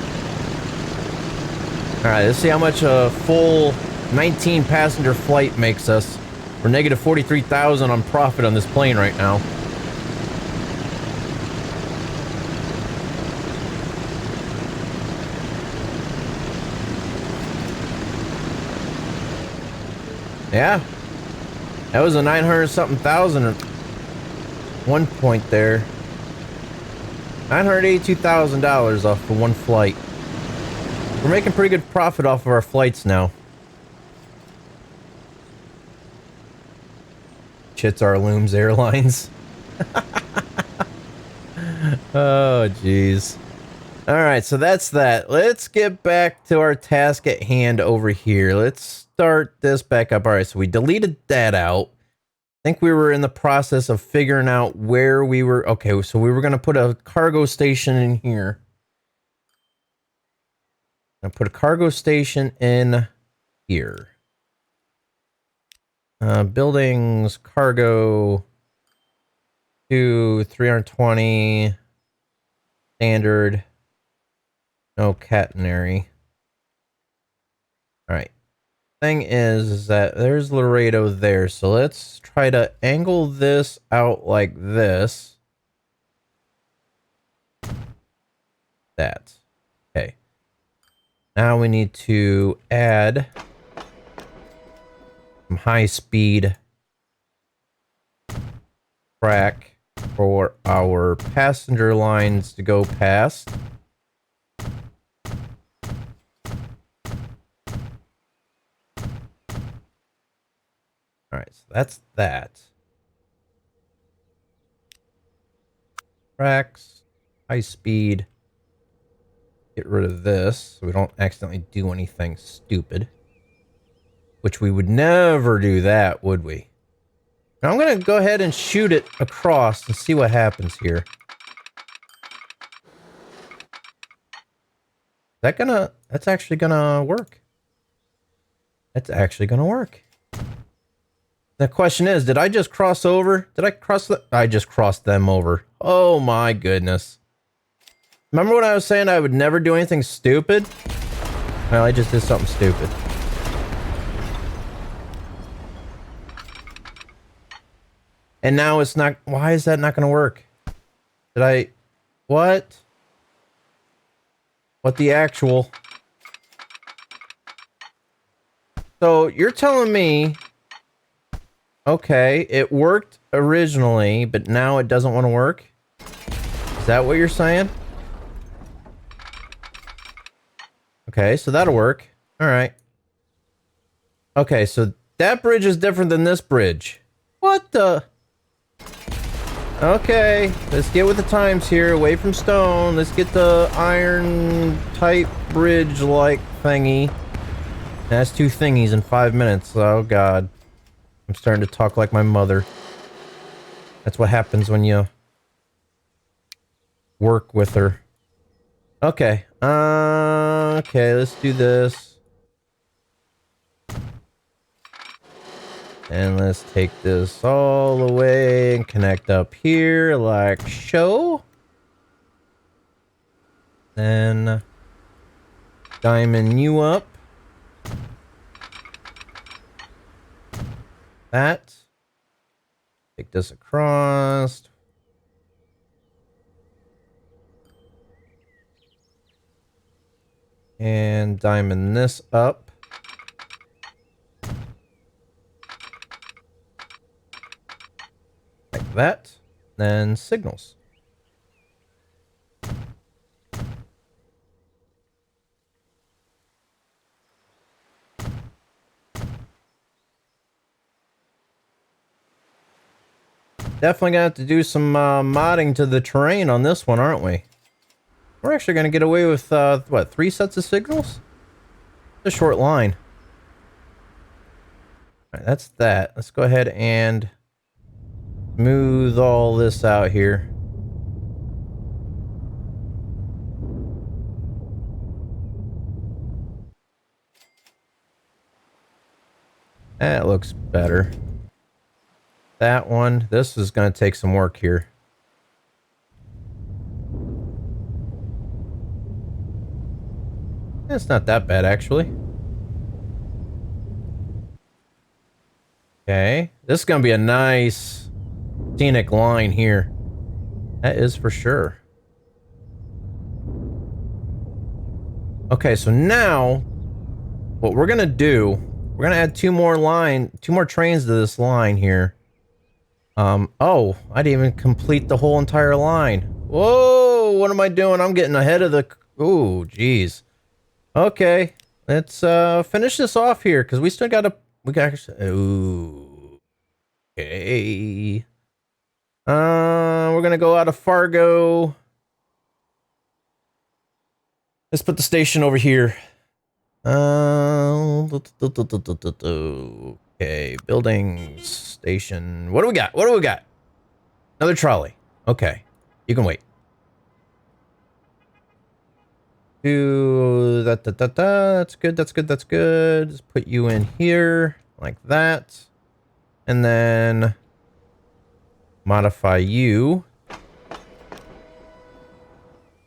Alright, let's see how much a full 19 passenger flight makes us. We're negative 43,000 on profit on this plane right now. Yeah. That was a 900 something thousand at one point there. $982,000 off for one flight. We're making pretty good profit off of our flights now. Shits our Looms Airlines. Oh, jeez. Alright, so that's that. Let's get back to our task at hand over here. Let's start this back up. Alright, so we deleted that out. I think we were in the process of figuring out where we were. Okay, so we were going to put a cargo station in here. I'm going to put a cargo station in here. Buildings, cargo, 320, standard, no catenary. All right. Thing is that there's Laredo there, so let's try to angle this out like this. That. Okay. Now we need to add some high-speed track for our passenger lines to go past. Alright, so that's that. Tracks, high speed. Get rid of this so we don't accidentally do anything stupid. which we would never do that, would we? Now I'm going to go ahead and shoot it across and see what happens here. That's actually gonna work. That's actually gonna work. The question is, did I just cross over? Did I cross I just crossed them over. Oh my goodness. Remember when I was saying I would never do anything stupid? Well, I just did something stupid. And now it's not, why is that not gonna work? Did I, what? What the actual? So you're telling me, okay, it worked originally, but now it doesn't want to work? Is that what you're saying? Okay, so that'll work. All right. Okay, so that bridge is different than this bridge. What the? Okay, let's get with the times here. Away from stone. Let's get the iron type bridge like thingy. That's 2 thingies in 5 minutes. Oh god. I'm starting to talk like my mother. That's what happens when you work with her. Okay. Okay, let's do this. And let's take this all the way and connect up here like so. Then diamond you up. That. Take this across. And diamond this up. Like that. Then signals. Definitely gonna have to do some modding to the terrain on this one, aren't we? We're actually gonna get away with, what, 3 sets of signals? It's a short line. Alright, that's that. Let's go ahead and smooth all this out here. That looks better. That one. This is going to take some work here. It's not that bad, actually. Okay. This is going to be a nice scenic line here. That is for sure. Okay, so now what we're going to do, we're going to add 2 more trains to this line here. Oh, I didn't even complete the whole entire line. Whoa, what am I doing? I'm getting ahead of the... Ooh, jeez. Okay, let's finish this off here, because we still got to... Ooh. Okay. We're going to go out of Fargo. Let's put the station over here. Okay, buildings, station. What do we got? What do we got? Another trolley. Okay, you can wait. That's good. That's good. That's good. Just put you in here like that, and then modify you.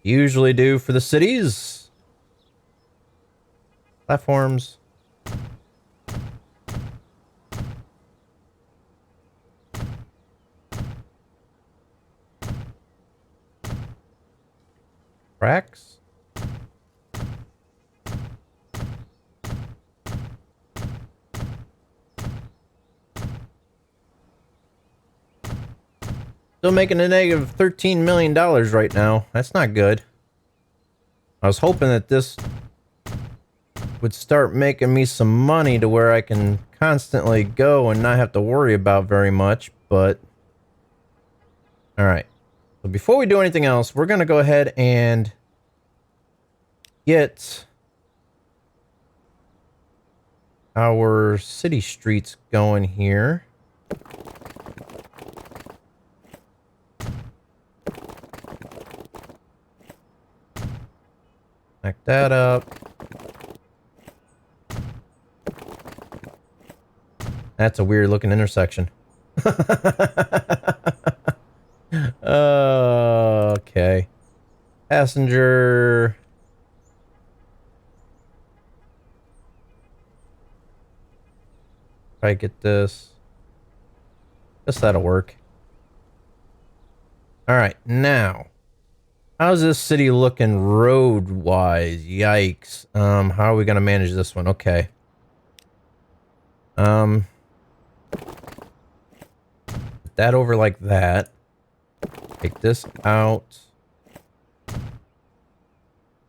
Usually do for the cities. Platforms. Tracks. Still making a negative $13 million right now. That's not good. I was hoping that this would start making me some money to where I can constantly go and not have to worry about very much, but... Alright. So before we do anything else, we're going to go ahead and get our city streets going here. Back that up. That's a weird looking intersection. Okay. Passenger. Try to get this. Guess that'll work. Alright, now. How's this city looking road-wise? Yikes. How are we gonna manage this one? Okay. Put that over like that. Take this out. We're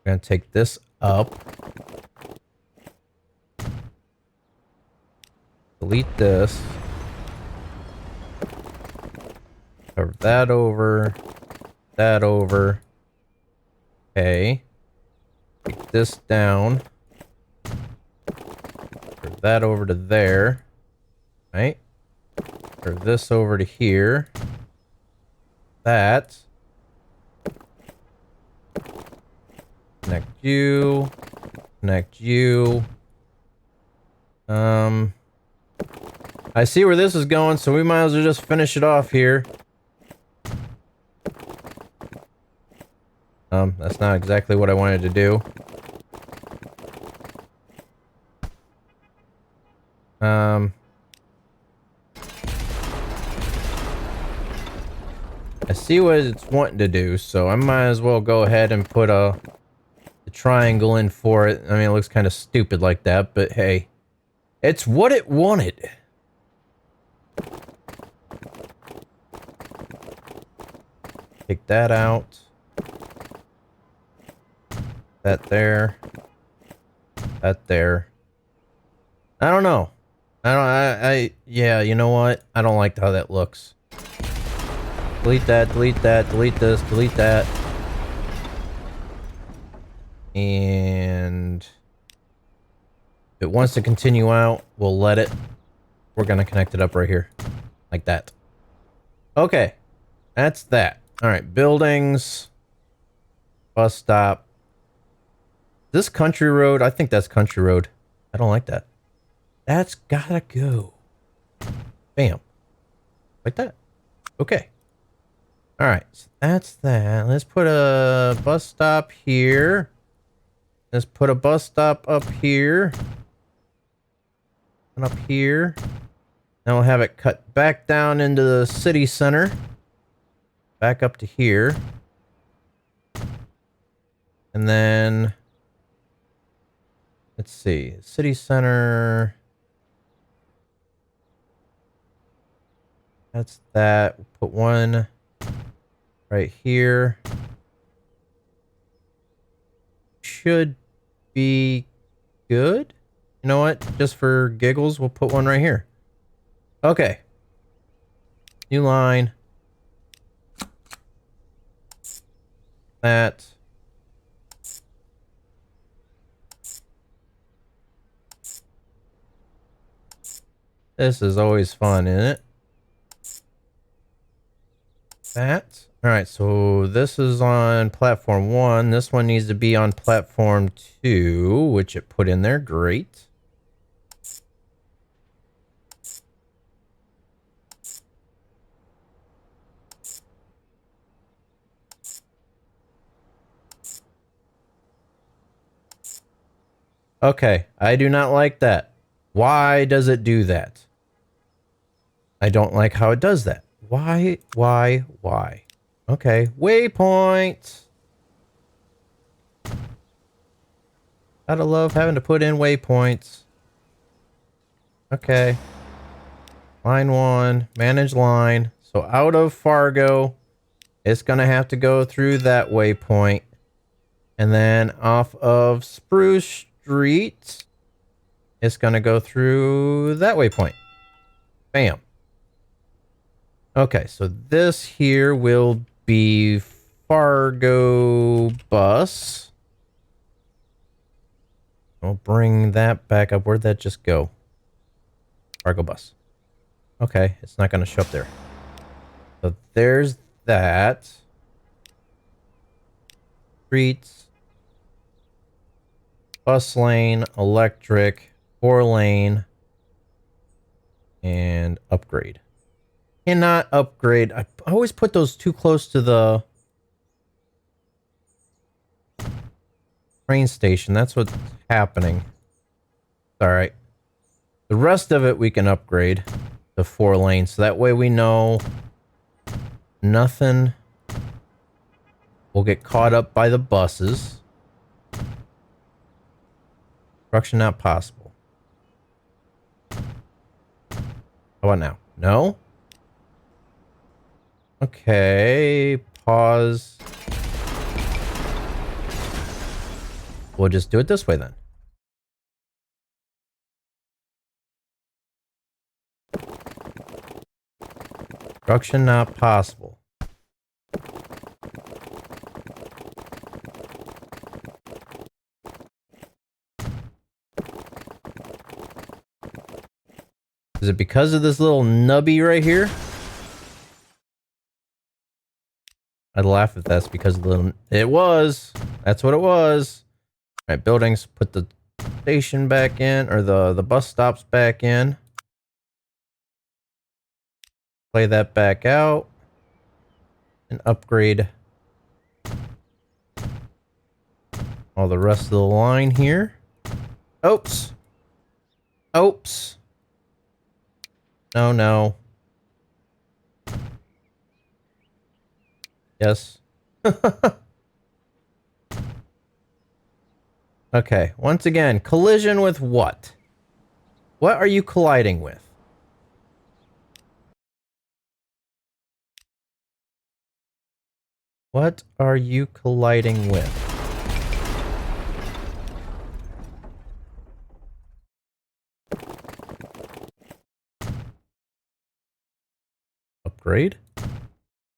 gonna take this up. Delete this. Cover that over. That over. Okay. Take this down. Curve that over to there. Right? Curve this over to here. That. Connect you. Connect you. I see where this is going, so we might as well just finish it off here. That's not exactly what I wanted to do. I see what it's wanting to do, so I might as well go ahead and put a triangle in for it. I mean, it looks kind of stupid like that, but hey, it's what it wanted. Take that out. That there. That there. I don't know. Yeah, you know what? I don't like how that looks. Delete that, delete that, delete this, delete that. And if it wants to continue out, we'll let it. We're gonna connect it up right here. Like that. Okay. That's that. Alright, buildings. Bus stop. This country road? I think that's country road. I don't like that. That's gotta go. Bam. Like that. Okay. Alright, so that's that. Let's put a bus stop here. Let's put a bus stop up here. And up here. Then we'll have it cut back down into the city center. Back up to here. And then... let's see. City center... that's that. We'll put one right here. Should be good. You know what? Just for giggles, we'll put one right here. Okay. New line. That. This is always fun, isn't it? That. Alright, so this is on platform 1. This one needs to be on platform 2, which it put in there. Great. Okay, I do not like that. Why does it do that? I don't like how it does that. Why? Okay, waypoint. Gotta love having to put in waypoints. Okay. Line 1, manage line. So out of Fargo, it's gonna have to go through that waypoint. And then off of Spruce Street, it's gonna go through that waypoint. Bam. Okay, so this here will be Fargo bus. We'll bring that back up. Where'd that just go? Cargo bus. Okay, it's not going to show up there. So there's that. Streets. Bus lane, electric, 4-lane, and upgrade. Cannot upgrade. I always put those too close to the train station. That's what's happening. All right. The rest of it we can upgrade to 4-lane, so that way we know nothing will get caught up by the buses. Construction not possible. How about now? No? Okay. Pause. We'll just do it this way then. Construction not possible. Is it because of this little nubby right here? I'd laugh if that's because of the little... It was. That's what it was. All right, buildings. Put the station back in, or the bus stops back in. Play that back out. And upgrade all the rest of the line here. Oops. Oops. No, no. Yes. Okay, once again, collision with what? What are you colliding with? What are you colliding with? Upgrade?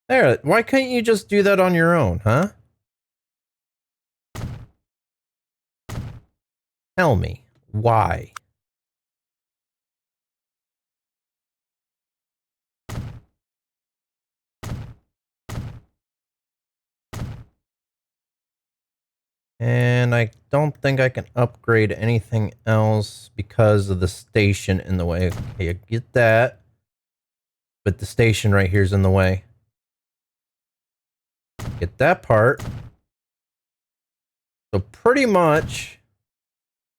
There, why couldn't you just do that on your own, huh? Tell me, why? And I don't think I can upgrade anything else because of the station in the way. Okay, I get that. But the station right here is in the way. Get that part. So pretty much,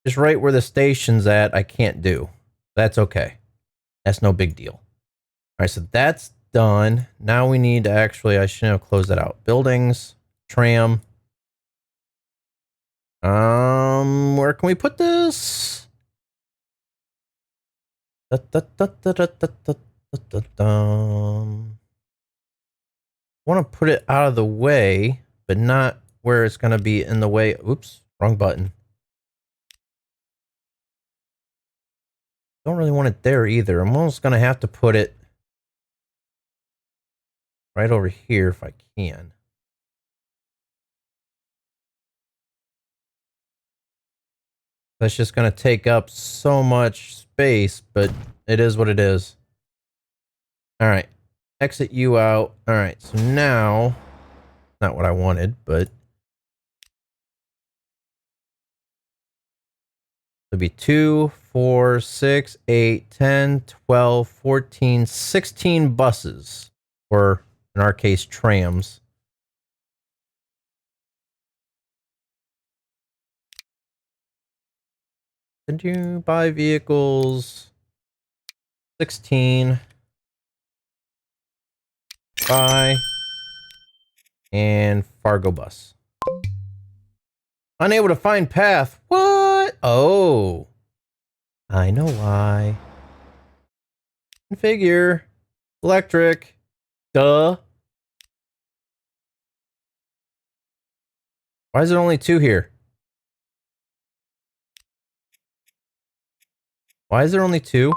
just right where the station's at, I can't do. That's okay. That's no big deal. All right, so that's done. Now we need to actually, I should have closed that out. Buildings, tram. Where can we put this? I want to put it out of the way, but not where it's going to be in the way. Oops, wrong button. Don't really want it there either. I'm almost going to have to put it right over here if I can. That's just going to take up so much space, but it is what it is. All right. Exit you out. All right. So now, not what I wanted, but it'll be 2, 4, 6, 8, 10, 12, 14, 16 buses, or in our case, trams. Did you buy vehicles? 16. Buy. And Fargo bus. Unable to find path. What? Oh. I know why. Configure. Electric. Duh. Why is it only 2 here? Why is there only 2?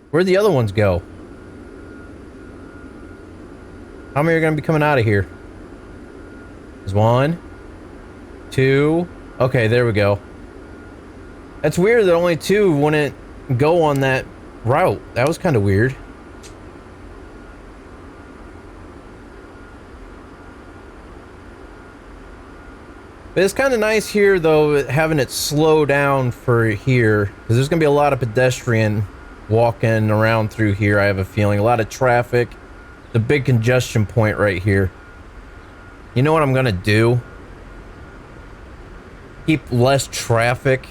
Where'd the other ones go? How many are going to be coming out of here? There's 1, 2. Okay, there we go. That's weird that only 2 wouldn't go on that route. That was kind of weird. But it's kind of nice here, though, having it slow down for here. Because there's going to be a lot of pedestrian walking around through here, I have a feeling. A lot of traffic. The big congestion point right here. You know what I'm going to do? Keep less traffic.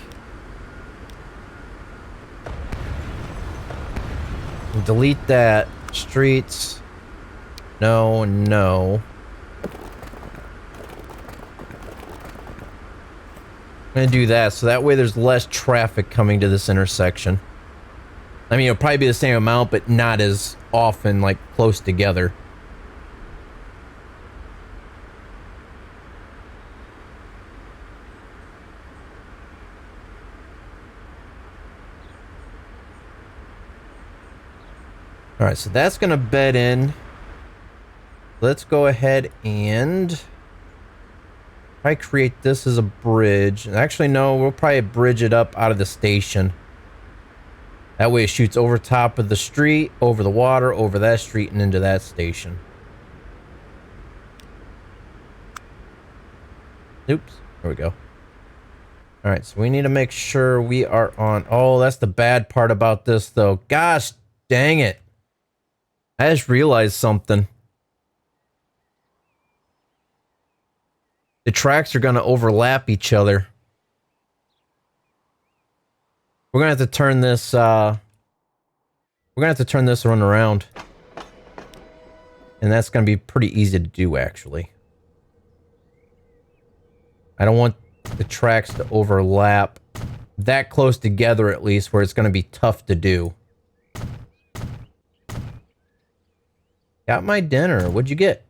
Delete that. Streets. No, no. I'm gonna do that so that way there's less traffic coming to this intersection. I mean, it'll probably be the same amount, but not as often, like close together. All right, so that's gonna bed in. Let's go ahead and probably create this as a bridge. Actually, no, we'll probably bridge it up out of the station. That way it shoots over top of the street, over the water, over that street, and into that station. Oops, there we go. All right, so we need to make sure we are on... Oh, that's the bad part about this, though. Gosh, dang it. I just realized something. The tracks are going to overlap each other. We're going to have to turn this, we're going to have to turn this run around. And that's going to be pretty easy to do, actually. I don't want the tracks to overlap that close together, at least, where it's going to be tough to do. Got my dinner. What'd you get?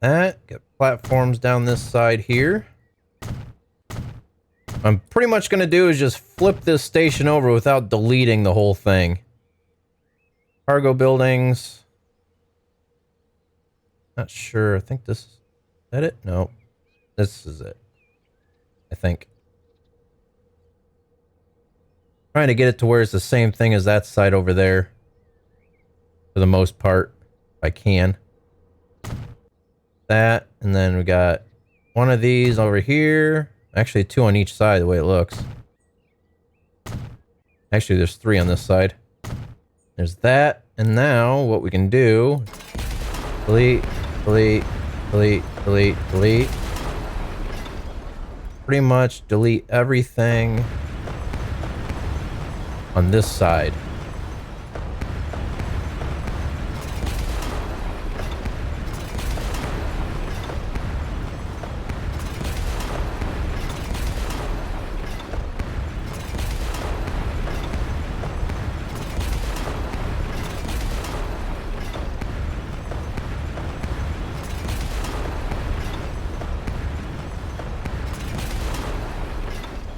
That. Got platforms down this side here. I'm pretty much going to do is just flip this station over without deleting the whole thing. Cargo buildings. Not sure. I think this... Is that it? No. This is it. I think. Trying to get it to where it's the same thing as that side over there. For the most part. If I can. That. And then we got one of these over here. Actually, 2 on each side, the way it looks. Actually, there's 3 on this side. There's that. And now, what we can do... Delete, delete, delete, delete, delete. Pretty much delete everything on this side.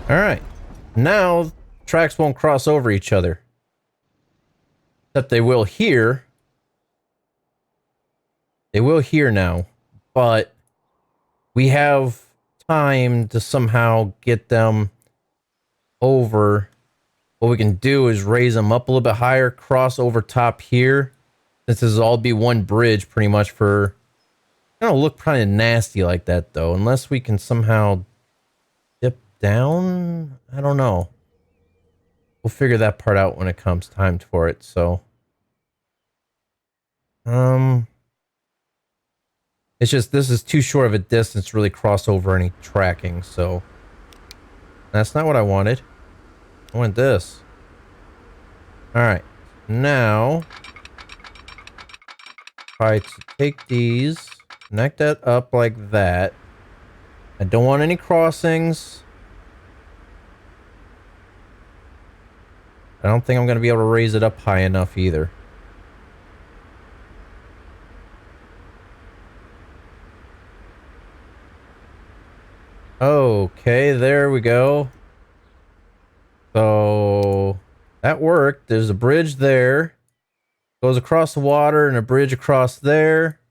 Alright, now tracks won't cross over each other. Except they will here. They will here now. But we have time to somehow get them over. What we can do is raise them up a little bit higher, cross over top here. Since this will all be one bridge pretty much for... It's gonna look kind of nasty like that though. Unless we can somehow... down? I don't know. We'll figure that part out when it comes time for it, so. It's just, this is too short of a distance to really cross over any tracking, so. That's not what I wanted. I want this. Alright. Now. Try to take these. Connect that up like that. I don't want any crossings. I don't think I'm going to be able to raise it up high enough either. Okay, there we go. So that worked. There's a bridge there. Goes across the water and a bridge across there.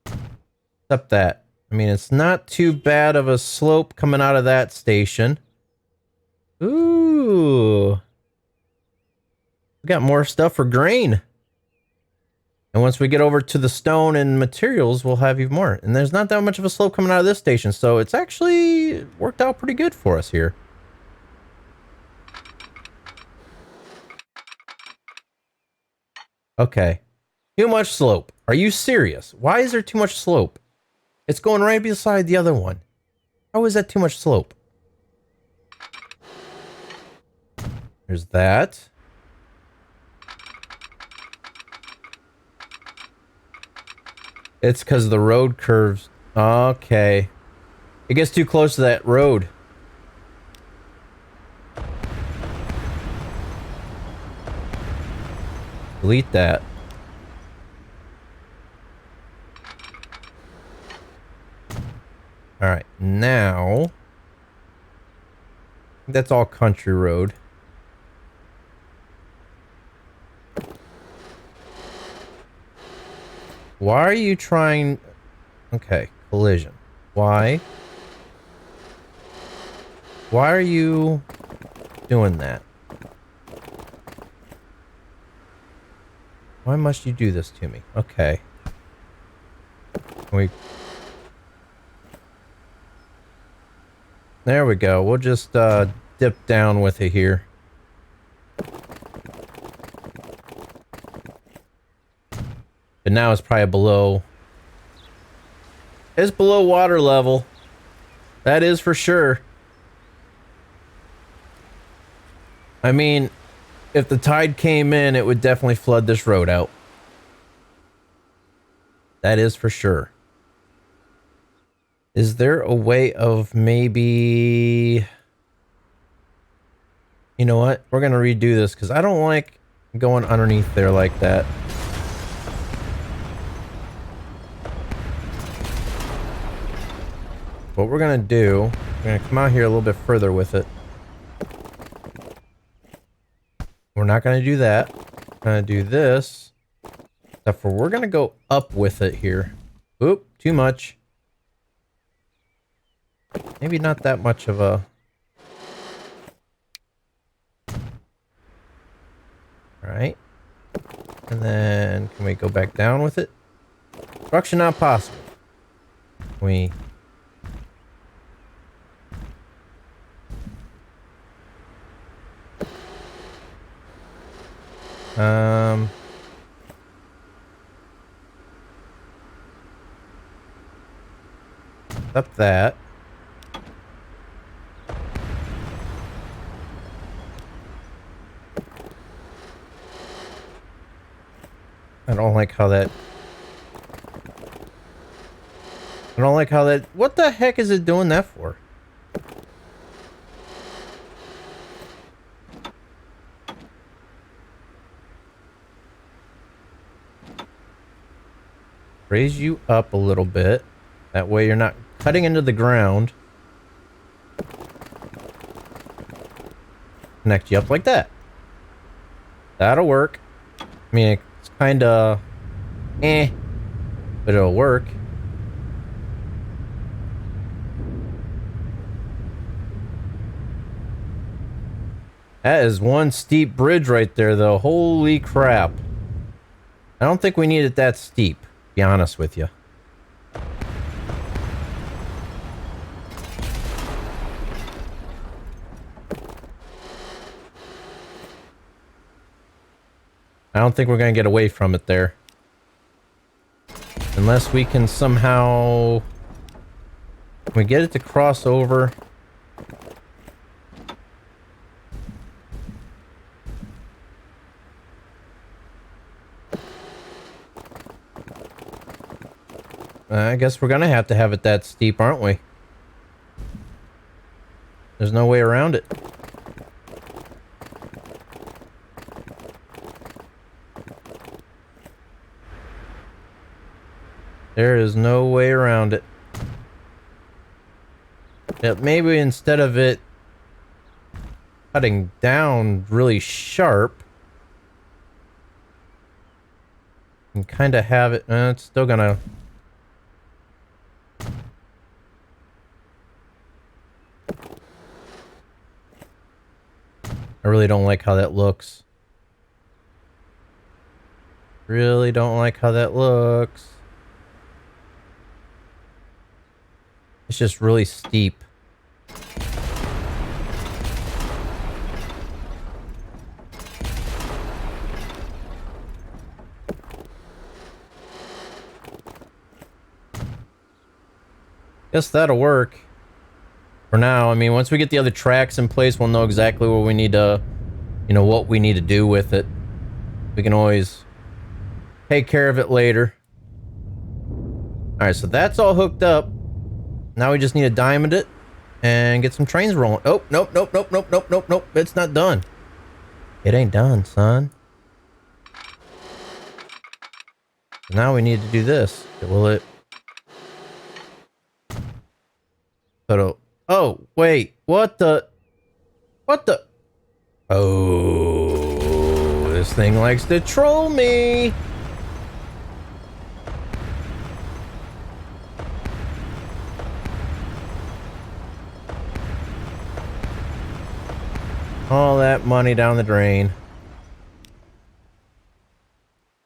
Except that. I mean, it's not too bad of a slope coming out of that station. Ooh. We got more stuff for grain. And once we get over to the stone and materials, we'll have even more. And there's not that much of a slope coming out of this station, so it's actually worked out pretty good for us here. Okay. Too much slope. Are you serious? Why is there too much slope? It's going right beside the other one. How is that too much slope? There's that. It's because the road curves. Okay. It gets too close to that road. Delete that. Alright, now... that's all country road. Why are you trying... okay, collision. Why? Why are you doing that? Why must you do this to me? Okay. There we go. We'll just dip down with it here. But now it's probably below... it's below water level. That is for sure. I mean, if the tide came in, it would definitely flood this road out. That is for sure. Is there a way of maybe... you know what? We're going to redo this because I don't like going underneath there like that. What we're going to do, we're going to come out here a little bit further with it. We're not going to do that. We're going to do this. Except for we're going to go up with it here. Oop, too much. Maybe not that much of a... alright. And then, can we go back down with it? Construction not possible. Can we... up that. I don't like how that... I don't like how that... what the heck is it doing that for? Raise you up a little bit. That way you're not cutting into the ground. Connect you up like that. That'll work. I mean, it's kind of... but it'll work. That is one steep bridge right there, though. Holy crap. I don't think we need it that steep, to be honest with you. I don't think we're going to get away from it there. Unless we can somehow... can we get it to cross over? I guess we're going to have it that steep, aren't we? There's no way around it. There is no way around it. Yeah, maybe instead of it cutting down really sharp, and kind of have it. It's still gonna. I really don't like how that looks. Really don't like how that looks. It's just really steep. Guess that'll work. For now, I mean, once we get the other tracks in place, we'll know exactly what we need to, you know, what we need to do with it. We can always take care of it later. Alright, so that's all hooked up. Now we just need to diamond it and get some trains rolling. Oh, nope, nope, nope, nope, nope, nope, nope. It's not done. It ain't done, son. Now we need to do this. Will it... Oh, wait. What the... What the... Oh, this thing likes to troll me. All that money down the drain.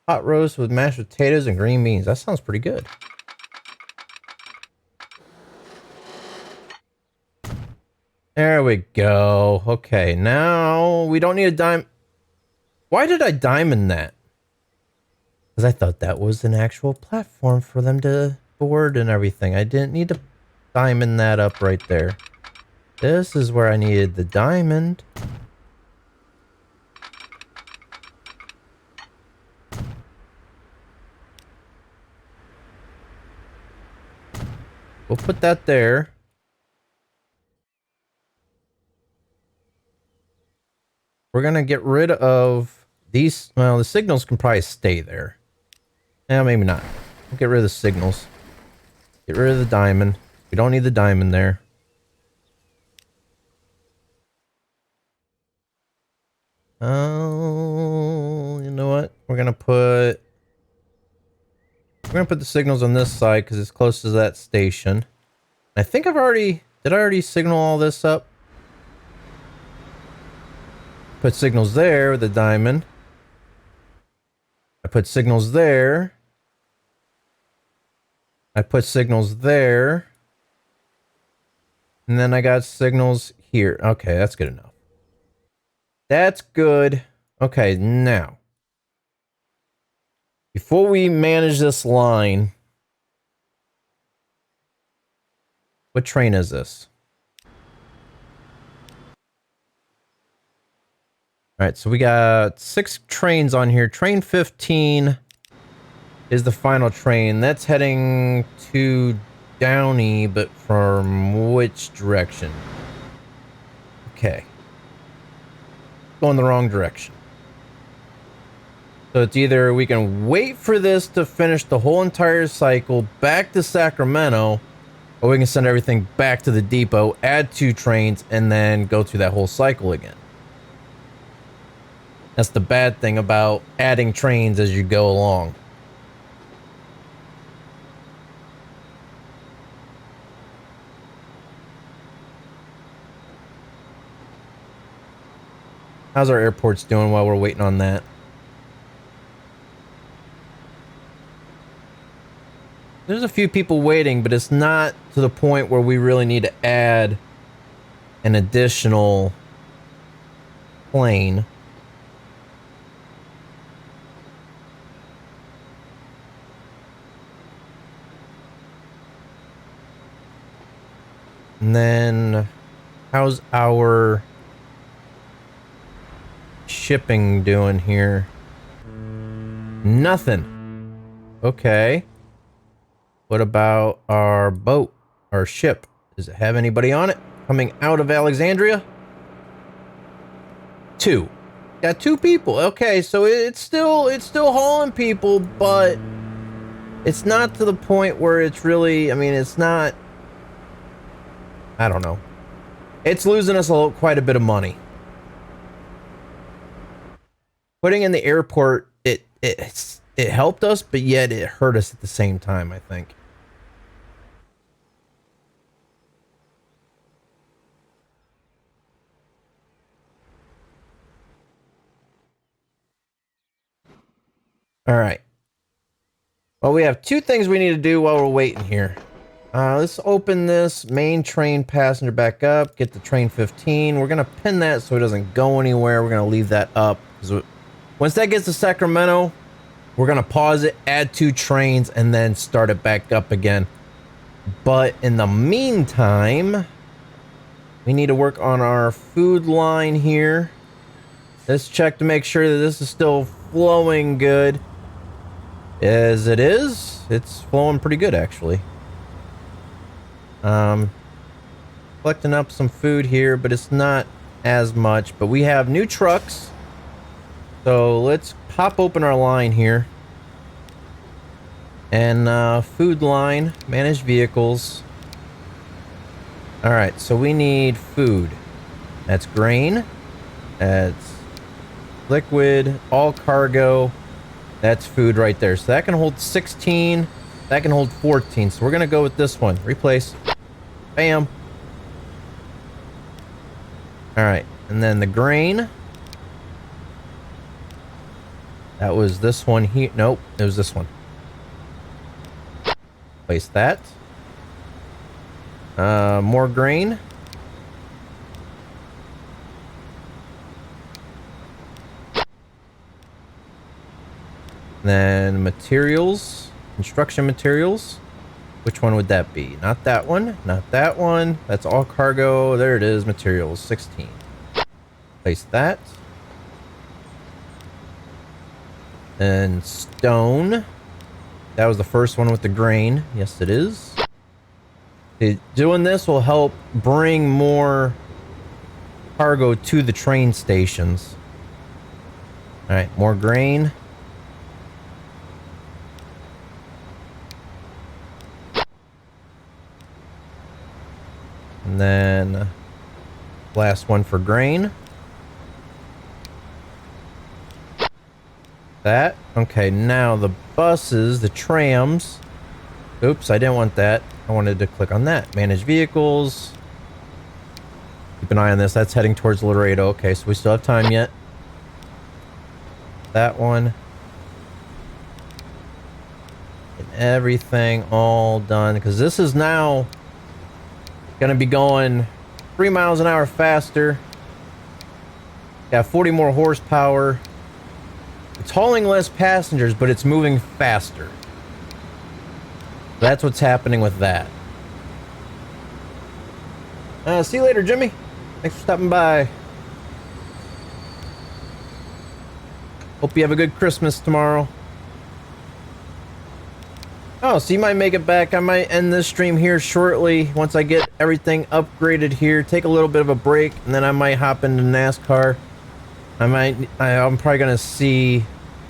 Hot roast with mashed potatoes and green beans. That sounds pretty good. There we go. Okay, now we don't need a dime. Why did I diamond that? Because I thought that was an actual platform for them to board and everything. I didn't need to diamond that up right there. This is where I needed the diamond. We'll put that there. We're going to get rid of these. Well, the signals can probably stay there. Yeah, maybe not. We'll get rid of the signals. Get rid of the diamond. We don't need the diamond there. Oh, you know what? We're going to put the signals on this side because it's close to that station. I think I've already... Did I already signal all this up? Put signals there with the diamond. I put signals there. I put signals there. And then I got signals here. Okay, that's good enough. That's good. Okay, now. Before we manage this line... What train is this? Alright, so we got 6 trains on here. Train 15 is the final train. That's heading to Downey, but from which direction? Okay. Going the wrong direction. So it's either we can wait for this to finish the whole entire cycle back to Sacramento, or we can send everything back to the depot, add 2 trains, and then go through that whole cycle again. That's the bad thing about adding trains as you go along. How's our airports doing while we're waiting on that? There's a few people waiting, but it's not to the point where we really need to add an additional plane. And then, how's our shipping doing here? Nothing. Okay. What about our boat, our ship? Does it have anybody on it coming out of Alexandria? 2. Got 2 people. Okay, so it's still hauling people, but it's not to the point where it's really, I mean, it's not I don't know. It's losing us quite a bit of money. Putting in the airport, it helped us, but yet it hurt us at the same time, I think. All right. Well, we have two things we need to do while we're waiting here. Let's open this main train passenger back up, get the train 15. We're going to pin that so it doesn't go anywhere. We're going to leave that up. Once that gets to Sacramento, we're going to pause it, add 2 trains, and then start it back up again. But in the meantime, we need to work on our food line here. Let's check to make sure that this is still flowing good. As it is, it's flowing pretty good, actually. Collecting up some food here, but it's not as much. But we have new trucks. So let's pop open our line here. And food line, manage vehicles. All right, so we need food. That's grain. That's liquid, all cargo. That's food right there. So that can hold 16. That can hold 14. So we're going to go with this one. Replace. Bam. All right. And then the grain. That was this one here. Nope. It was this one. Place that. More grain. Then materials. Construction materials. Which one would that be? Not that one. Not that one. That's all cargo. There it is. Materials. 16. Place that. And stone. That was the first one with the grain. Yes, it is. Doing this will help bring more cargo to the train stations. All right, more grain. And then last one for grain. That. Okay, now the buses, the trams. Oops, I didn't want that. I wanted to click on that. Manage vehicles. Keep an eye on this. That's heading towards Laredo. Okay, so we still have time yet. That one. And everything all done. Because this is now going to be going 3 miles an hour faster. Got 40 more horsepower. It's hauling less passengers, but it's moving faster. That's what's happening with that. See you later, Jimmy. Thanks for stopping by. Hope you have a good Christmas tomorrow. Oh, so you might make it back. I might end this stream here shortly once I get everything upgraded here. Take a little bit of a break, and then I might hop into NASCAR. I'm probably gonna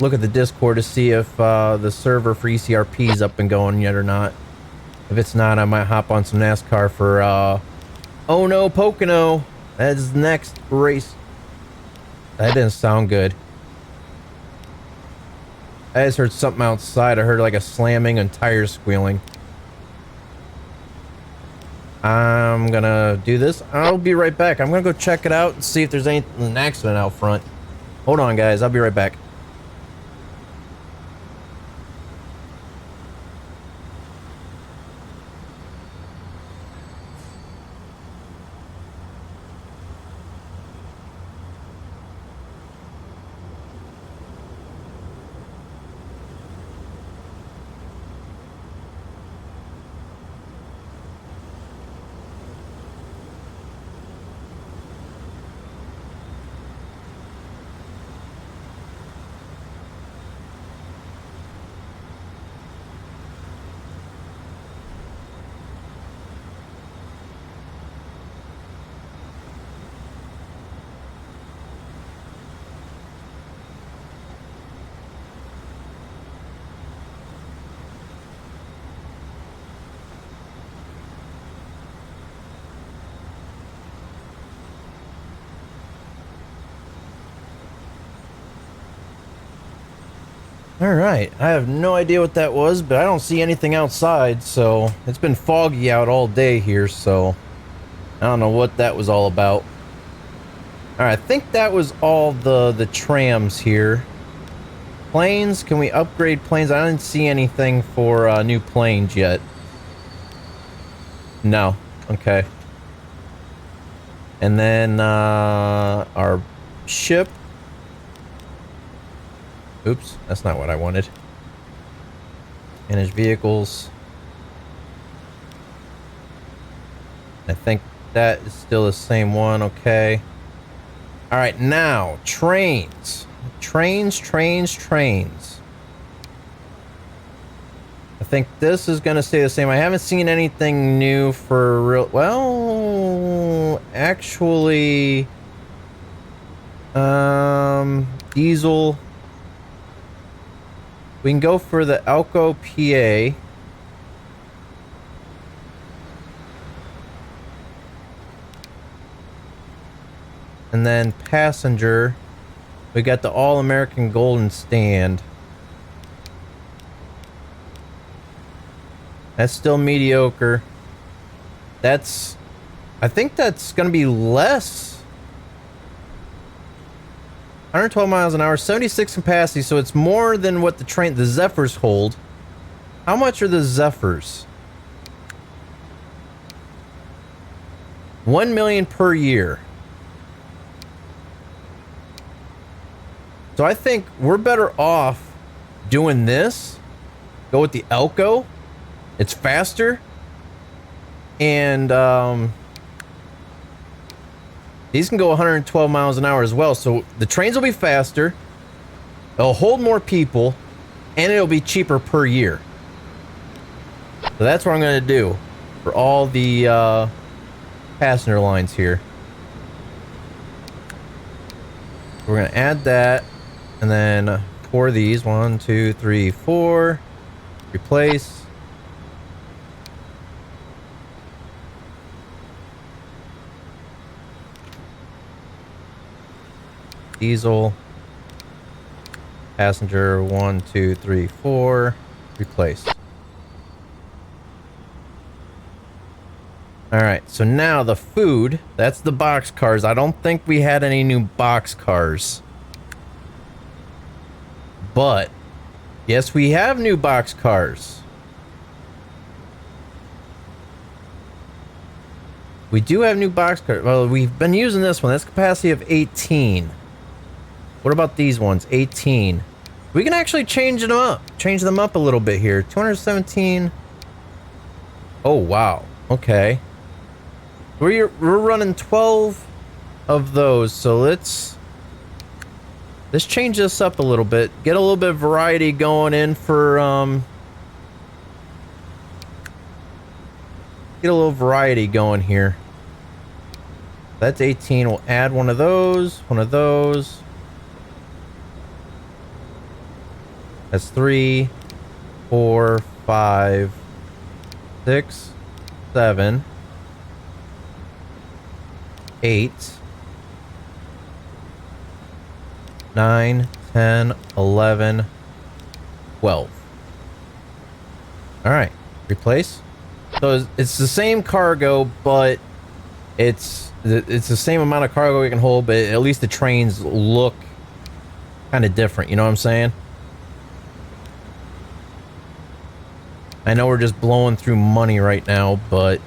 look at the Discord to see if the server for ECRP is up and going yet or not. If it's not, I might hop on some NASCAR for oh no, Pocono. That's the next race. That didn't sound good. I just heard something outside. I heard like a slamming and tires squealing. I'm gonna do this. I'll be right back. I'm gonna go check it out and see if there's an accident out front. Hold on, guys. I'll be right back. All right, I have no idea what that was, but I don't see anything outside, so it's been foggy out all day here, so I don't know what that was all about. All right, I think that was all the trams here. Planes, can we upgrade planes? I didn't see anything for new planes yet. No, okay. And then our ship. Oops, that's not what I wanted. Manage vehicles. I think that is still the same one, okay. All right, now, trains. Trains. I think this is going to stay the same. I haven't seen anything new for real. Well, actually, diesel. We can go for the Alco PA. And then passenger, we got the All-American Golden Stand. That's still mediocre. That's, I think that's going to be less. 112 miles an hour, 76 capacity, so it's more than what the Zephyrs hold. How much are the Zephyrs? 1 million per year. So I think we're better off doing this. Go with the Elko. It's faster. And these can go 112 miles an hour as well. So the trains will be faster. It'll hold more people. And it'll be cheaper per year. So that's what I'm going to do for all the passenger lines here. We're going to add that. And then for these, 1, 2, 3, 4, replace. Diesel, passenger, 1, 2, 3, 4, replace. All right, so now the food, that's the box cars. I don't think we had any new box cars. But, yes, we have new box cars. We do have new box cars. Well, we've been using this one. That's capacity of 18. What about these ones? 18. We can actually change them up. Change them up a little bit here. 217. Oh, wow. Okay. We're running 12 of those. So let's change this up a little bit. Get a little bit of variety going in for get a little variety going here. That's 18. We'll add one of those. One of those. That's 3, 4, 5, 6, 7, 8, 9, 10, 11, 12. All right, replace. So it's the same cargo, but it's the same amount of cargo we can hold, but at least the trains look kind of different. You know what I'm saying? I know we're just blowing through money right now, but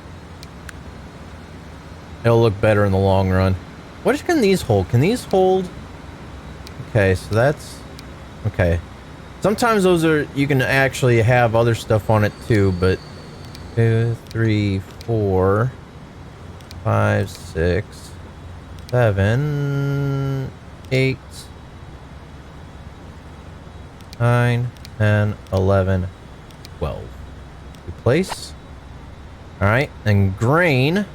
it'll look better in the long run. What can these hold? Can these hold? Okay, so that's okay. Sometimes those are, you can actually have other stuff on it too, but 2, 3, 4, 5, 6, 7, 8, 9, 10, 11, 12. Replace. All right, and grain.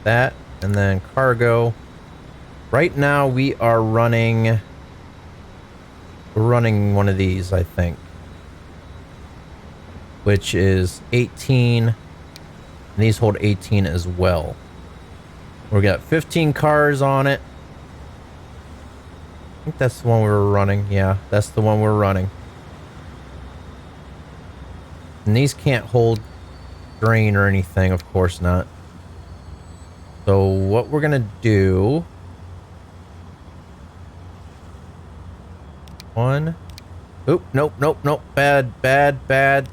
That, and then cargo. Right now we are running, we're running one of these, I think, which is 18, and these hold 18 as well. We got 15 cars on it. think that's the one we were running. Yeah, that's the one we're running. And these can't hold grain or anything, of course not. So what we're gonna do... One... Oop, nope, nope, nope. Bad, bad, bad.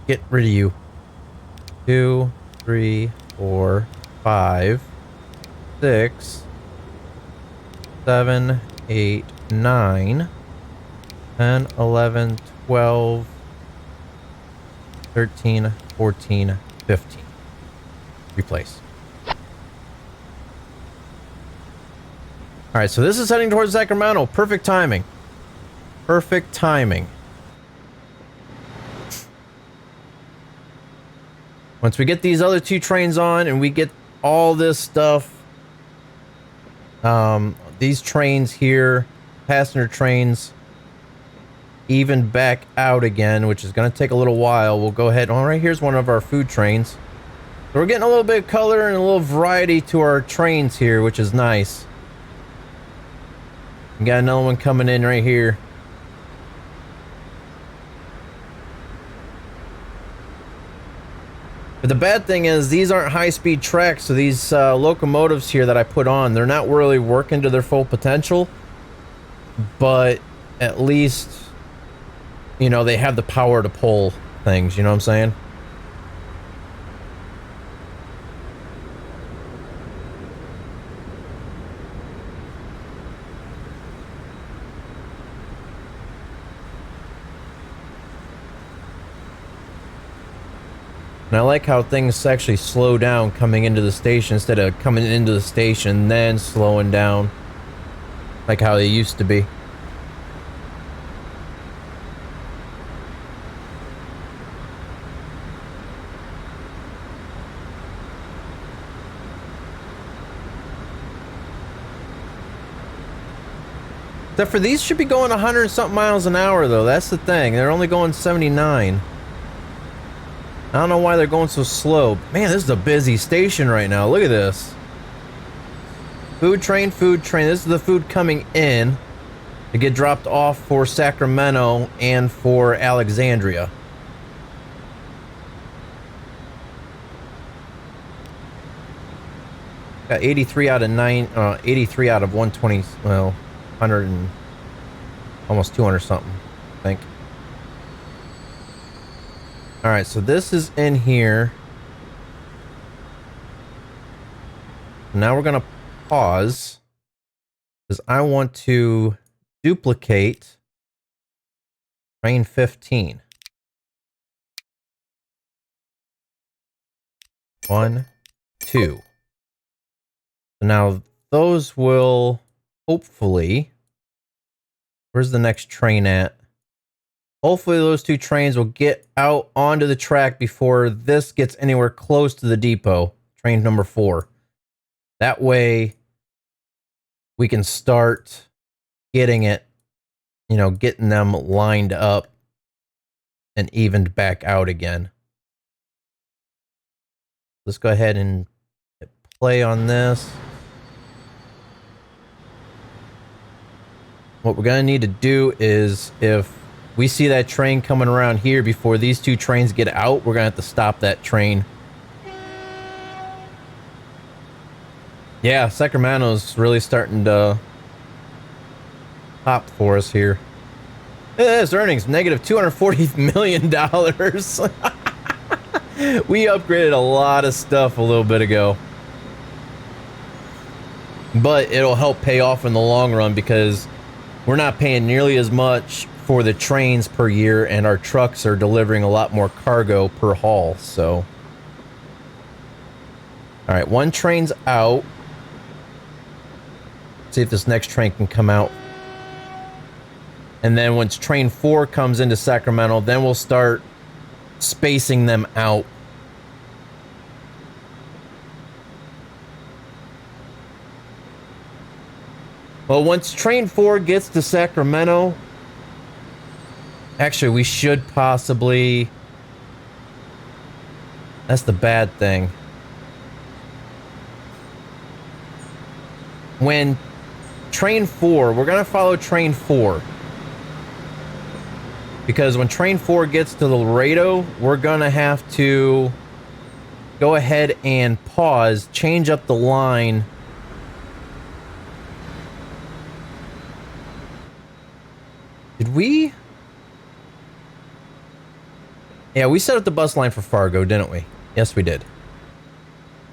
Get rid of you. 2, 3, 4, 5, 6, 7, 8, 9, 10, 11, 12, 13, 14, 15. Replace. Alright, so this is heading towards Sacramento. Perfect timing. Perfect timing. Once we get these other 2 trains on and we get all this stuff, these trains here, passenger trains, even back out again, which is going to take a little while. We'll go ahead. All right, here's one of our food trains. So we're getting a little bit of color and a little variety to our trains here, which is nice. We got another one coming in right here. But the bad thing is these aren't high-speed tracks, so these locomotives here that I put on, they're not really working to their full potential. But at least, you know, they have the power to pull things, you know what I'm saying? And I like how things actually slow down coming into the station instead of coming into the station then slowing down like how they used to be. Except for these should be going 100 something miles an hour though. That's the thing. They're only going 79. I don't know why they're going so slow. Man, this is a busy station right now. Look at this. Food train, food train. This is the food coming in to get dropped off for Sacramento and for Alexandria. Got 83 out of 83 out of 120, well, 100 and almost 200 something, I think. All right, so this is in here. Now we're gonna pause because I want to duplicate train 15. 1, 2. So now those will hopefully. Where's the next train at? Hopefully those 2 trains will get out onto the track before this gets anywhere close to the depot. Train number 4. That way we can start getting it, you know, getting them lined up and evened back out again. Let's go ahead and hit play on this. What we're going to need to do is if we see that train coming around here before these 2 trains get out, we're going to have to stop that train. Yeah, Sacramento's really starting to pop for us here. This earnings negative $240 million. We upgraded a lot of stuff a little bit ago. But it'll help pay off in the long run because we're not paying nearly as much for the trains per year, and our trucks are delivering a lot more cargo per haul, so. All right, 1 train's out. Let's see if this next train can come out. And then once train 4 comes into Sacramento, then we'll start spacing them out. Well, once train 4 gets to Sacramento, actually, we should possibly... That's the bad thing. train 4, we're gonna follow train 4. Because when train 4 gets to Laredo, we're gonna have to go ahead and pause, change up the line. Did we? Yeah, we set up the bus line for Fargo, didn't we? Yes, we did.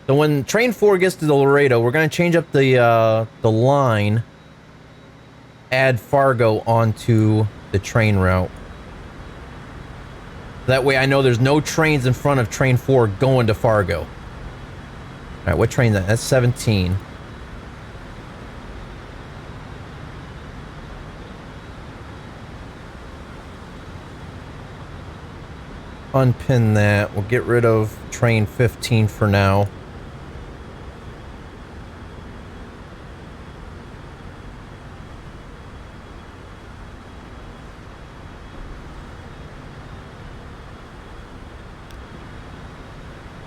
So when train 4 gets to the Laredo, we're going to change up the line, add Fargo onto the train route. That way I know there's no trains in front of train 4 going to Fargo. All right, what train is that? That's 17. Unpin that. We'll get rid of train 15 for now.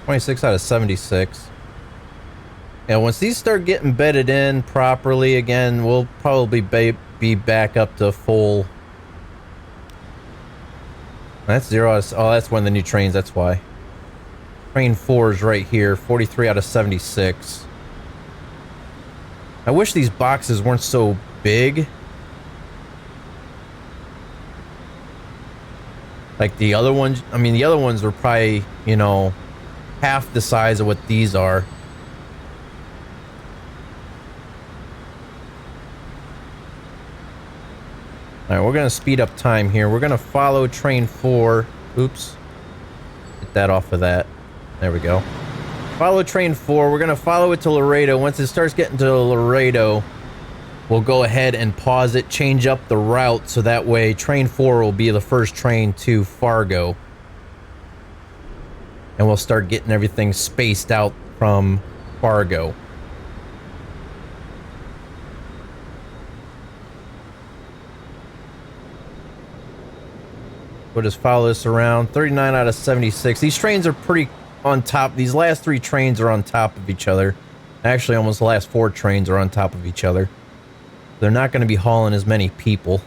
.26 out of 76. Yeah, once these start getting bedded in properly again, we'll probably be back up to full. That's 0 out of, oh, that's one of the new trains, that's why. Train 4 is right here, 43 out of 76. I wish these boxes weren't so big. Like the other ones, I mean, the other ones were probably, you know, half the size of what these are. Alright, we're going to speed up time here. We're going to follow train 4. Oops. Get that off of that. There we go. Follow train 4. We're going to follow it to Laredo. Once it starts getting to Laredo, we'll go ahead and pause it, change up the route, so that way train 4 will be the first train to Fargo. And we'll start getting everything spaced out from Fargo. We'll just follow this around. 39 out of 76. These trains are pretty on top. These last 3 trains are on top of each other. Actually, almost the last 4 trains are on top of each other. They're not going to be hauling as many people.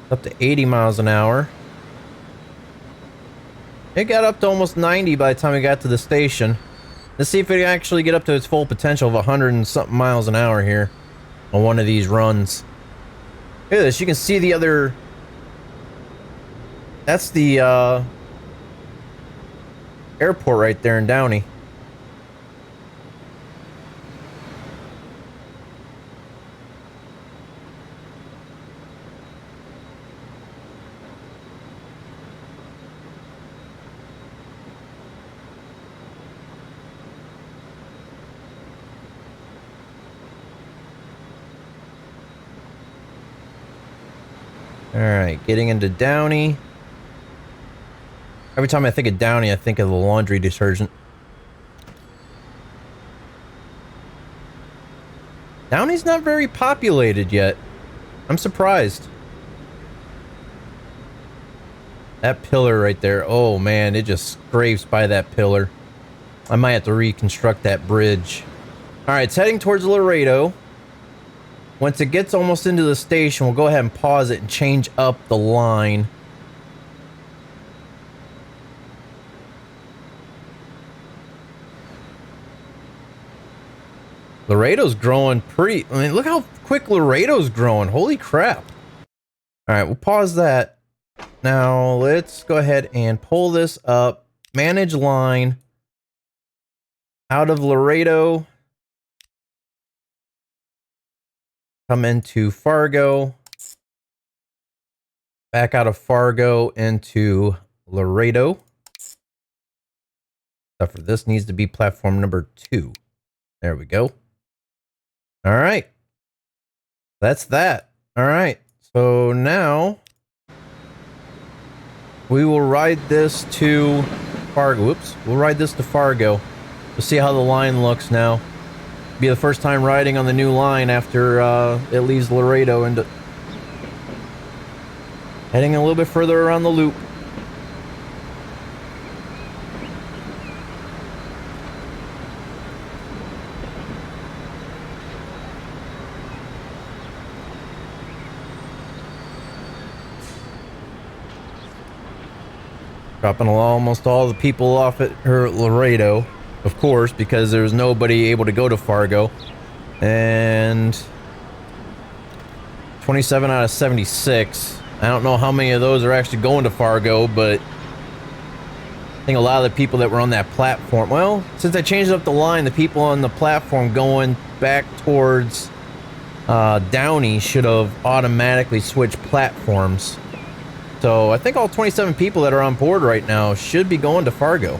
Up to 80 miles an hour. It got up to almost 90 by the time we got to the station. Let's see if it can actually get up to its full potential of 100 and something miles an hour here on one of these runs. Look at this, you can see the other... That's the airport right there in Downey. Alright, getting into Downey. Every time I think of Downey, I think of the laundry detergent. Downey's not very populated yet. I'm surprised. That pillar right there. Oh man, it just scrapes by that pillar. I might have to reconstruct that bridge. Alright, it's heading towards Laredo. Once it gets almost into the station, we'll go ahead and pause it and change up the line. Laredo's growing pretty... I mean, look how quick Laredo's growing. Holy crap. Alright, we'll pause that. Now, let's go ahead and pull this up. Manage line. Out of Laredo. Come into Fargo. Back out of Fargo into Laredo. Except for this needs to be platform number 2. There we go. All right. That's that. All right. So now we will ride this to Fargo. Whoops. We'll ride this to Fargo. We'll see how the line looks now. Be the first time riding on the new line after it leaves Laredo and heading a little bit further around the loop. Dropping almost all the people off at Laredo, of course, because there's nobody able to go to Fargo. And 27 out of 76. I don't know how many of those are actually going to Fargo, but I think a lot of the people that were on that platform, well, since I changed up the line, the people on the platform going back towards Downey should have automatically switched platforms. So I think all 27 people that are on board right now should be going to Fargo.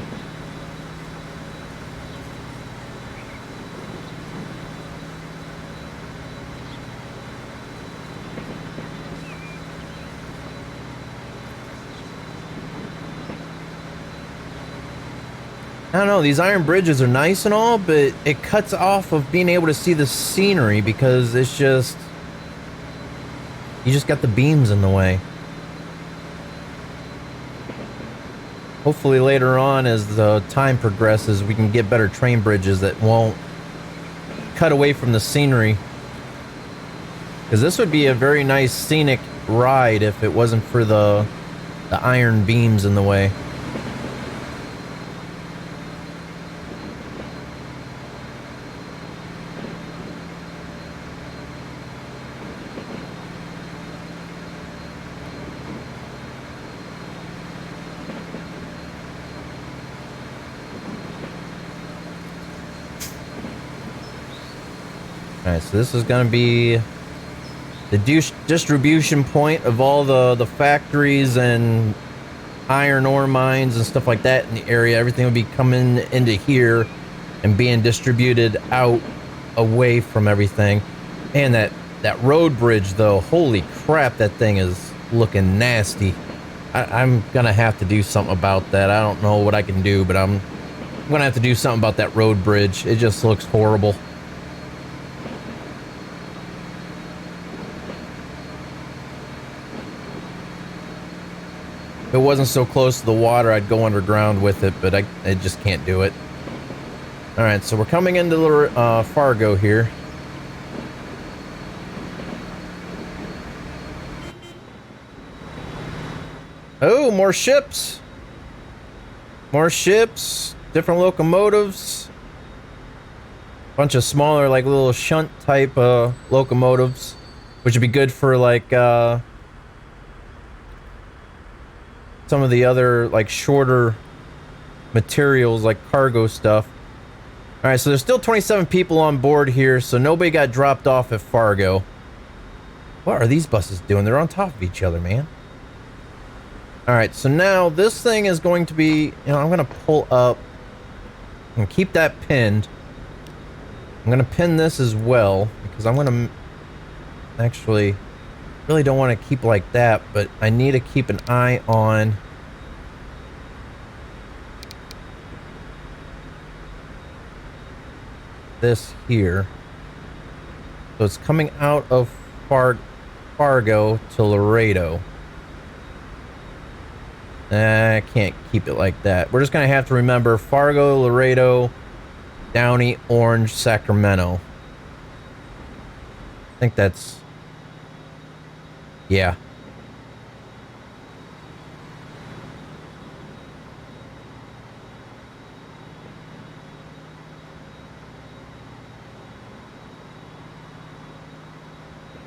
I don't know, these iron bridges are nice and all, but it cuts off of being able to see the scenery because it's just... you just got the beams in the way. Hopefully later on, as the time progresses, we can get better train bridges that won't cut away from the scenery. Because this would be a very nice scenic ride if it wasn't for the iron beams in the way. Alright, so this is going to be the distribution point of all the factories and iron ore mines and stuff like that in the area. Everything will be coming into here and being distributed out away from everything. And that road bridge, though, holy crap, that thing is looking nasty. I'm going to have to do something about that. I don't know what I can do, but I'm going to have to do something about that road bridge. It just looks horrible. If it wasn't so close to the water, I'd go underground with it, but I just can't do it. Alright, so we're coming into Fargo here. Oh, more ships! More ships, different locomotives. Bunch of smaller, like little shunt type locomotives, which would be good for like some of the other like shorter materials like cargo stuff. All right, so there's still 27 people on board here, so nobody got dropped off at Fargo. What are these buses doing? They're on top of each other, man. All right, so now this thing is going to be, I'm going to pull up and keep that pinned. I'm going to pin this as well because I'm going to actually really don't want to keep like that, but I need to keep an eye on this here. So it's coming out of Fargo to Laredo. I can't keep it like that. We're just going to have to remember Fargo, Laredo, Downey, Orange, Sacramento. I think that's... yeah.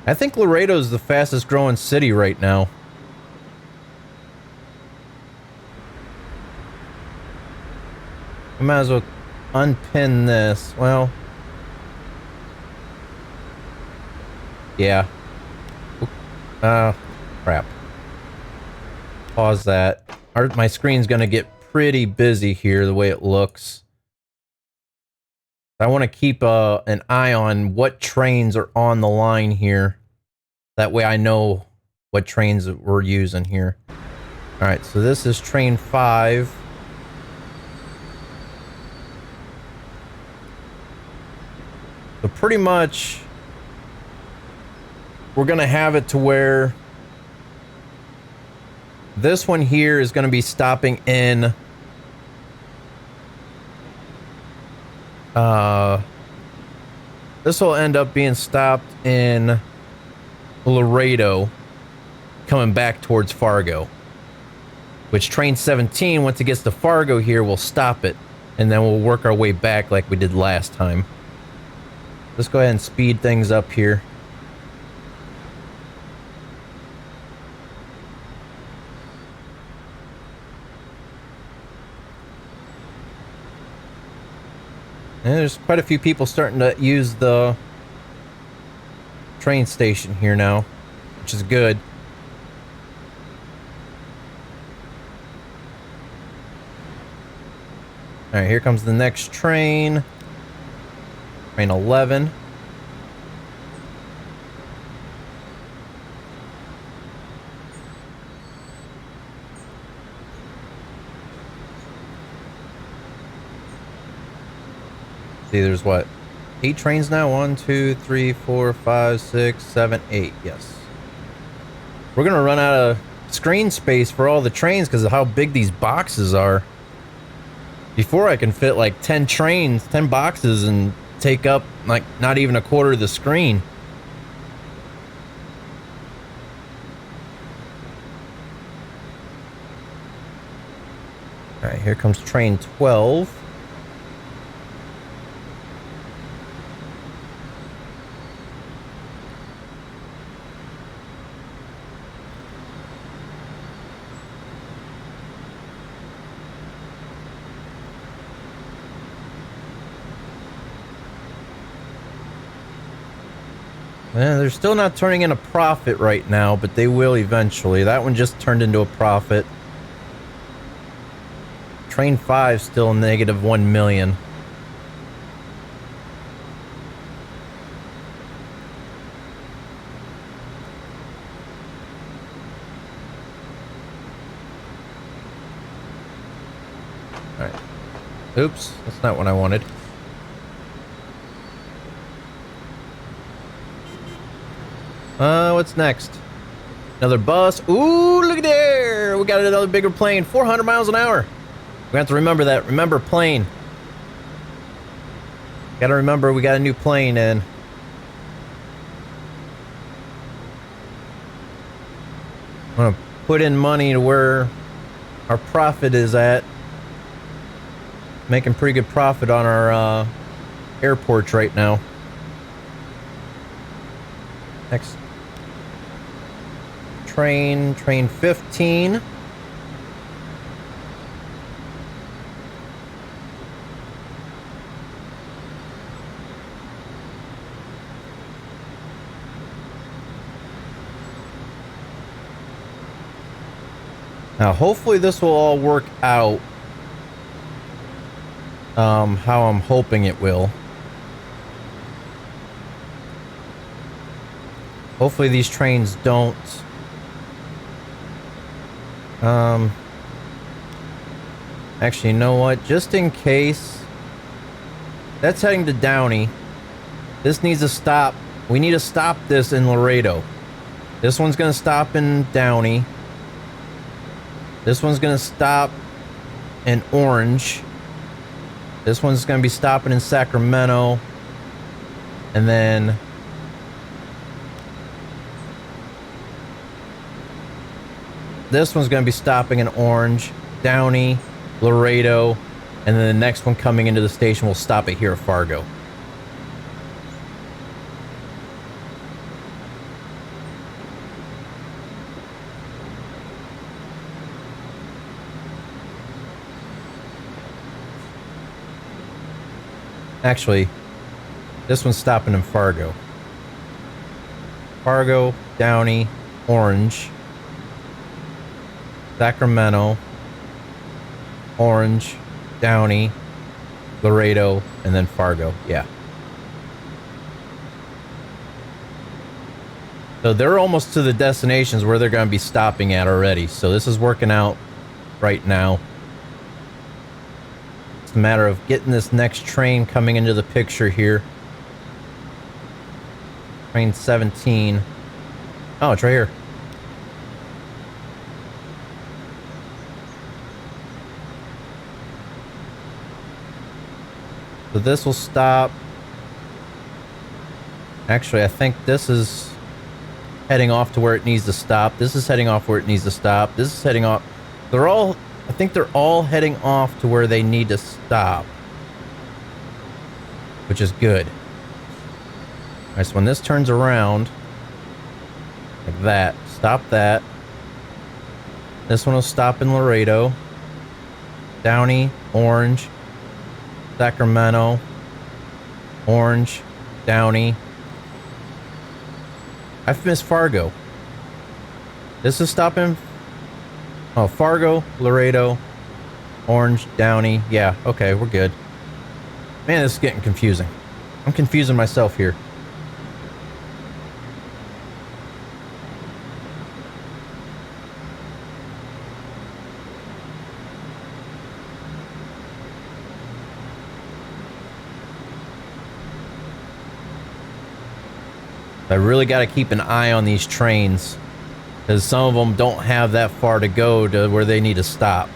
I think Laredo's the fastest growing city right now. I might as well unpin this. Well, yeah. Crap. Pause that. My screen's gonna get pretty busy here the way it looks. I want to keep an eye on what trains are on the line here. That way I know what trains we're using here. Alright, so this is train 5. So pretty much we're going to have it to where this one here is going to be stopping in this will end up being stopped in Laredo, coming back towards Fargo. which train 17, once it gets to Fargo here, will stop it, and then we'll work our way back like we did last time. Let's go ahead and speed things up here. And there's quite a few people starting to use the train station here now, which is good. All right, here comes the next train. Train 11. See, there's what? 8 trains now? 1, 2, 3, 4, 5, 6, 7, 8. Yes. We're gonna run out of screen space for all the trains because of how big these boxes are. Before I can fit like 10 trains, 10 boxes, and take up like not even a quarter of the screen. All right, here comes train 12. They're still not turning in a profit right now, but they will eventually. That one just turned into a profit. Train 5 still negative 1 million. All right. Oops, that's not what I wanted. What's next? Another bus. Ooh, look at there. We got another bigger plane. 400 miles an hour. We have to remember that. Remember plane. Gotta remember we got a new plane in. I'm gonna put in money to where our profit is at. Making pretty good profit on our airports right now. Next train 15. Now, hopefully this will all work out how I'm hoping it will. Hopefully these trains don't actually, you know what? Just in case, that's heading to Downey. This needs to stop. We need to stop this in Laredo. This one's gonna stop in Downey. This one's gonna stop in Orange. This one's gonna be stopping in Sacramento. And then this one's going to be stopping in Orange, Downey, Laredo, and then the next one coming into the station will stop it here at Fargo. Actually, this one's stopping in Fargo. Fargo, Downey, Orange, Sacramento, Orange, Downey, Laredo, and then Fargo. Yeah. So they're almost to the destinations where they're going to be stopping at already. So this is working out right now. It's a matter of getting this next train coming into the picture here. Train 17. Oh, it's right here. So this will stop. Actually, I think this is heading off to where it needs to stop. This is heading off where it needs to stop. This is heading off. I think they're all heading off to where they need to stop, which is good. All right, so when this turns around, like that, stop that. This one will stop in Laredo, Downey, Orange, Sacramento, Orange, Downey. I've missed Fargo. This is stopping. Oh, Fargo, Laredo, Orange, Downey. Yeah, okay, we're good. Man, this is getting confusing. I'm confusing myself here. I really got to keep an eye on these trains, because some of them don't have that far to go to where they need to stop.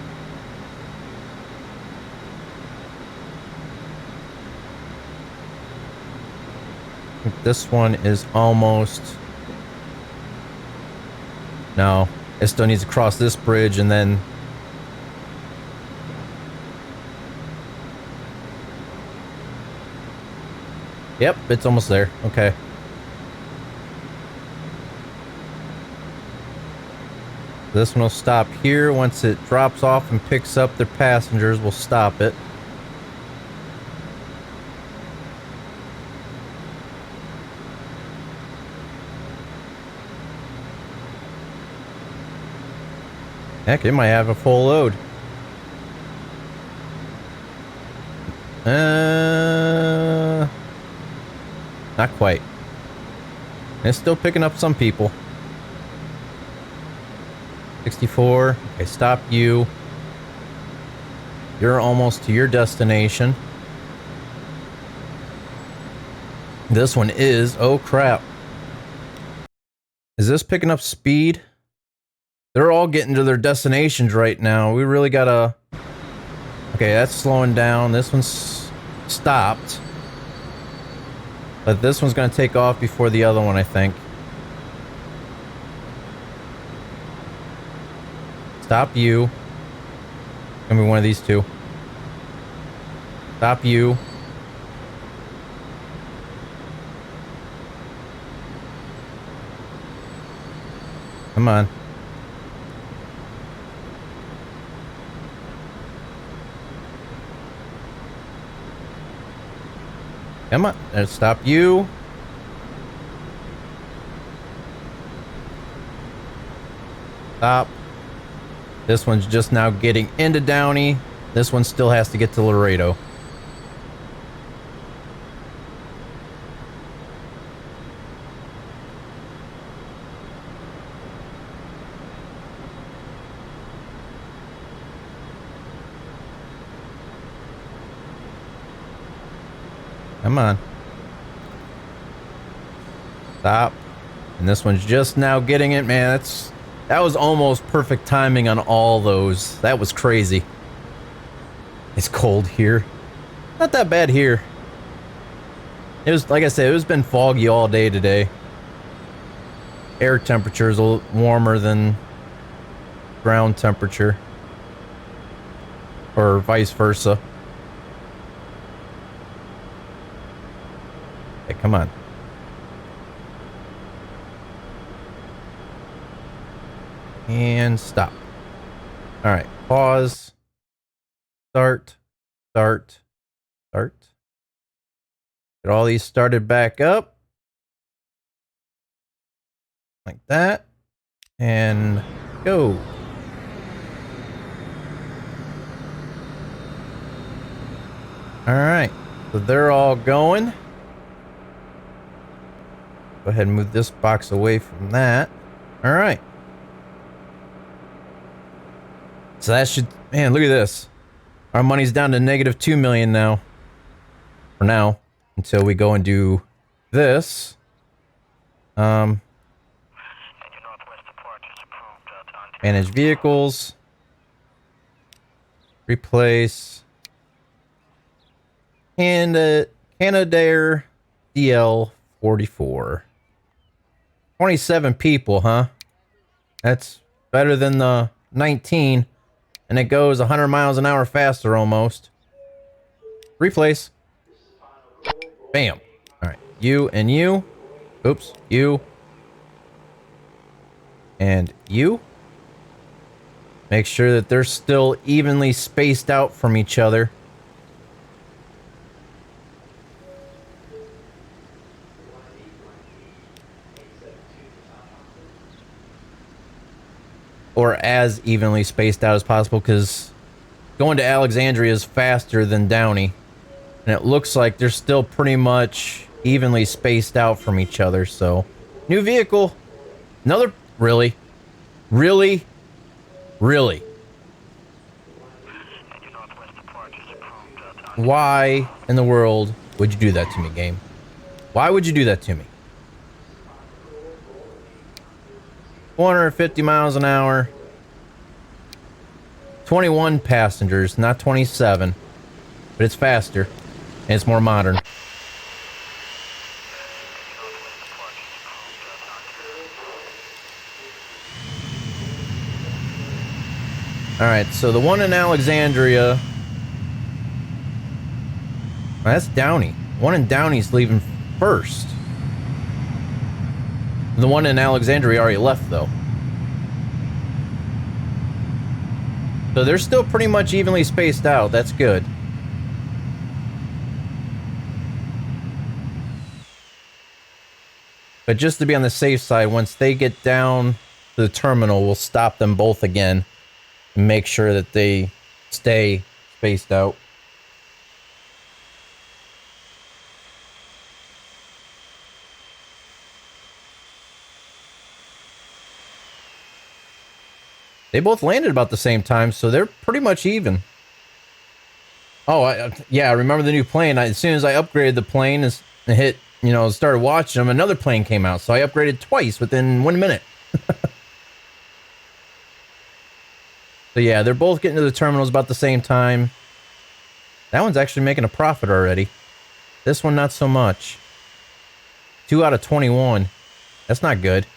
I think this one is almost... No, it still needs to cross this bridge and then... Yep, it's almost there. Okay. This one will stop here. Once it drops off and picks up their passengers, we'll stop it. Heck, it might have a full load. Not quite. It's still picking up some people. 64. Okay, stop you. You're almost to your destination. This one is... Oh, crap. Is this picking up speed? They're all getting to their destinations right now. We really gotta... Okay, that's slowing down. This one's stopped. But this one's gonna take off before the other one, I think. Stop you. Gonna be one of these two. Stop you. Come on. Come on. Let's stop you. Stop. This one's just now getting into Downey. This one still has to get to Laredo. Come on. Stop. And this one's just now getting it. Man, that was almost perfect timing on all those. That was crazy. It's cold here. Not that bad here. It was, like I said, it's been foggy all day today. Air temperature is a little warmer than ground temperature. Or vice versa. Okay, come on. And stop. All right, pause. Start. Start. Start. Get all these started back up. Like that. And go. All right, so they're all going. Go ahead and move this box away from that. All right. So that should, man, look at this. Our money's down to negative 2 million now. For now. Until we go and do this. Manage vehicles. Replace. And Canadair DL44. 27 people, huh? That's better than the 19. and it goes 100 miles an hour faster almost. Replace. Bam. All right, you and you. Oops, you. And you. Make sure that they're still evenly spaced out from each other. Or as evenly spaced out as possible, because going to Alexandria is faster than Downey. And it looks like they're still pretty much evenly spaced out from each other, so. New vehicle. Another, really? Really? Really? Why in the world would you do that to me, game? Why would you do that to me? 450 miles an hour. 21 passengers, not 27. But it's faster. And it's more modern. Alright, so the one in Alexandria... That's Downey. One in Downey's leaving first. The one in Alexandria already left, though. So they're still pretty much evenly spaced out. That's good. But just to be on the safe side, once they get down to the terminal, we'll stop them both again and make sure that they stay spaced out. They both landed about the same time, so they're pretty much even. Oh, yeah, I remember the new plane. As soon as I upgraded the plane and hit, you know, started watching them, another plane came out. So I upgraded twice within 1 minute. So yeah, they're both getting to the terminals about the same time. That one's actually making a profit already. This one, not so much. 2 out of 21. That's not good.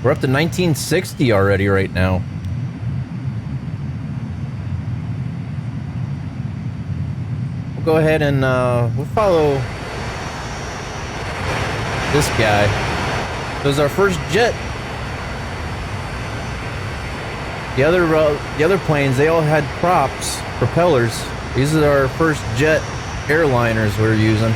We're up to 1960 already right now. We'll go ahead and we'll follow this guy. It was our first jet. The other planes, they all had props, propellers. These are our first jet airliners we're using.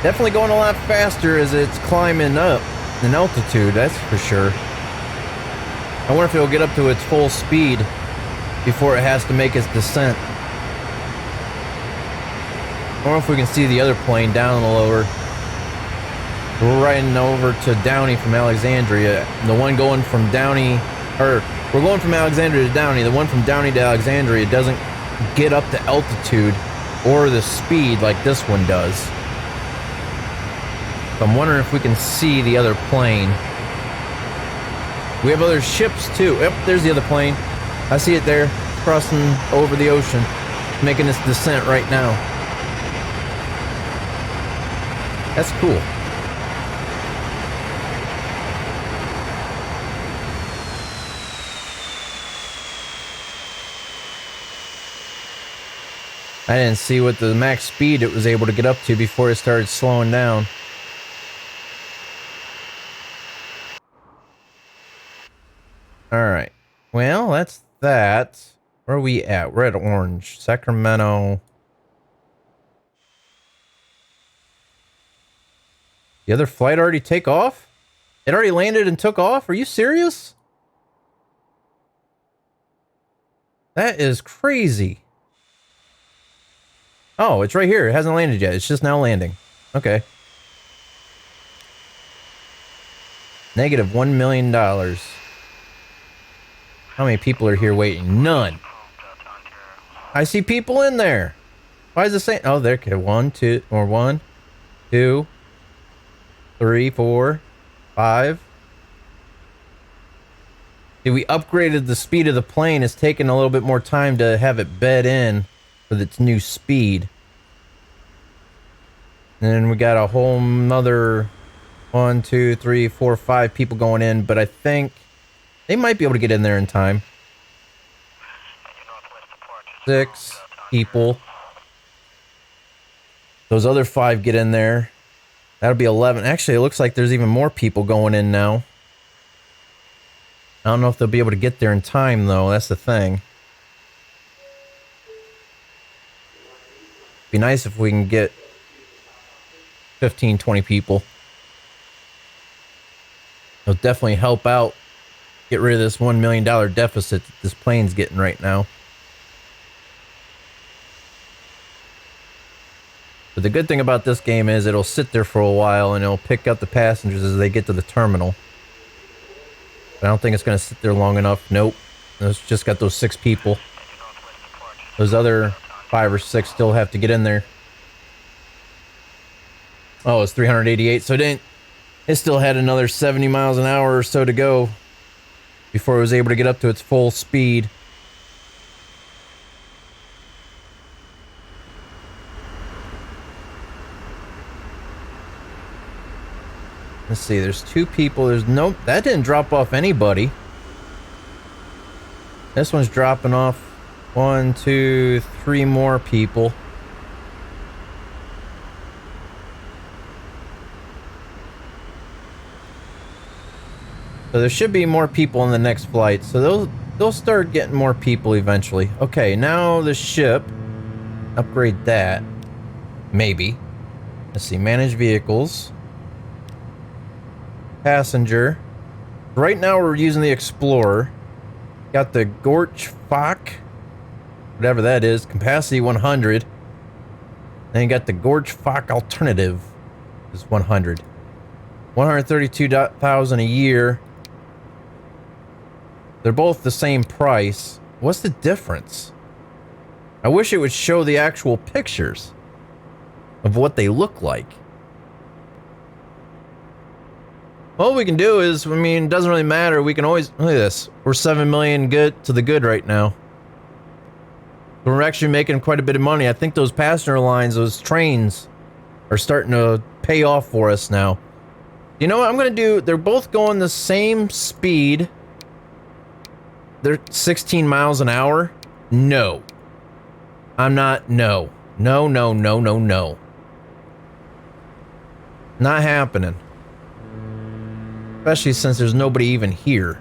Definitely going a lot faster as it's climbing up in altitude, that's for sure. I wonder if it'll get up to its full speed before it has to make its descent. I wonder if we can see the other plane down lower. We're riding over to Downey from Alexandria. The one going from Downey, or we're going from Alexandria to Downey. The one from Downey to Alexandria doesn't get up to altitude or the speed like this one does. I'm wondering if we can see the other plane. We have other ships too. Yep, there's the other plane. I see it there, crossing over the ocean, making its descent right now. That's cool. I didn't see what the max speed it was able to get up to before it started slowing down. Alright, well, that's that. Where are we at? We're at Orange, Sacramento. The other flight already take off? It already landed and took off? Are you serious? That is crazy. Oh, it's right here. It hasn't landed yet. It's just now landing. Okay. Negative $1 million. How many people are here waiting? None. I see people in there. Why is it saying? Oh, there. Okay, 1, 2, or 1, 2, 3, 4, 5. See, we upgraded the speed of the plane. It's taken a little bit more time to have it bed in with its new speed. And then we got a whole nother 1, 2, 3, 4, 5 people going in, but I think they might be able to get in there in time. 6 people. Those other 5 get in there. That'll be 11. Actually, it looks like there's even more people going in now. I don't know if they'll be able to get there in time, though. That's the thing. Be nice if we can get 15, 20 people. It'll definitely help out. Get rid of this $1 million deficit that this plane's getting right now. But the good thing about this game is it'll sit there for a while and it'll pick up the passengers as they get to the terminal. But I don't think it's going to sit there long enough. Nope. It's just got those 6 people. Those other 5 or 6 still have to get in there. Oh, it's 388. So it still had another 70 miles an hour or so to go before it was able to get up to its full speed. Let's see, there's 2 people. There's no... That didn't drop off anybody. This one's dropping off 1, 2, 3 more people. So there should be more people on the next flight. So they'll start getting more people eventually. Okay, now the ship. Upgrade that. Maybe. Let's see, manage vehicles. Passenger. Right now we're using the Explorer. Got the Gorch Fock, whatever that is, capacity 100. Then you got the Gorch Fock Alternative, is 100. 132,000 a year. They're both the same price. What's the difference? I wish it would show the actual pictures of what they look like. All we can do is, I mean, it doesn't really matter. We can always, look at this. We're 7 million good to the good right now. We're actually making quite a bit of money. I think those passenger lines, those trains, are starting to pay off for us now. You know what I'm going to do? They're both going the same speed. They're 16 miles an hour. No. I'm not, no. No, no, no, no, no. Not happening. Especially since there's nobody even here.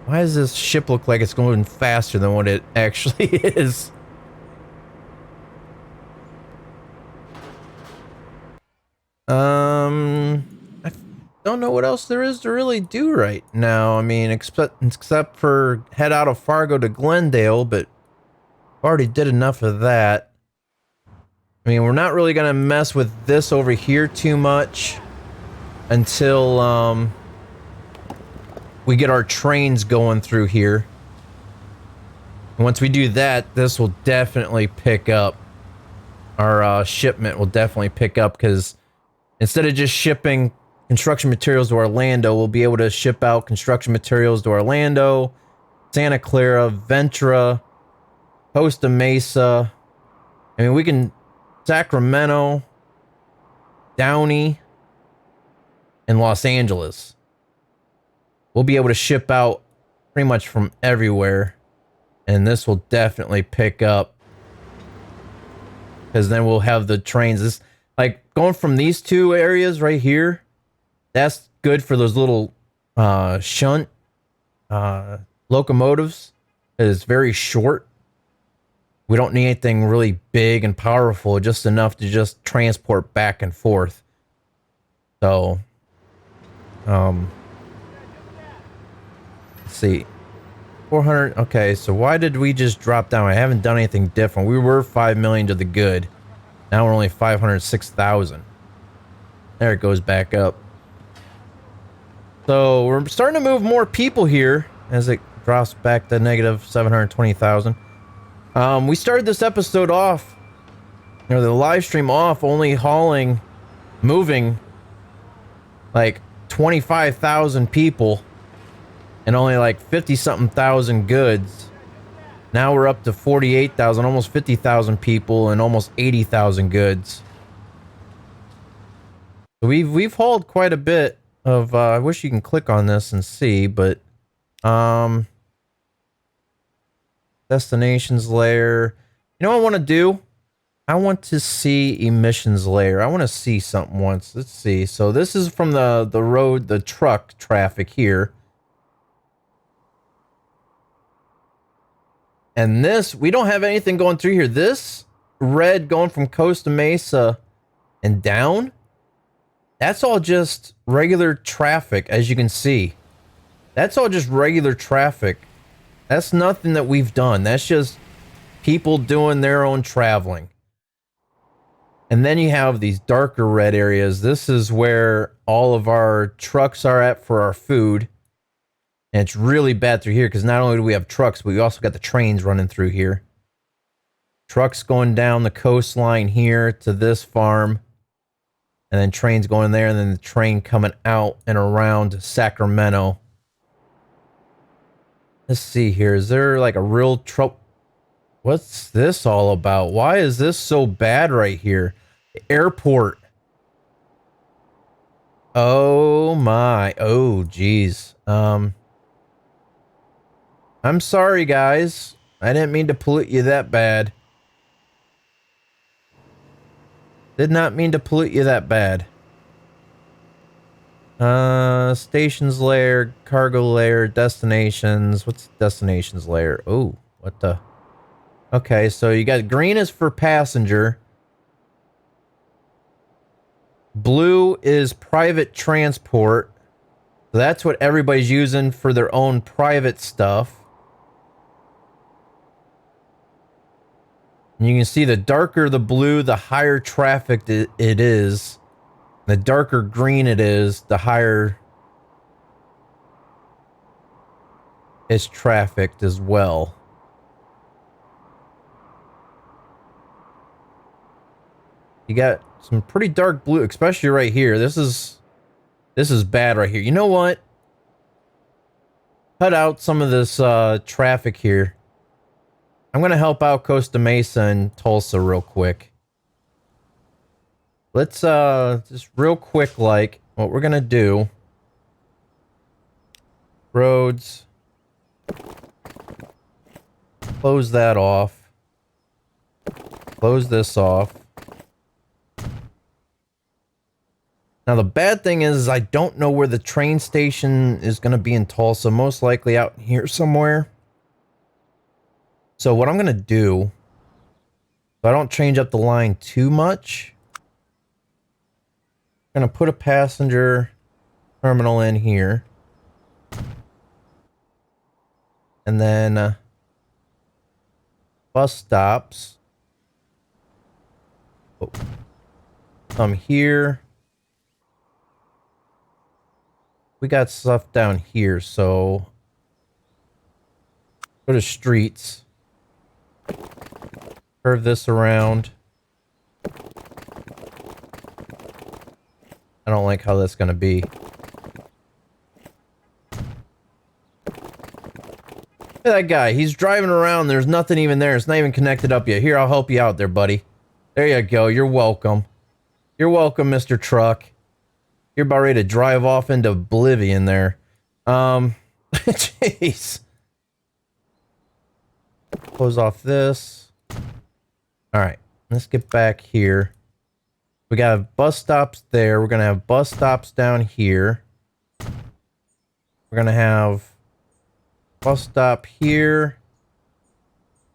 Why does this ship look like it's going faster than what it actually is? I don't know what else there is to really do right now. I mean, except for head out of Fargo to Glendale, but already did enough of that. I mean, we're not really going to mess with this over here too much until we get our trains going through here. And once we do that, this will definitely pick up. Our shipment will definitely pick up, because instead of just shipping construction materials to Orlando, we'll be able to ship out construction materials to Orlando, Santa Clara, Ventura, Costa Mesa. I mean, we can... Sacramento, Downey, and Los Angeles. We'll be able to ship out pretty much from everywhere, and this will definitely pick up, because then we'll have the trains. This, like, going from these 2 areas right here, that's good for those little shunt locomotives. It's very short. We don't need anything really big and powerful, just enough to just transport back and forth. So, let's see. 400, okay, so why did we just drop down? I haven't done anything different. We were 5 million to the good. Now we're only 506,000. There it goes back up. So we're starting to move more people here as it drops back to negative 720,000. We started this episode off, or the live stream off, only moving like 25,000 people and only like 50-something thousand goods. Now we're up to 48,000, almost 50,000 people and almost 80,000 goods. So we've hauled quite a bit of. I wish you can click on this and see, but destinations layer. You know what I want to do? I want to see emissions layer. I want to see something once. Let's see. So this is from the road, the truck traffic here. And this, we don't have anything going through here. This red going from Costa Mesa and down, that's all just regular traffic, as you can see. That's all just regular traffic. That's nothing that we've done. That's just people doing their own traveling. And then you have these darker red areas. This is where all of our trucks are at for our food. And it's really bad through here because not only do we have trucks, but we also got the trains running through here. Trucks going down the coastline here to this farm. And then trains going there, and then the train coming out and around Sacramento. Let's see here. Is there like a real trouble? What's this all about? Why is this so bad right here? Airport. Oh my. Oh geez. I'm sorry guys. I didn't mean to pollute you that bad. Did not mean to pollute you that bad. Stations layer, cargo layer, destinations. What's destinations layer? Oh, what the? Okay, so you got green is for passenger. Blue is private transport. So that's what everybody's using for their own private stuff. And you can see the darker the blue, the higher traffic it is. The darker green it is, the higher it's trafficked as well. You got some pretty dark blue, especially right here. This is bad right here. You know what? Cut out some of this traffic here. I'm going to help out Costa Mesa and Tulsa real quick. Let's just real quick, like what we're going to do. Roads. Close that off. Close this off. Now the bad thing is I don't know where the train station is going to be in Tulsa. Most likely out here somewhere. So what I'm going to do, so I don't change up the line too much, I'm going to put a passenger terminal in here. And then bus stops. Oh. Come here. We got stuff down here, so go to streets. Curve this around. I don't like how that's going to be. Look at that guy. He's driving around. There's nothing even there. It's not even connected up yet. Here, I'll help you out there, buddy. There you go. You're welcome. You're welcome, Mr. Truck. You're about ready to drive off into oblivion there. Jeez. Close off this. Alright, let's get back here. We got bus stops there. We're going to have bus stops down here. We're going to have bus stop here.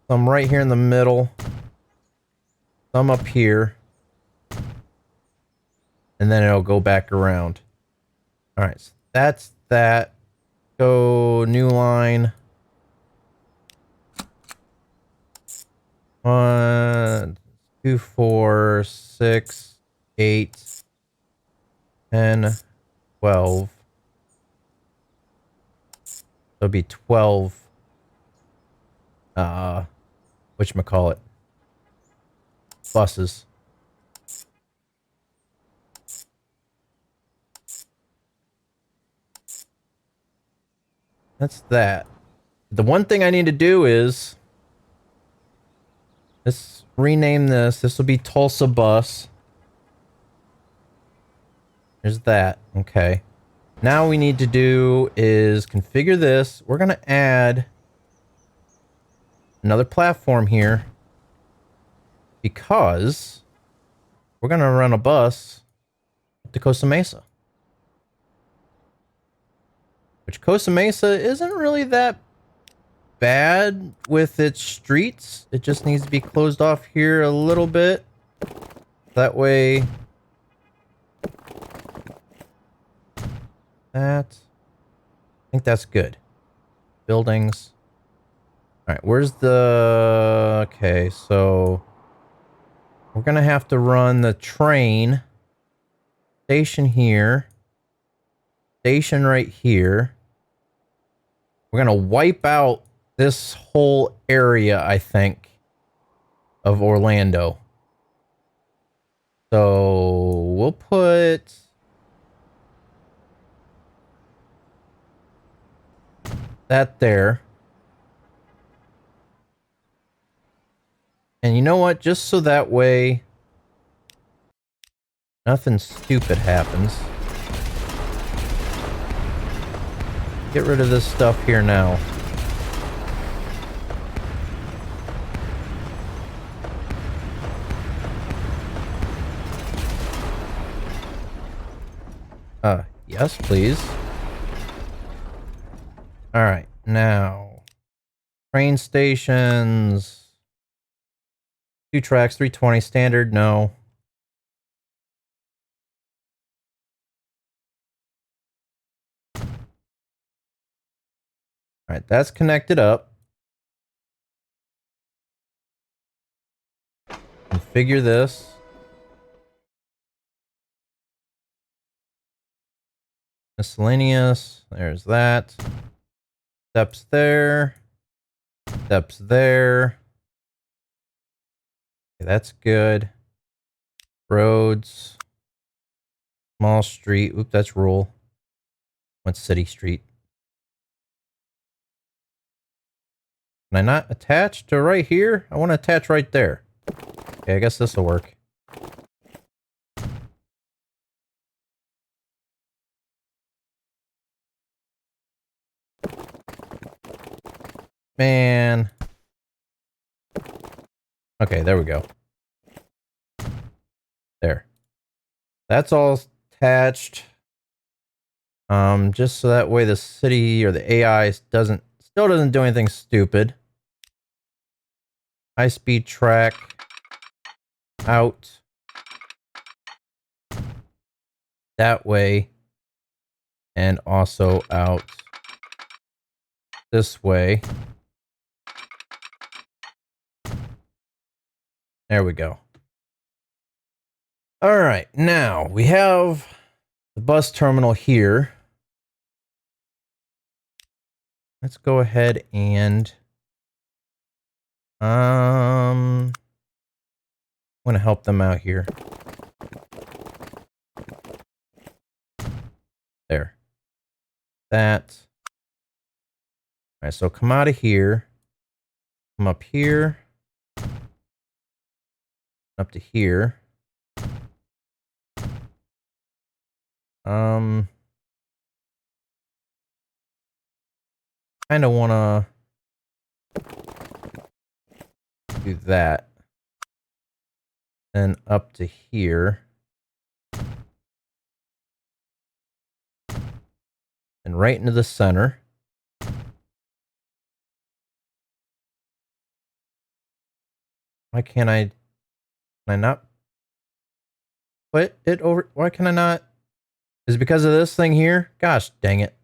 Some right here in the middle. Some up here. And then it'll go back around. Alright, so that's that. Go new line. 1, 2, 4, 6, 8, 10, 12. It'll be 12. Whatchamacallit? Buses. That's that. The one thing I need to do is let's rename this. This will be Tulsa Bus. There's that. Okay. Now we need to do is configure this. We're going to add another platform here because we're going to run a bus to Costa Mesa. Which Costa Mesa isn't really that bad with its streets. It just needs to be closed off here a little bit. That way... I think that's good. Buildings. Alright, where's the... Okay, so... We're gonna have to run the train. Station here. Station right here. We're gonna wipe out this whole area, I think, of Orlando. So, we'll put... that there. And you know what? Just so that way nothing stupid happens. Get rid of this stuff here now. Yes, please. All right, now train stations, 2 tracks, 320 standard. No. All right, that's connected up. Configure this. Miscellaneous. There's that. Steps there. Steps there. Okay, that's good. Roads. Small street. Oop, that's rural. What's city street? Can I not attach to right here? I want to attach right there. Okay, I guess this will work. Man. Okay, there we go. There. That's all attached. Just so that way the city or the AI still doesn't do anything stupid. High-speed track. Out. That way. And also out this way. There we go. All right, now we have the bus terminal here. Let's go ahead and I'm going to help them out here. There. That. All right, so come out of here. Come up here. Up to here. Kind of want to do that. Then up to here. And right into the center. Why can't I? Can I not put it over? Why can I not? Is it because of this thing here? Gosh, dang it.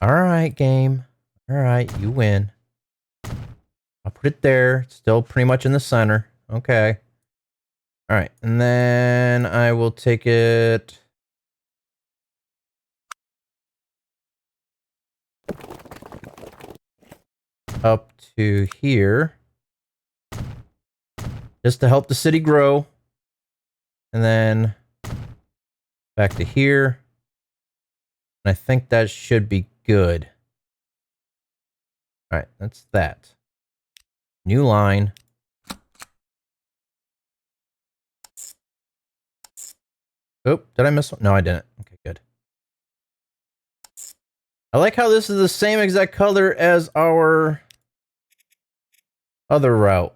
All right, game. All right, you win. I'll put it there. It's still pretty much in the center. Okay. All right, and then I will take it up to here. Just to help the city grow. And then back to here. And I think that should be good. All right, that's that. New line. Oh, did I miss one? No, I didn't. Okay, good. I like how this is the same exact color as our other route.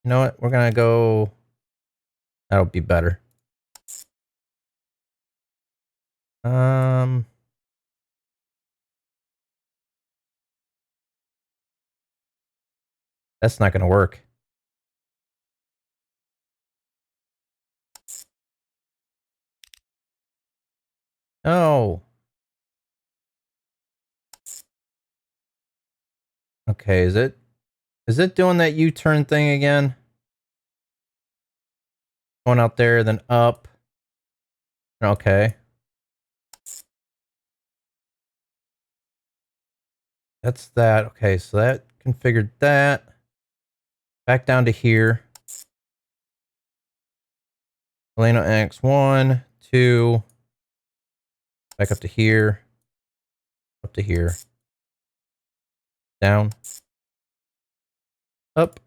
You know what? We're going to go... That'll be better. That's not going to work. No. Okay, is it doing that U-turn thing again? Going out there, then up. Okay. That's that. Okay, so that configured that. Back down to here. Elena X 1, 2. Back up to here. Up to here. Down. Up.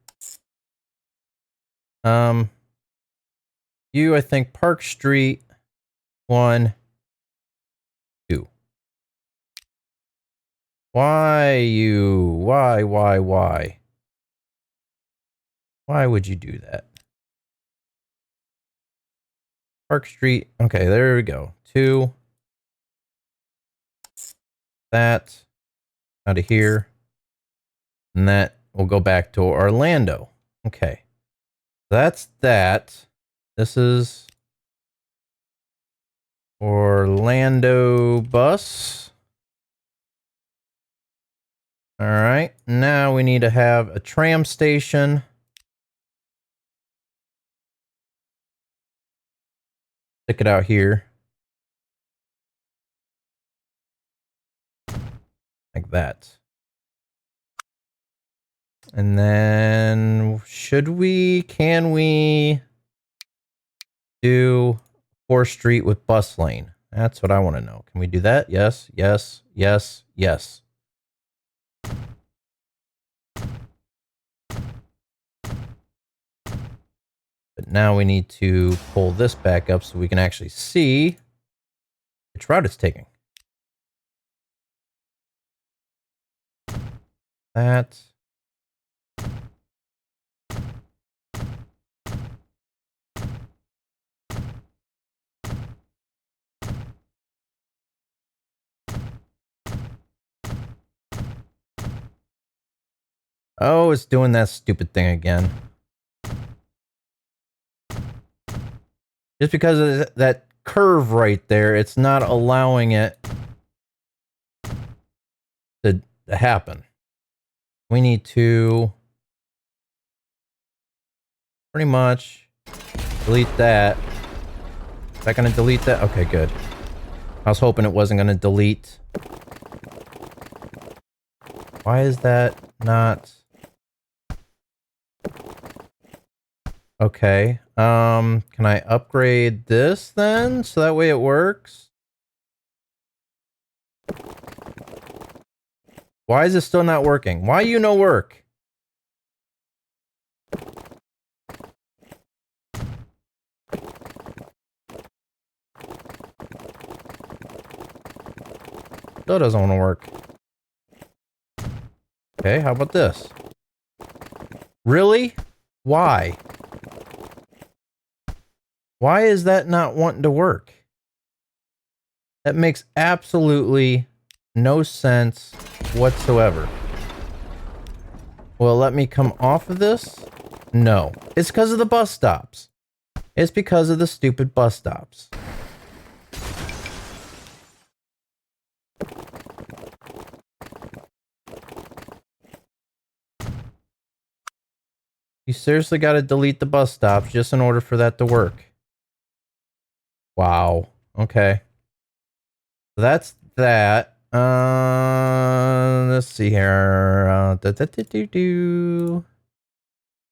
You, I think Park Street. 1, 2. Why you? Why? Why would you do that? Park Street. Okay, there we go. 2. That. Out of here. And that will go back to Orlando. Okay. That's that. This is Orlando bus. All right. Now we need to have a tram station. Stick it out here. Like that. And then can we do 4th Street with bus lane? That's what I want to know. Can we do that? Yes, yes, yes, yes. But now we need to pull this back up so we can actually see which route it's taking. That. Oh, it's doing that stupid thing again. Just because of that curve right there, it's not allowing it to happen. We need to pretty much delete that. Is that going to delete that? Okay, good. I was hoping it wasn't going to delete. Why is that not... Okay. Can I upgrade this then? So that way it works? Why is it still not working? Why you no work? Still doesn't want to work. Okay, how about this? Really? Why? Why is that not wanting to work? That makes absolutely no sense whatsoever. Will it let me come off of this? No. It's because of the bus stops. It's because of the stupid bus stops. You seriously got to delete the bus stops just in order for that to work. Wow. Okay. So that's that. Let's see here. So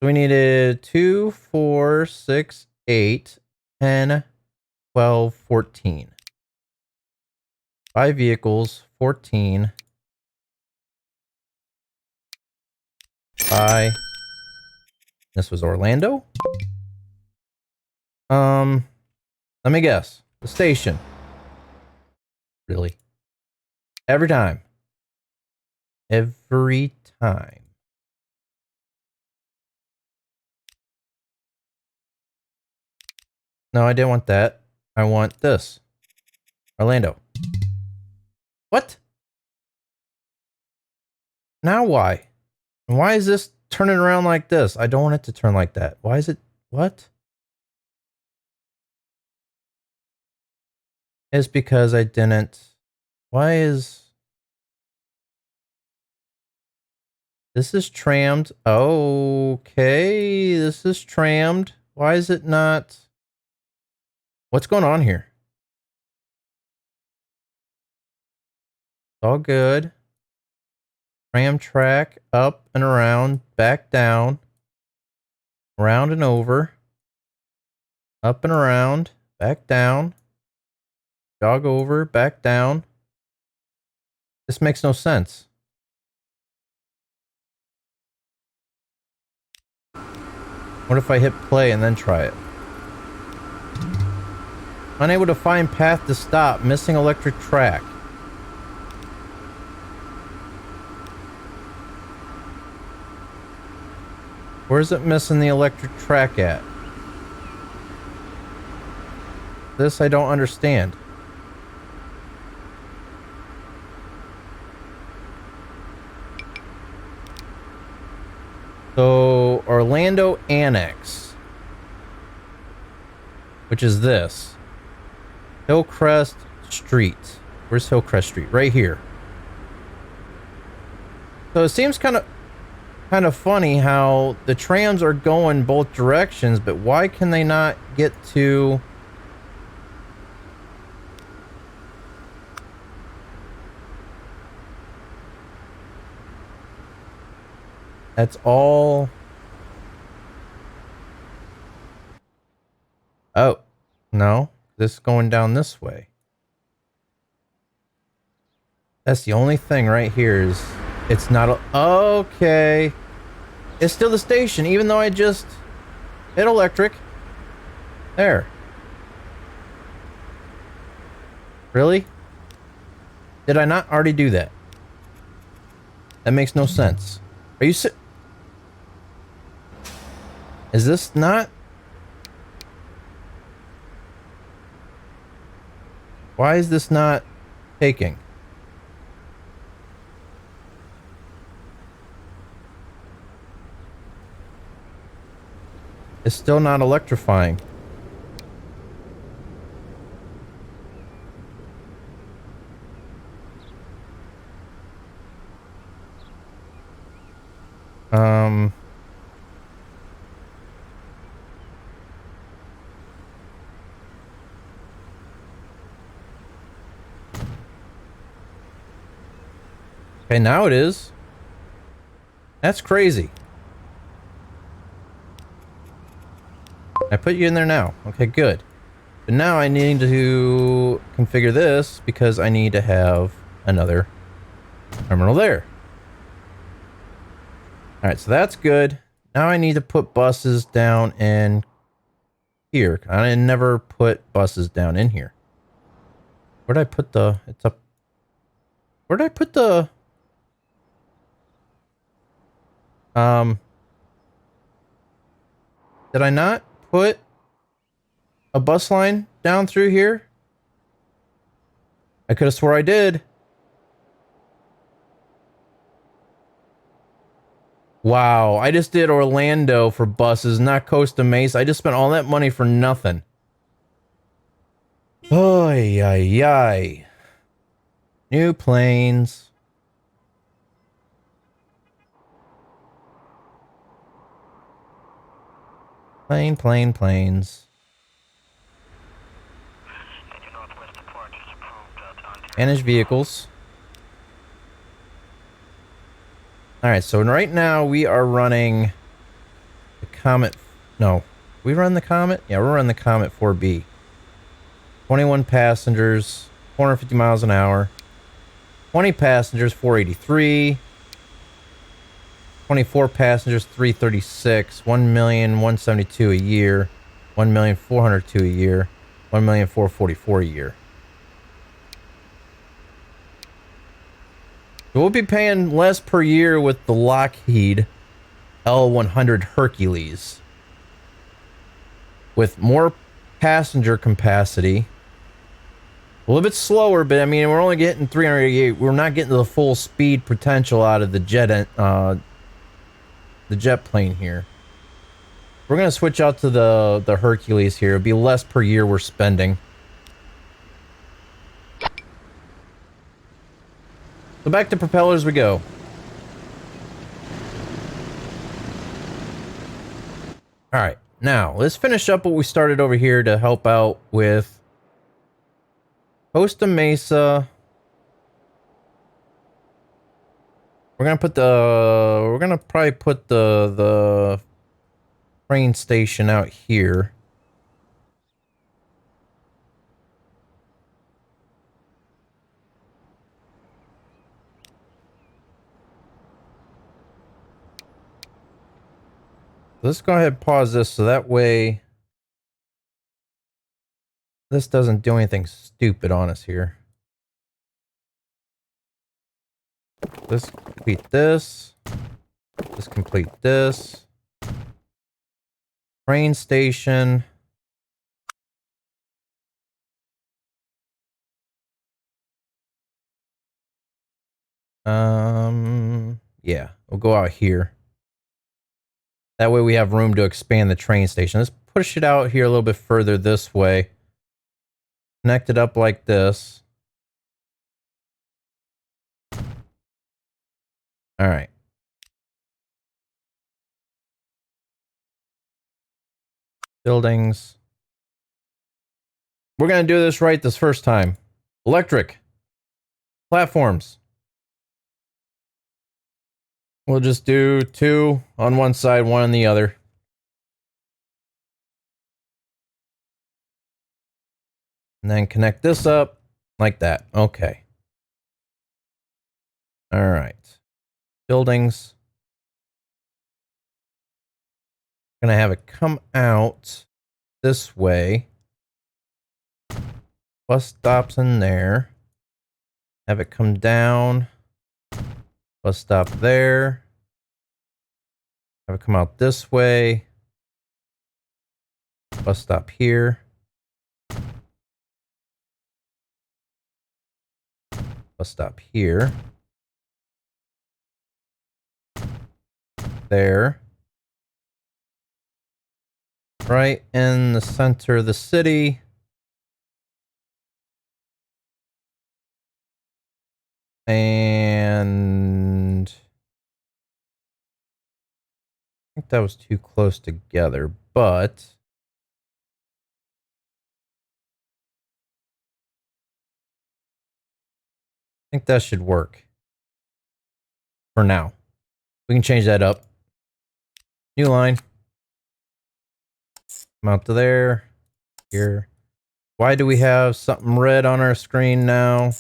we needed 2, 4, 6, 8, 10, 12, 14. 5 vehicles, 14. By. This was Orlando. Let me guess. The station. Really? Every time. Every time. No, I didn't want that. I want this. Orlando. What? Now why? Why is this turning around like this? I don't want it to turn like that. Why is it? What? It's because I didn't. Why is... This is trammed. Okay, this is trammed. Why is it not? What's going on here? It's all good. Tram track, up and around, back down, around and over, up and around, back down, jog over, back down. This makes no sense. What if I hit play and then try it? Unable to find path to stop. Missing electric track. Where's it missing the electric track at? This I don't understand. So, Orlando Annex, which is this. Hillcrest Street. Where's Hillcrest Street? Right here. So it seems kind of funny how the trams are going both directions, but why can they not get to... That's all. Oh, no. This is going down this way. That's the only thing right here is it's not a... Okay. It's still the station, even though I just hit electric. There. Really? Did I not already do that? That makes no sense. Are you Is this not? Why is this not taking? It's still not electrifying. Okay, now it is. That's crazy. I put you in there now. Okay, good. But now I need to configure this because I need to have another terminal there. Alright, so that's good. Now I need to put buses down in here. I never put buses down in here. Where'd I put the... It's up... Where'd I put the... Did I not put a bus line down through here? I could have swore I did. Wow, I just did Orlando for buses, not Costa Mesa. I just spent all that money for nothing. Oy, ay, ay. New planes. Planes. Manage vehicles. Alright, so right now we are running the Comet. No. We run the Comet? Yeah, we're running the Comet 4B. 21 passengers. 450 miles an hour. 20 passengers, 483. 24 passengers, 336. 1,172,000 a year. 1,402,000 a year. 1,444,000 a year. So we'll be paying less per year with the Lockheed L100 Hercules. With more passenger capacity. A little bit slower, but I mean, we're only getting 388. We're not getting the full speed potential out of the jet plane here. We're gonna switch out to the Hercules here. It'll be less per year we're spending. So back to propellers we go. All right, now let's finish up what we started over here to help out with Costa Mesa. We're gonna probably put the train station out here. Let's go ahead and pause this so that way this doesn't do anything stupid on us here. Let's complete this. Let's complete this. Train station. Yeah, we'll go out here. That way we have room to expand the train station. Let's push it out here a little bit further this way. Connect it up like this. All right. Buildings. We're going to do this right this first time. Electric. Platforms. We'll just do 2 on one side, 1 on the other. And then connect this up like that. Okay. All right. Buildings. Gonna have it come out this way. Bus stops in there. Have it come down. Bus stop there. Have it come out this way. Bus stop here. Bus stop here. There. Right in the center of the city. And I think that was too close together, but I think that should work for now. We can change that up. New line. Come out to there. Here. Why do we have something red on our screen now?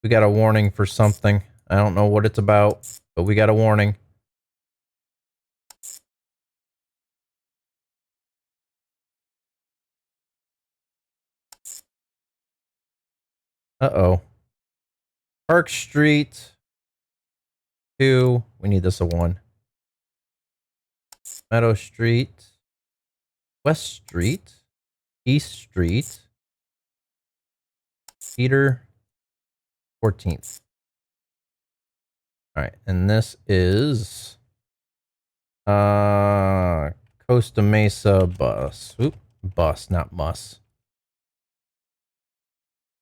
We got a warning for something. I don't know what it's about, but we got a warning. Uh-oh. Park Street. 2. We need this a 1. Meadow Street. West Street. East Street. Peter. 14th. All right, and this is Costa Mesa bus. Oop, bus, not bus.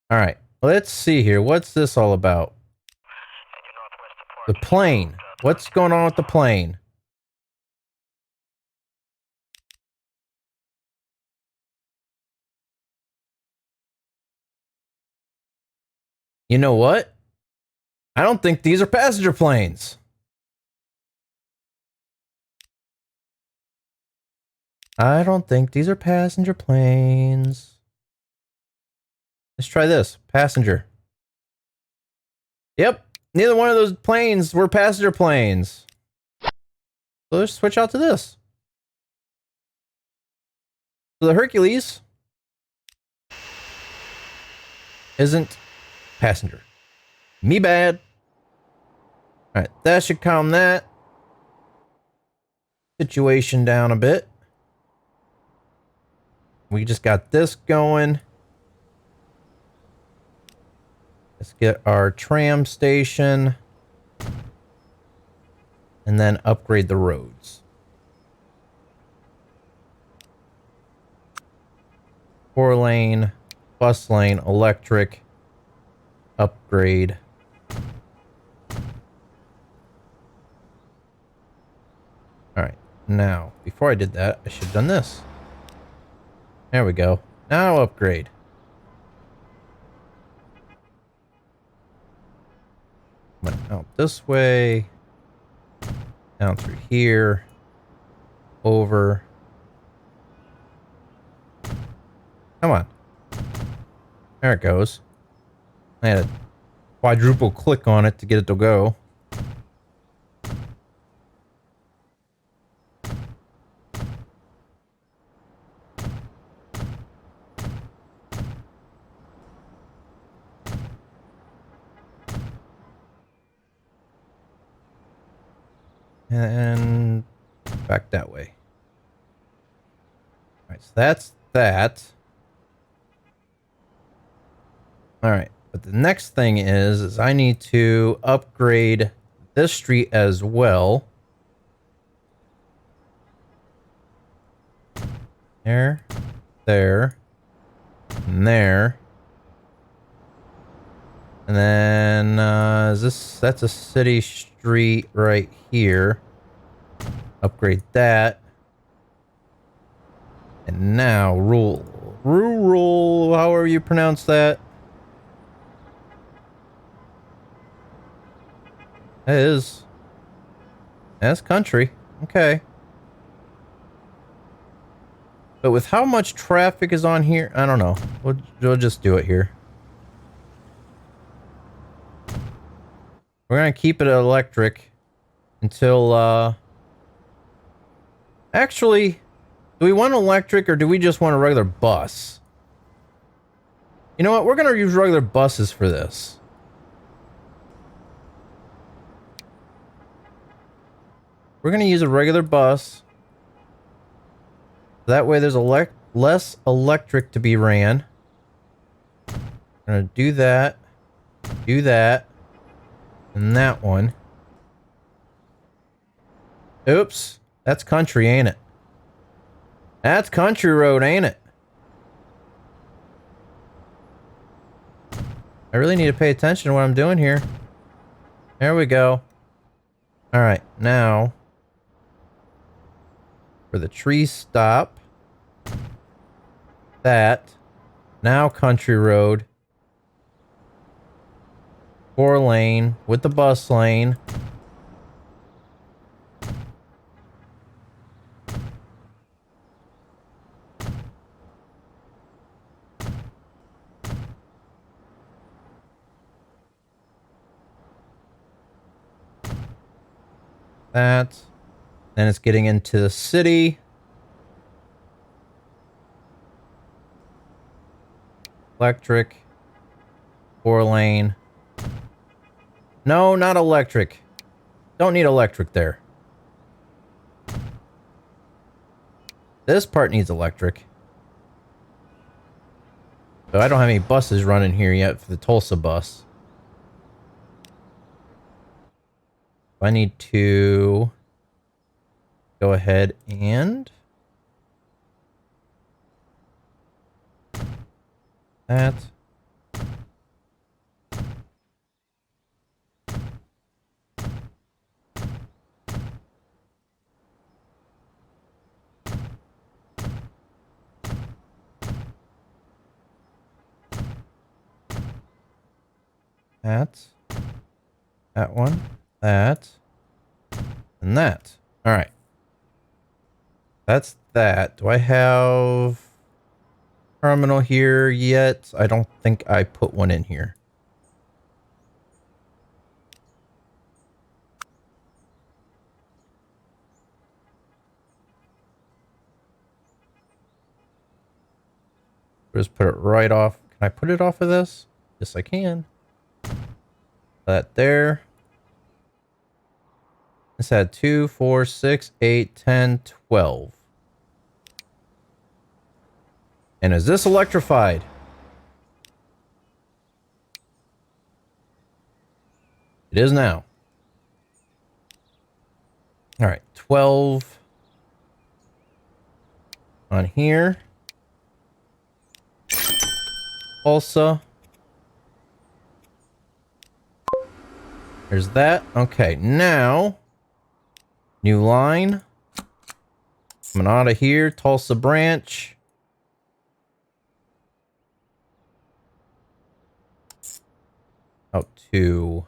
All right, let's see here. What's this all about? The plane. What's going on with the plane? You know what? I don't think these are passenger planes. I don't think these are passenger planes. Let's try this. Passenger. Yep. Neither one of those planes were passenger planes. So let's switch out to this. So the Hercules isn't passenger. Me bad. Alright, that should calm that situation down a bit. We just got this going. Let's get our tram station. And then upgrade the roads. 4-lane, bus lane, electric, upgrade. Alright, now, before I did that, I should have done this. There we go. Now upgrade. Went out this way. Down through here. Over. Come on. There it goes. I had a quadruple click on it to get it to go. And back that way. Alright, so that's that. Alright, but the next thing is I need to upgrade this street as well. There, there, and there. And then, that's a city street right here. Upgrade that. And now, rural, however you pronounce that. That's country. Okay. But with how much traffic is on here, I don't know. We'll just do it here. We're gonna keep it electric until, actually, do we want electric or do we just want a regular bus? You know what? We're gonna use regular buses for this. We're gonna use a regular bus. That way there's less electric to be ran. We're gonna do that, and that one. Oops, that's country, ain't it? That's country road, ain't it? I really need to pay attention to what I'm doing here. There we go. Alright, now for the tree stop. That. Now country road. 4-lane with the bus lane. That. Then it's getting into the city. Electric. 4-lane. No, not electric. Don't need electric there. This part needs electric. So I don't have any buses running here yet for the Tulsa bus. I need to go ahead and that. That one, that, and that. All right. That's that. Do I have terminal here yet? I don't think I put one in here. Just put it right off. Can I put it off of this? Yes, I can. That there. This had 2, 4, 6, 8, 10, 12. And is this electrified? It is now. All right, 12 on here. Also, there's that. Okay, now, new line. Coming out of here, Tulsa branch. Out to...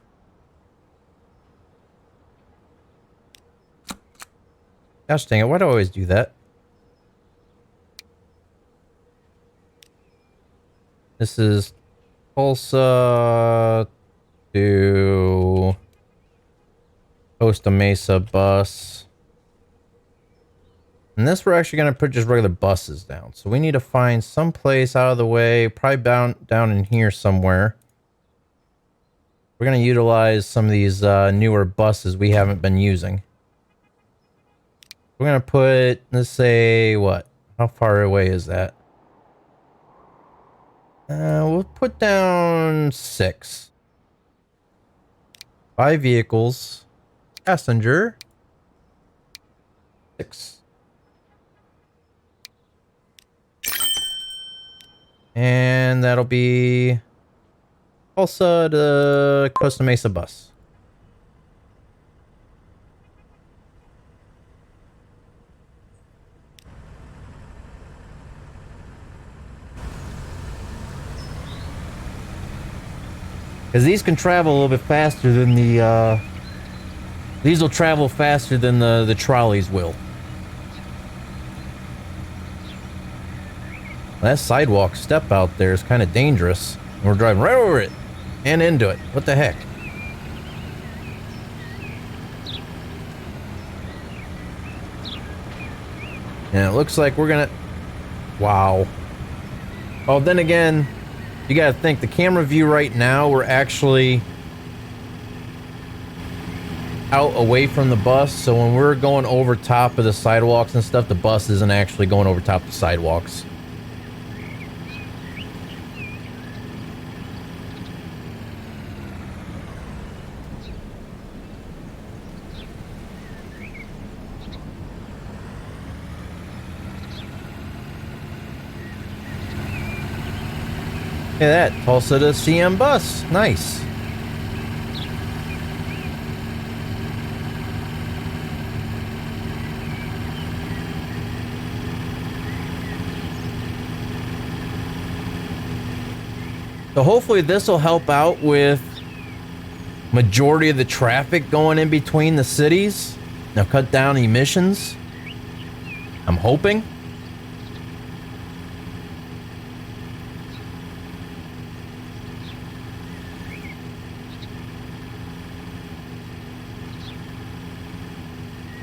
Gosh dang it, why do I always do that? This is Tulsa to Costa Mesa bus. And this we're actually going to put just regular buses down. So we need to find some place out of the way, probably down in here somewhere. We're going to utilize some of these newer buses we haven't been using. We're going to put, let's say, what? How far away is that? We'll put down 6. 5 vehicles. Passenger. 6. And that'll be Tulsa to Costa Mesa bus. Because these can travel a little bit faster than the, these will travel faster than the trolleys will. That sidewalk step out there is kind of dangerous. We're driving right over it and into it. What the heck? And it looks like we're gonna... Wow. Oh, then again... You gotta think, the camera view right now, we're actually out away from the bus, so when we're going over top of the sidewalks and stuff, the bus isn't actually going over top of the sidewalks. Look at that, Tulsa to CM bus. Nice. So hopefully this will help out with majority of the traffic going in between the cities. Now cut down emissions. I'm hoping.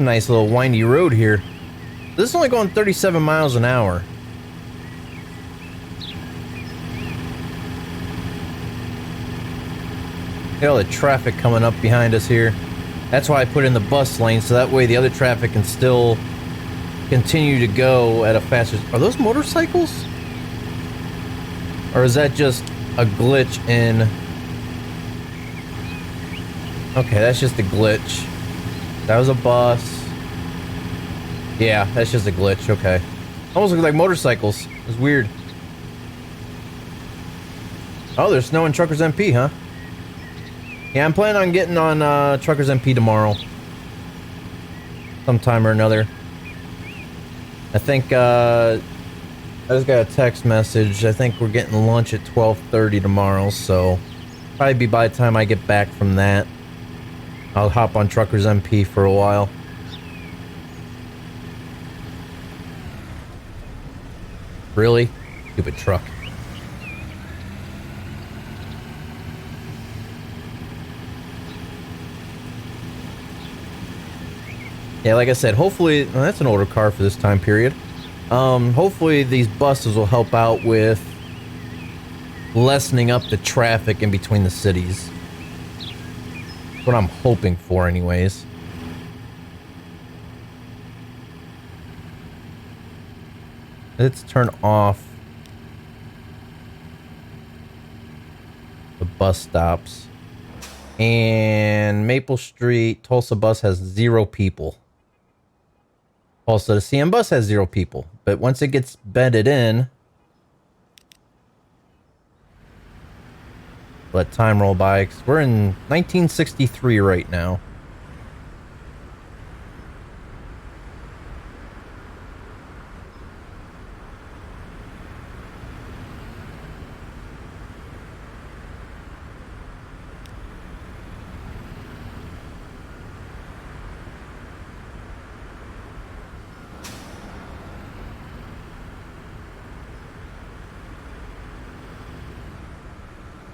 Nice little windy road here. This is only going 37 miles an hour. Look at all the traffic coming up behind us here. That's why I put in the bus lane, so that way the other traffic can still continue to go at a faster... Are those motorcycles? Or is that just a glitch in... Okay, that's just a glitch. That was a bus. Yeah, that's just a glitch. Okay. Almost looks like motorcycles. It's weird. Oh, there's snow in Truckers MP, huh? Yeah, I'm planning on getting on Truckers MP tomorrow. Sometime or another. I think I just got a text message. I think we're getting lunch at 12:30 tomorrow, so probably be by the time I get back from that. I'll hop on Truckers MP for a while. Really? Stupid truck. Yeah, like I said, hopefully, well, that's an older car for this time period. Hopefully these buses will help out with lessening up the traffic in between the cities. That's what I'm hoping for anyways. Let's turn off the bus stops. And Maple Street, Tulsa bus has 0 people. Also, the CM bus has 0 people. But once it gets bedded in, let time roll by. 'Cause we're in 1963 right now.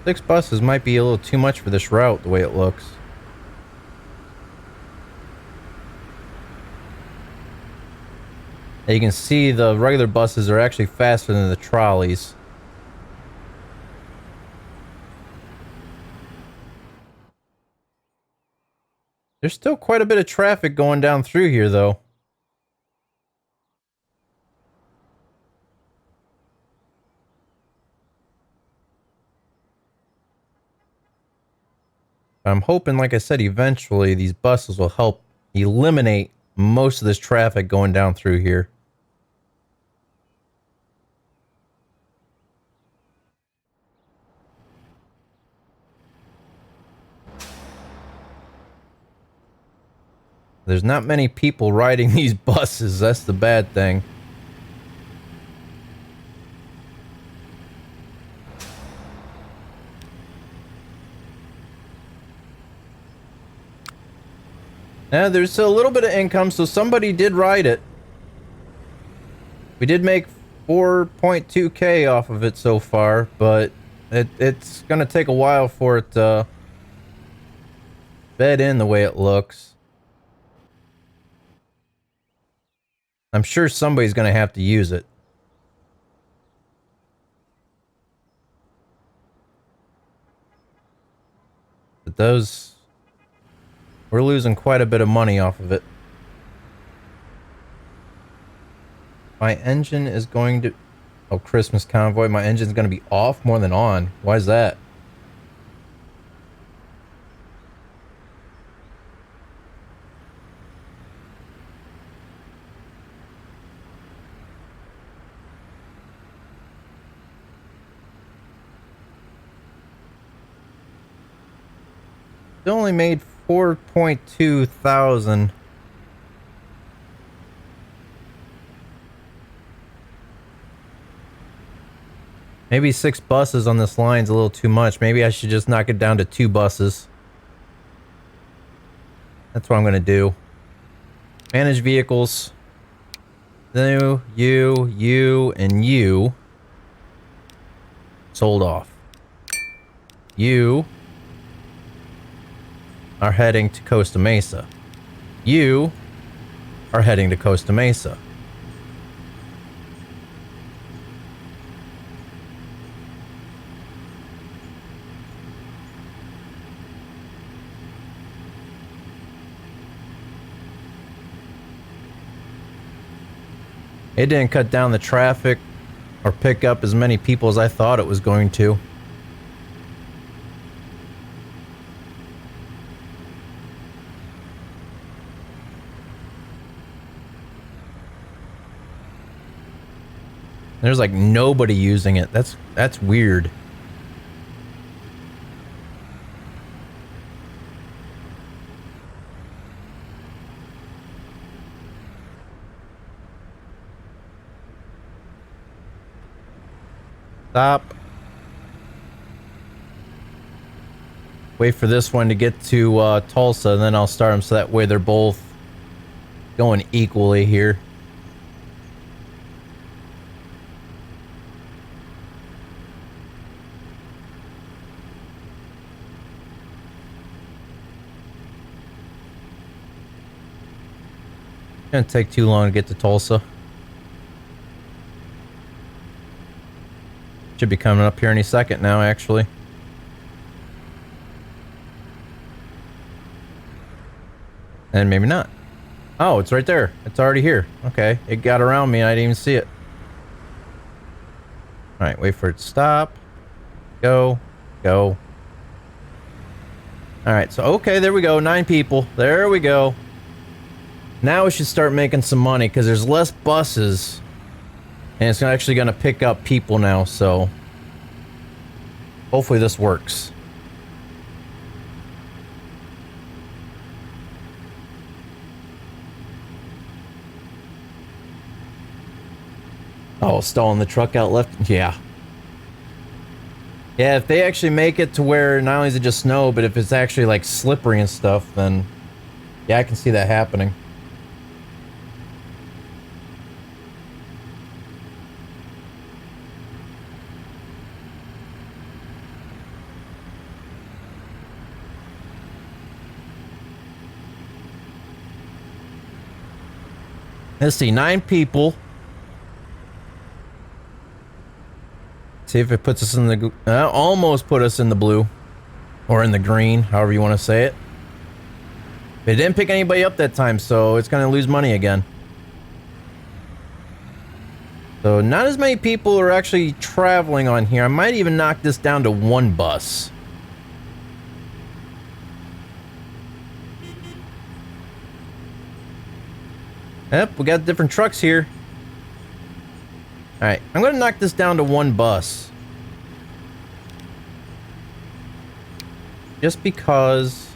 Six buses might be a little too much for this route, the way it looks. You can see the regular buses are actually faster than the trolleys. There's still quite a bit of traffic going down through here, though. I'm hoping, like I said, eventually these buses will help eliminate most of this traffic going down through here. There's not many people riding these buses. That's the bad thing. Now, there's a little bit of income, so somebody did ride it. We did make 4.2K off of it so far, but it's going to take a while for it to bed in the way it looks. I'm sure somebody's going to have to use it. But those... we're losing quite a bit of money off of it. My engine is going to... oh, Christmas convoy. My engine's going to be off more than on. Why is that? It only made 4.2 thousand. Maybe 6 buses on this line's a little too much. Maybe I should just knock it down to 2 buses. That's what I'm gonna do. Manage vehicles. You, and you. Sold off. You are heading to Costa Mesa. You are heading to Costa Mesa. It didn't cut down the traffic or pick up as many people as I thought it was going to. There's like nobody using it. That's weird. Stop. Wait for this one to get to Tulsa, and then I'll start them so that way they're both going equally here. Shouldn't take too long to get to Tulsa. Should be coming up here any second now, actually. And maybe not. Oh, it's right there. It's already here. Okay, it got around me and I didn't even see it. Alright, wait for it to stop. Go. Go. Alright, so okay, there we go. 9 people. There we go. Now we should start making some money because there's less buses. And it's actually going to pick up people now, so hopefully this works. Oh, stalling the truck out left? Yeah. Yeah, if they actually make it to where not only is it just snow, but if it's actually like slippery and stuff, then yeah, I can see that happening. Let's see, 9 people. See if it puts us in the... almost put us in the blue. Or in the green, however you want to say it. It didn't pick anybody up that time, so it's going to lose money again. So not as many people are actually traveling on here. I might even knock this down to 1 bus. Yep, we got different trucks here. Alright, I'm going to knock this down to 1 bus. Just because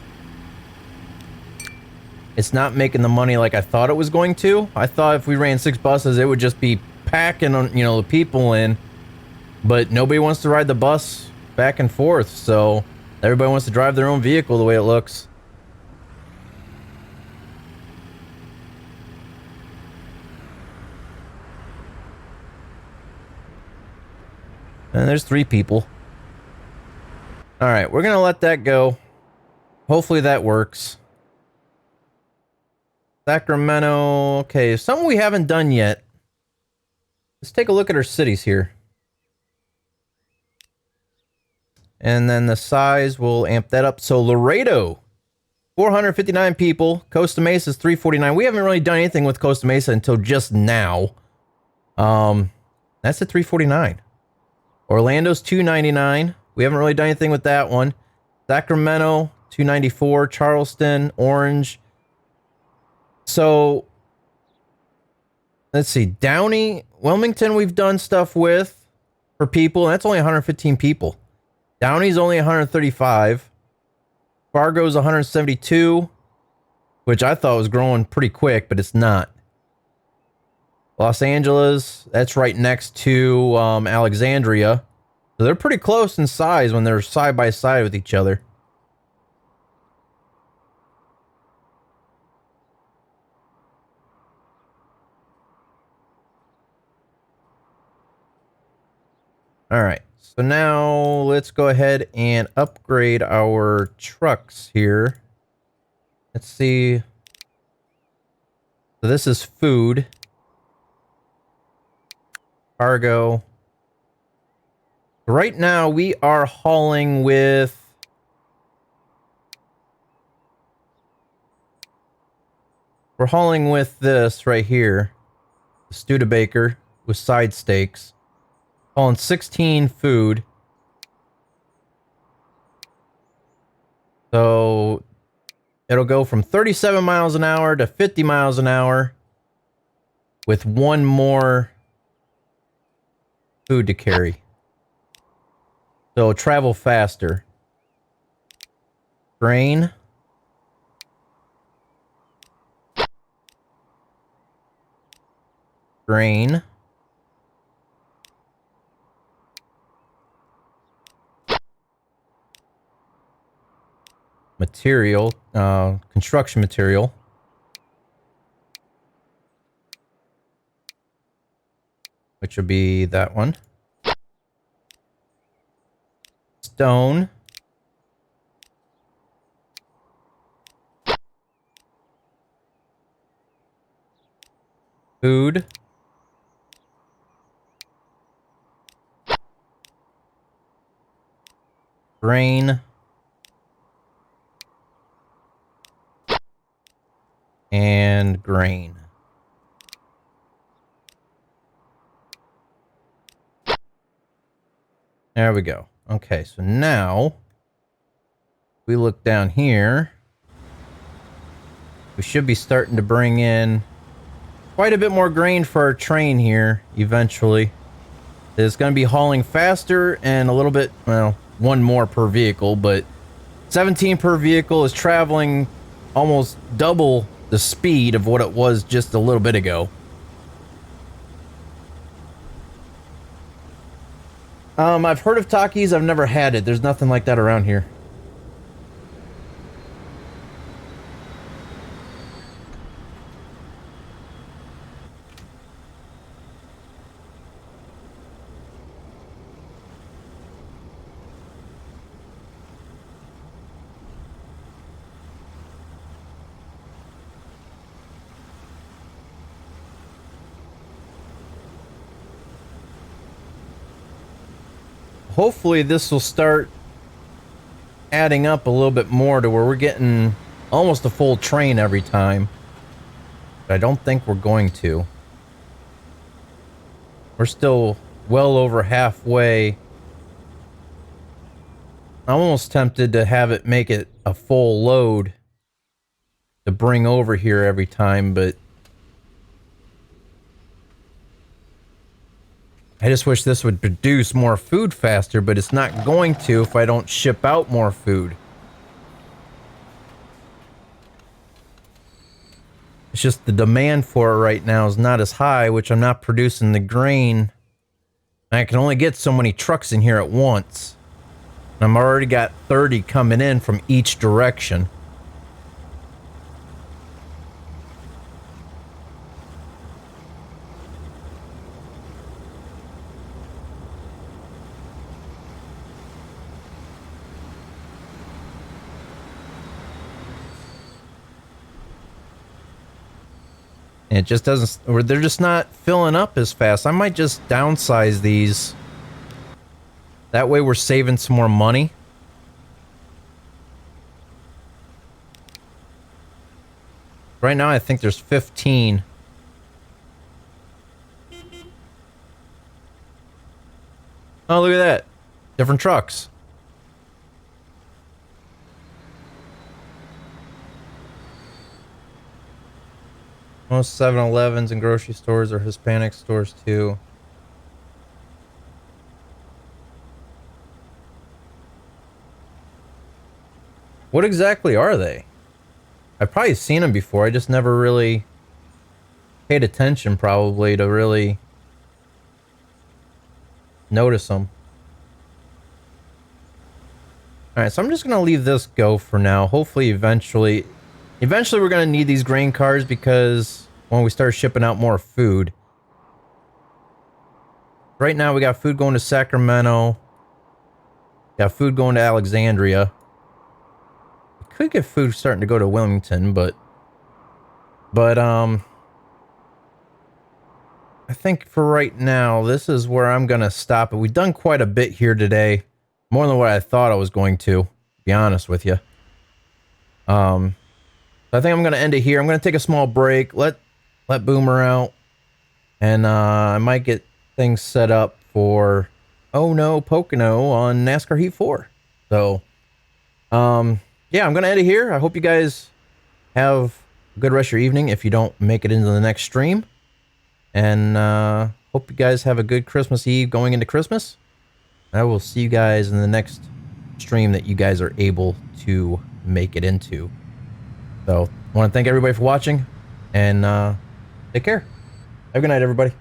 it's not making the money like I thought it was going to. I thought if we ran 6 buses, it would just be packing on, you know, the people in. But nobody wants to ride the bus back and forth, so everybody wants to drive their own vehicle the way it looks. And there's 3 people. Alright, we're gonna let that go. Hopefully that works. Sacramento. Okay, something we haven't done yet. Let's take a look at our cities here. And then the size, we'll amp that up. So Laredo, 459 people. Costa Mesa is 349. We haven't really done anything with Costa Mesa until just now. That's at 349. Orlando's 299. We haven't really done anything with that one. Sacramento, 294. Charleston, Orange. So, let's see. Downey, Wilmington we've done stuff with for people. That's only 115 people. Downey's only 135. Fargo's 172, which I thought was growing pretty quick, but it's not. Los Angeles, that's right next to Alexandria. So they're pretty close in size when they're side by side with each other. All right, so now let's go ahead and upgrade our trucks here. Let's see. So this is food. Cargo. Right now we are hauling with... We're hauling with this right here. The Studebaker with side steaks. Hauling 16 food. So it'll go from 37 miles an hour to 50 miles an hour with 1 more food to carry. So travel faster. Grain. Grain. Material, construction material. Which would be that one. Stone. Food. Grain. And grain. There we go. Okay, so now we look down here. We should be starting to bring in quite a bit more grain for our train here eventually. It's going to be hauling faster and a little bit, well, one more per vehicle, but 17 per vehicle is traveling almost double the speed of what it was just a little bit ago. I've heard of Takis. I've never had it. There's nothing like that around here. Hopefully this will start adding up a little bit more to where we're getting almost a full train every time. But I don't think we're going to. We're still well over halfway. I'm almost tempted to have it make it a full load to bring over here every time, but I just wish this would produce more food faster, but it's not going to if I don't ship out more food. It's just the demand for it right now is not as high, which I'm not producing the grain. I can only get so many trucks in here at once. And I've already got 30 coming in from each direction. It just doesn't, or they're just not filling up as fast. I might just downsize these. That way we're saving some more money. Right now I think there's 15. Oh, look at that. Different trucks. Most 7-Elevens and grocery stores are Hispanic stores too. What exactly are they? I've probably seen them before. I just never really paid attention probably to really notice them. Alright, so I'm just going to leave this go for now. Hopefully eventually we're going to need these grain cars because when we start shipping out more food. Right now we got food going to Sacramento. Got food going to Alexandria. We could get food starting to go to Wilmington, but I think for right now, this is where I'm going to stop it. We've done quite a bit here today. More than what I thought I was going to be honest with you. I think I'm going to end it here. I'm going to take a small break. Let Boomer out. And I might get things set up for Oh No Pocono on NASCAR Heat 4. So, yeah, I'm going to end it here. I hope you guys have a good rest of your evening if you don't make it into the next stream. And hope you guys have a good Christmas Eve going into Christmas. I will see you guys in the next stream that you guys are able to make it into. So, I want to thank everybody for watching, and take care. Have a good night, everybody.